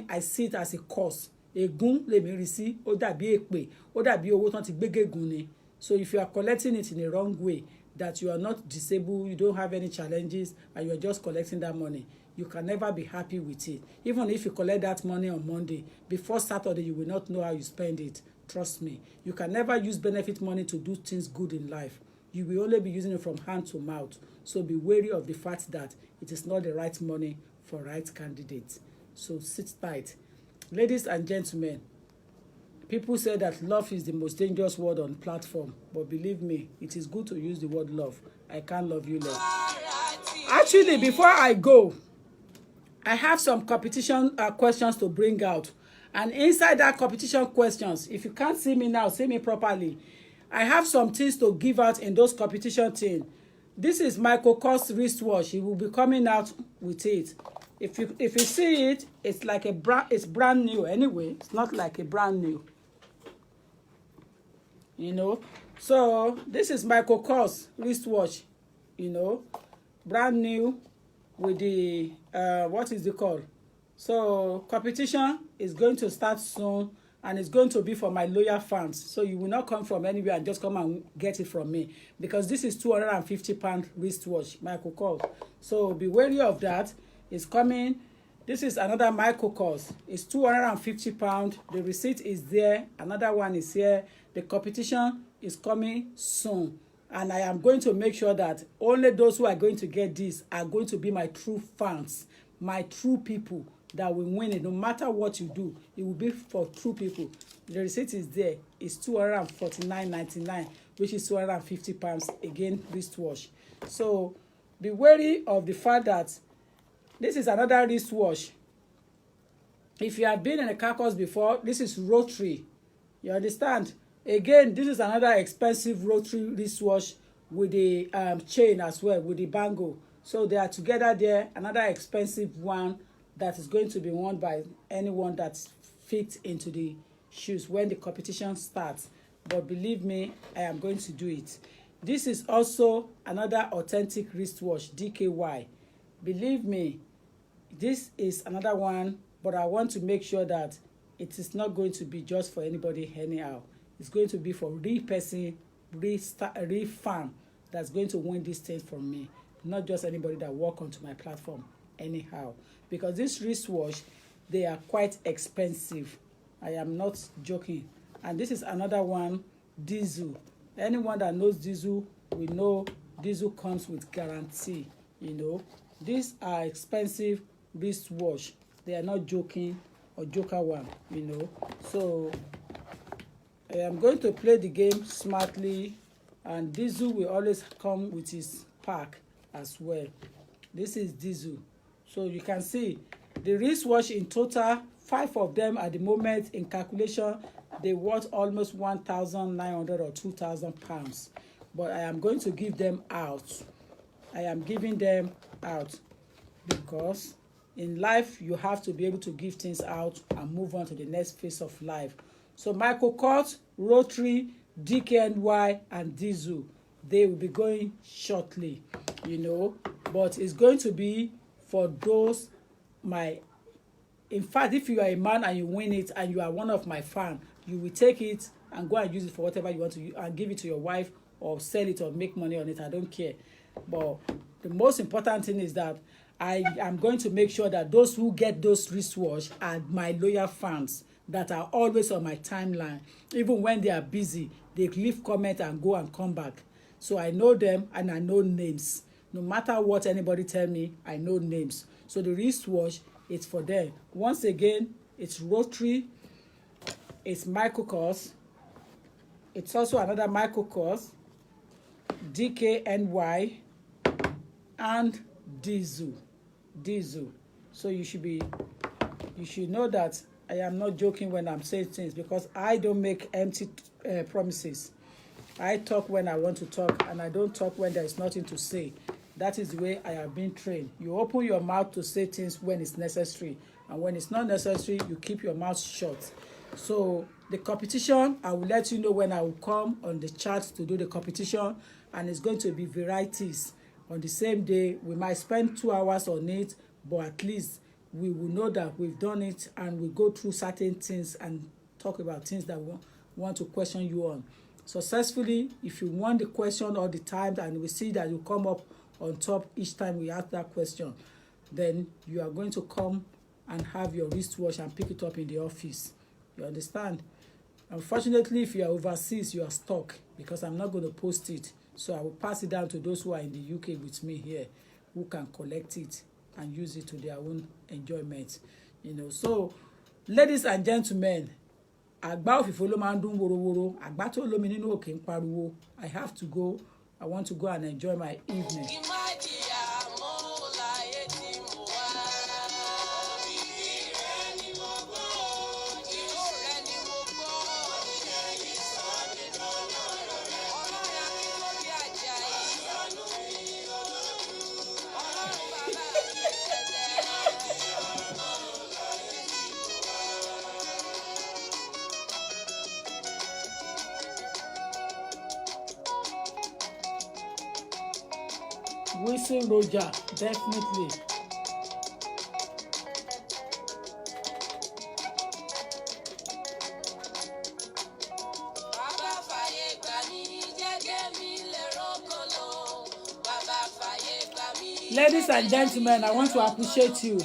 I see it as a cost. Ègún lèmi rí sí, ó dàbí èpè, ó dàbí owó tán ti gbégégún ni. So if you are collecting it in a wrong way, that you are not disabled, you don't have any challenges, and you are just collecting that money, you can never be happy with it. Even if you collect that money on Monday, before Saturday, you will not know how you spend it. Trust me. You can never use benefit money to do things good in life. You will only be using it from hand to mouth. So be wary of the fact that it is not the right money for right candidates. So sit tight. Ladies and gentlemen, people say that love is the most dangerous word on platform, but believe me, it is good to use the word love. I can't love you less. Actually, before I go, I have some competition questions to bring out. And inside that competition questions, if you can't see me now, see me properly. I have some things to give out in those competition things. This is Michael Kors wristwatch. He will be coming out with it. If you see it, it's like it's brand new anyway. It's not like a brand new. You know, so this is Michael Kors wristwatch, you know, brand new with the what is it called? So competition is going to start soon, and it's going to be for my loyal fans. So you will not come from anywhere and just come and get it from me, because this is £250 wristwatch, Michael Kors. So be wary of that. It's coming. This is another Michael Kors. It's £250. The receipt is there. Another one is here. The competition is coming soon. And I am going to make sure that only those who are going to get this are going to be my true fans, my true people that will win it. No matter what you do, it will be for true people. The receipt is there. It's £249.99, which is £250. Again, wristwatch. So be wary of the fact that this is another wristwatch. If you have been in a carcass before, this is rotary. You understand? Again, this is another expensive rotary wristwatch with the chain as well, with the bangle. So they are together there. Another expensive one that is going to be worn by anyone that fits into the shoes when the competition starts. But believe me, I am going to do it. This is also another authentic wristwatch, DKY. Believe me, this is another one, but I want to make sure that it is not going to be just for anybody anyhow. It's going to be for real person, real fan that's going to win this thing from me. Not just anybody that walk onto my platform anyhow. Because this wristwatch, they are quite expensive. I am not joking. And this is another one, Diesel. Anyone that knows Diesel will know Diesel comes with guarantee, you know. These are expensive wristwatch. They are not joking or joker one, you know. So I am going to play the game smartly, and Diesel will always come with his pack as well. This is Diesel. So you can see the wristwatch in total, 5 of them at the moment in calculation, they worth almost 1,900 or 2,000 pounds. But I am going to give them out. I am giving them out because in life you have to be able to give things out and move on to the next phase of life. So Michael Kors, Rotary, DKNY, and Diesel, they will be going shortly, you know. But it's going to be for those in fact, if you are a man and you win it and you are one of my fans, you will take it and go and use it for whatever you want to use and give it to your wife or sell it or make money on it. I don't care. But the most important thing is that I am going to make sure that those who get those wristwatch are my loyal fans that are always on my timeline. Even when they are busy, they leave comment and go and come back. So I know them and I know names. No matter what anybody tell me, I know names. So the wristwatch, it's for them. Once again, it's Rotary, it's Michael Kors, it's also another Michael Kors, DKNY, and Diesel. So you should know that I am not joking when I'm saying things, because I don't make empty promises. I talk when I want to talk, and I don't talk when there is nothing to say. That is the way I have been trained. You open your mouth to say things when it's necessary, and when it's not necessary, you keep your mouth shut. So the competition, I will let you know when I will come on the chat to do the competition, and it's going to be varieties. On the same day, we might spend 2 hours on it, but at least we will know that we've done it, and we go through certain things and talk about things that we want to question you on. Successfully, if you want the question all the time, and we see that you come up on top each time we ask that question, then you are going to come and have your wristwatch and pick it up in the office. You understand? Unfortunately, if you are overseas, you are stuck, because I'm not going to post it. So I will pass it down to those who are in the UK with me here, who can collect it and use it to their own enjoyment. You know, so ladies and gentlemen, àgbà òfìfo ló máa ń dún worowóró, àgbà tó lómi nínú òkè ń pariwo. I have to go. I want to go and enjoy my evening. Whistle Roger, definitely. Ladies and gentlemen, I want to appreciate you.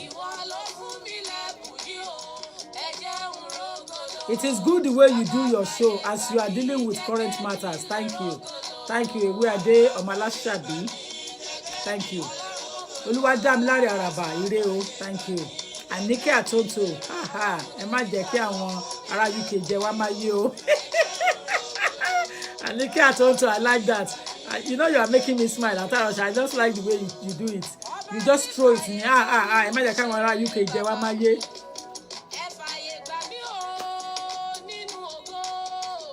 It is good the way you do your show as you are dealing with current matters. Thank you. Thank you. We are there on my last shabby. Thank you. Olúwadámiláre Àràbà ire o. Thank you. Anike Atonto. Ẹ má jẹ́ kí àwọn ará UK jẹ wá máa yé o. Anike Atonto, I like that. You know you are making me smile. I just like the way you do it. You just throw it in. Ẹ má jẹ́ kí àwọn ará UK jẹ wá máa yé.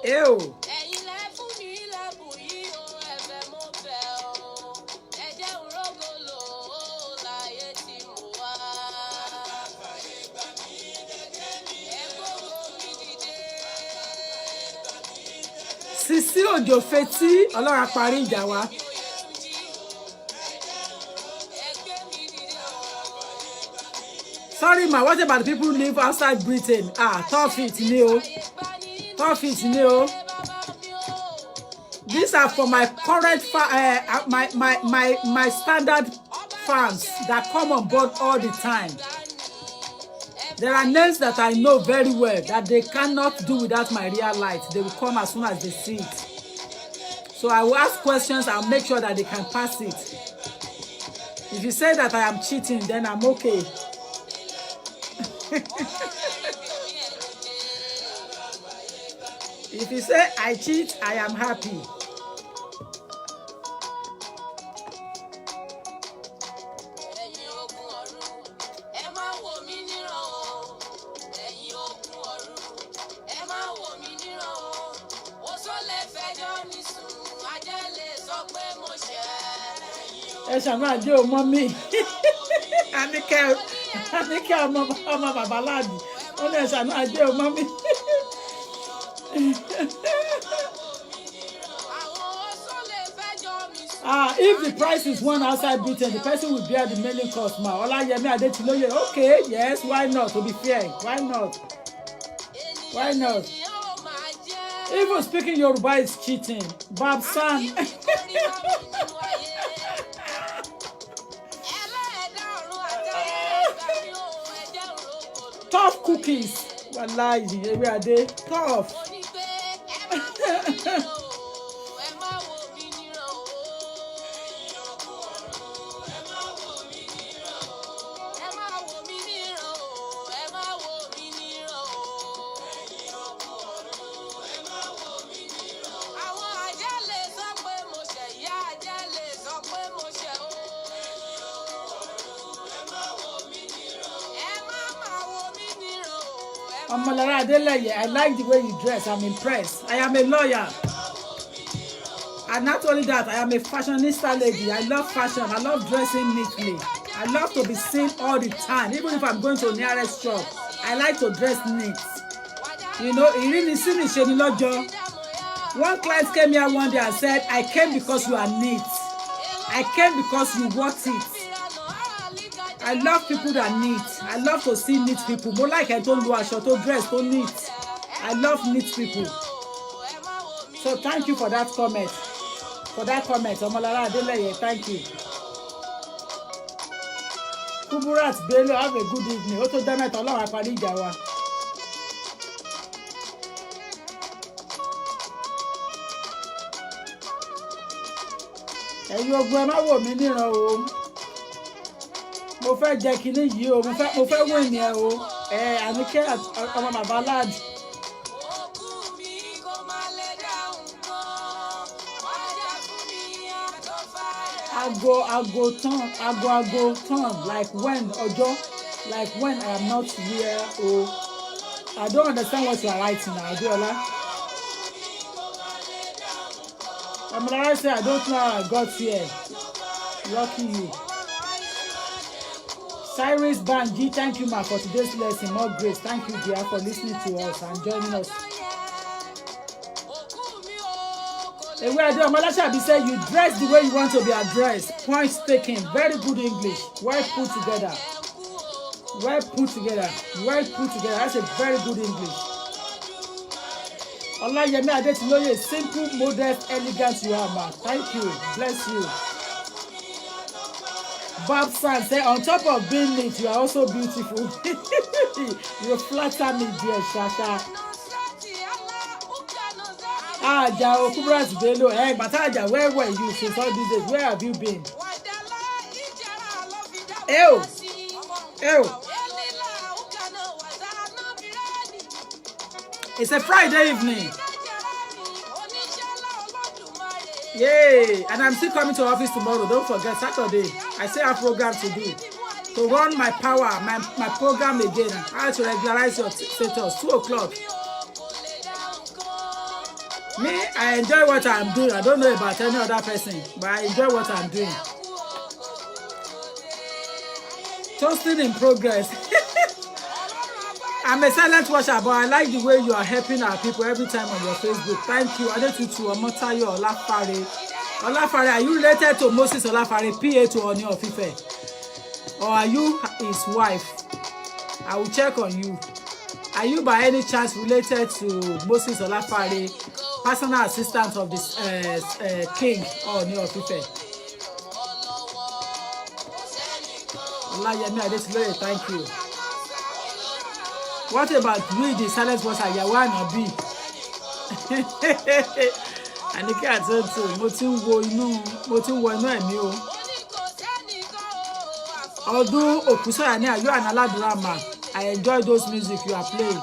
Ew. Sisi Ojo Feti, Ọlọ́run á parí ìjà wa. Sorry ma, what about the people who live outside Britain? Tough it ni o. Tough it ni o. These are for my current my standard fans that come on board all the time. There are names that I know very well that they cannot do without my real light. They will come as soon as they see it. So I will ask questions. I'll make sure that they can pass it. If you say that I am cheating, then I'm okay. If you say I cheat, I am happy. Ẹ ṣàmú àjẹ́ ò mọ́ mi. Àníkẹ́ ọmọ bàbá láàdì. Ó ní ẹ ṣàmú àjẹ́ ò mọ́ mi. If the price is one outside Britain, the person will bear the mailing cost. Ma, Olayemi Adetiloye. Okay, yes, why not? To be fair, why not? Why not? Even speaking Yoruba is cheating. Babsan. Tough cookies. Wallahi, every day. Tough. Omolara Adeleye, I like the way you dress. I'm impressed. I am a lawyer. And not only that, I am a fashionista lady. I love fashion. I love dressing neatly. I love to be seen all the time. Even if I'm going to the nearest shop, I like to dress neat. You know, it really seems to me, one client came here one day and said, I came because you are neat. I came because you want it. I love people that neat. I love to see neat people. More like I don't do a short dress, don't neat. I love neat people. So thank you for that comment. Omolara Adeleye, thank you. Kuburat Bello, have a good evening. Oto Damet Ọlọ́run á parí ìjà wa. Ẹ̀yin ogun ẹ má wò mí níran o. Mo fẹ́ jẹ kinní yìí o. Mo fẹ́ wò ní ẹ o. Àníkẹ́ ọmọ bàbá láàdì. Ago turn like when ọjọ́, like when I am not here o. I don't understand what you are writing now, Adeola. Omolara say I don't know how I got here. Lucky you. Cyrus Banji, thank you ma for today's lesson. More grace. Thank you dear for listening to us and joining us. Ewe Ade Omolasabi said you dress the way you want to be addressed. Point taken. Very good English. Well put together. Well put together. Well put together. That's a very good English. Olayemi Adetiloye, simple, modest, elegant you are, man. Thank you. Bless you. Bob San say on top of being neat, you are also beautiful. You flatter me, dear Shasha. Jao Kuburat Bello. Hey, Bataja, where were you since all these days? Where have you been? Ew. It's a Friday evening. Yay! And I'm still coming to office tomorrow. Don't forget, Saturday. I still have program to do. To run my power, my program again. How to regularize your status. 2 o'clock. Me, I enjoy what I'm doing. I don't know about any other person, but I enjoy what I'm doing. Toasting in progress. I'm a silent watcher, but I like the way you are helping our people every time on your Facebook. Thank you. Adetutu Omotayo Olafare. Olafare, are you related to Moses Olafare, PA to Ooni of Ife? Or are you his wife? I will check on you. Are you by any chance related to Moses Olafare, personal assistant of this king Ooni of Ife? Olayemi Adetuloye, thank you. What about we, the silent watcher, Yawa Nabi? Anike Atonto, mo ti ń wo inú ẹ̀mí o. Ọdún Òkúsọ̀yà ní Ayọ̀ and Aladurama. I enjoy those music you are playing.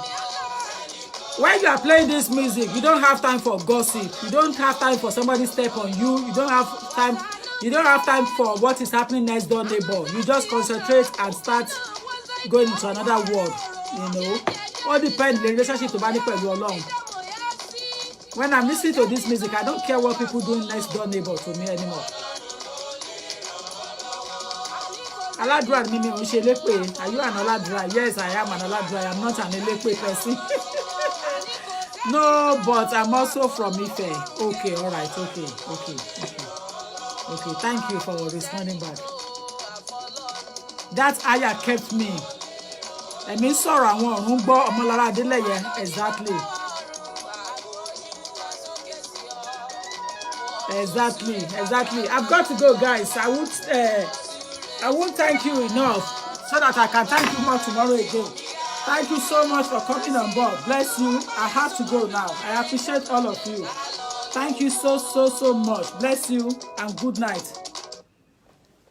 When you are playing this music, you don't have time for gossip. You don't have time for somebody step on you. You don't have time for what is happening next door neighbor. You just concentrate and start going into another world. You know, all depends the relationship to bani pẹ̀lú Ọlọ́run. When I'm listening to this music, I don't care what people do next door neighbor to me anymore. Aladura ni mi ò ń ṣe lépe. Are you an Aladura? Yes, I am an Aladura. I am not an Elepe person. No, but I'm also from Ife. Okay, all right, okay. Thank you for responding back. That ayah kept me. Ẹ̀mí sọ̀rọ̀ àwọn ọ̀run gbọ́ Ọmọlára Adélẹ́yẹ. Exactly. I've got to go, guys. I won't thank you enough so that I can thank you more tomorrow again. Thank you so much for coming on board. Bless you. I have to go now. I appreciate all of you. Thank you so much. Bless you and good night.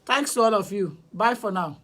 Thanks to all of you. Bye for now.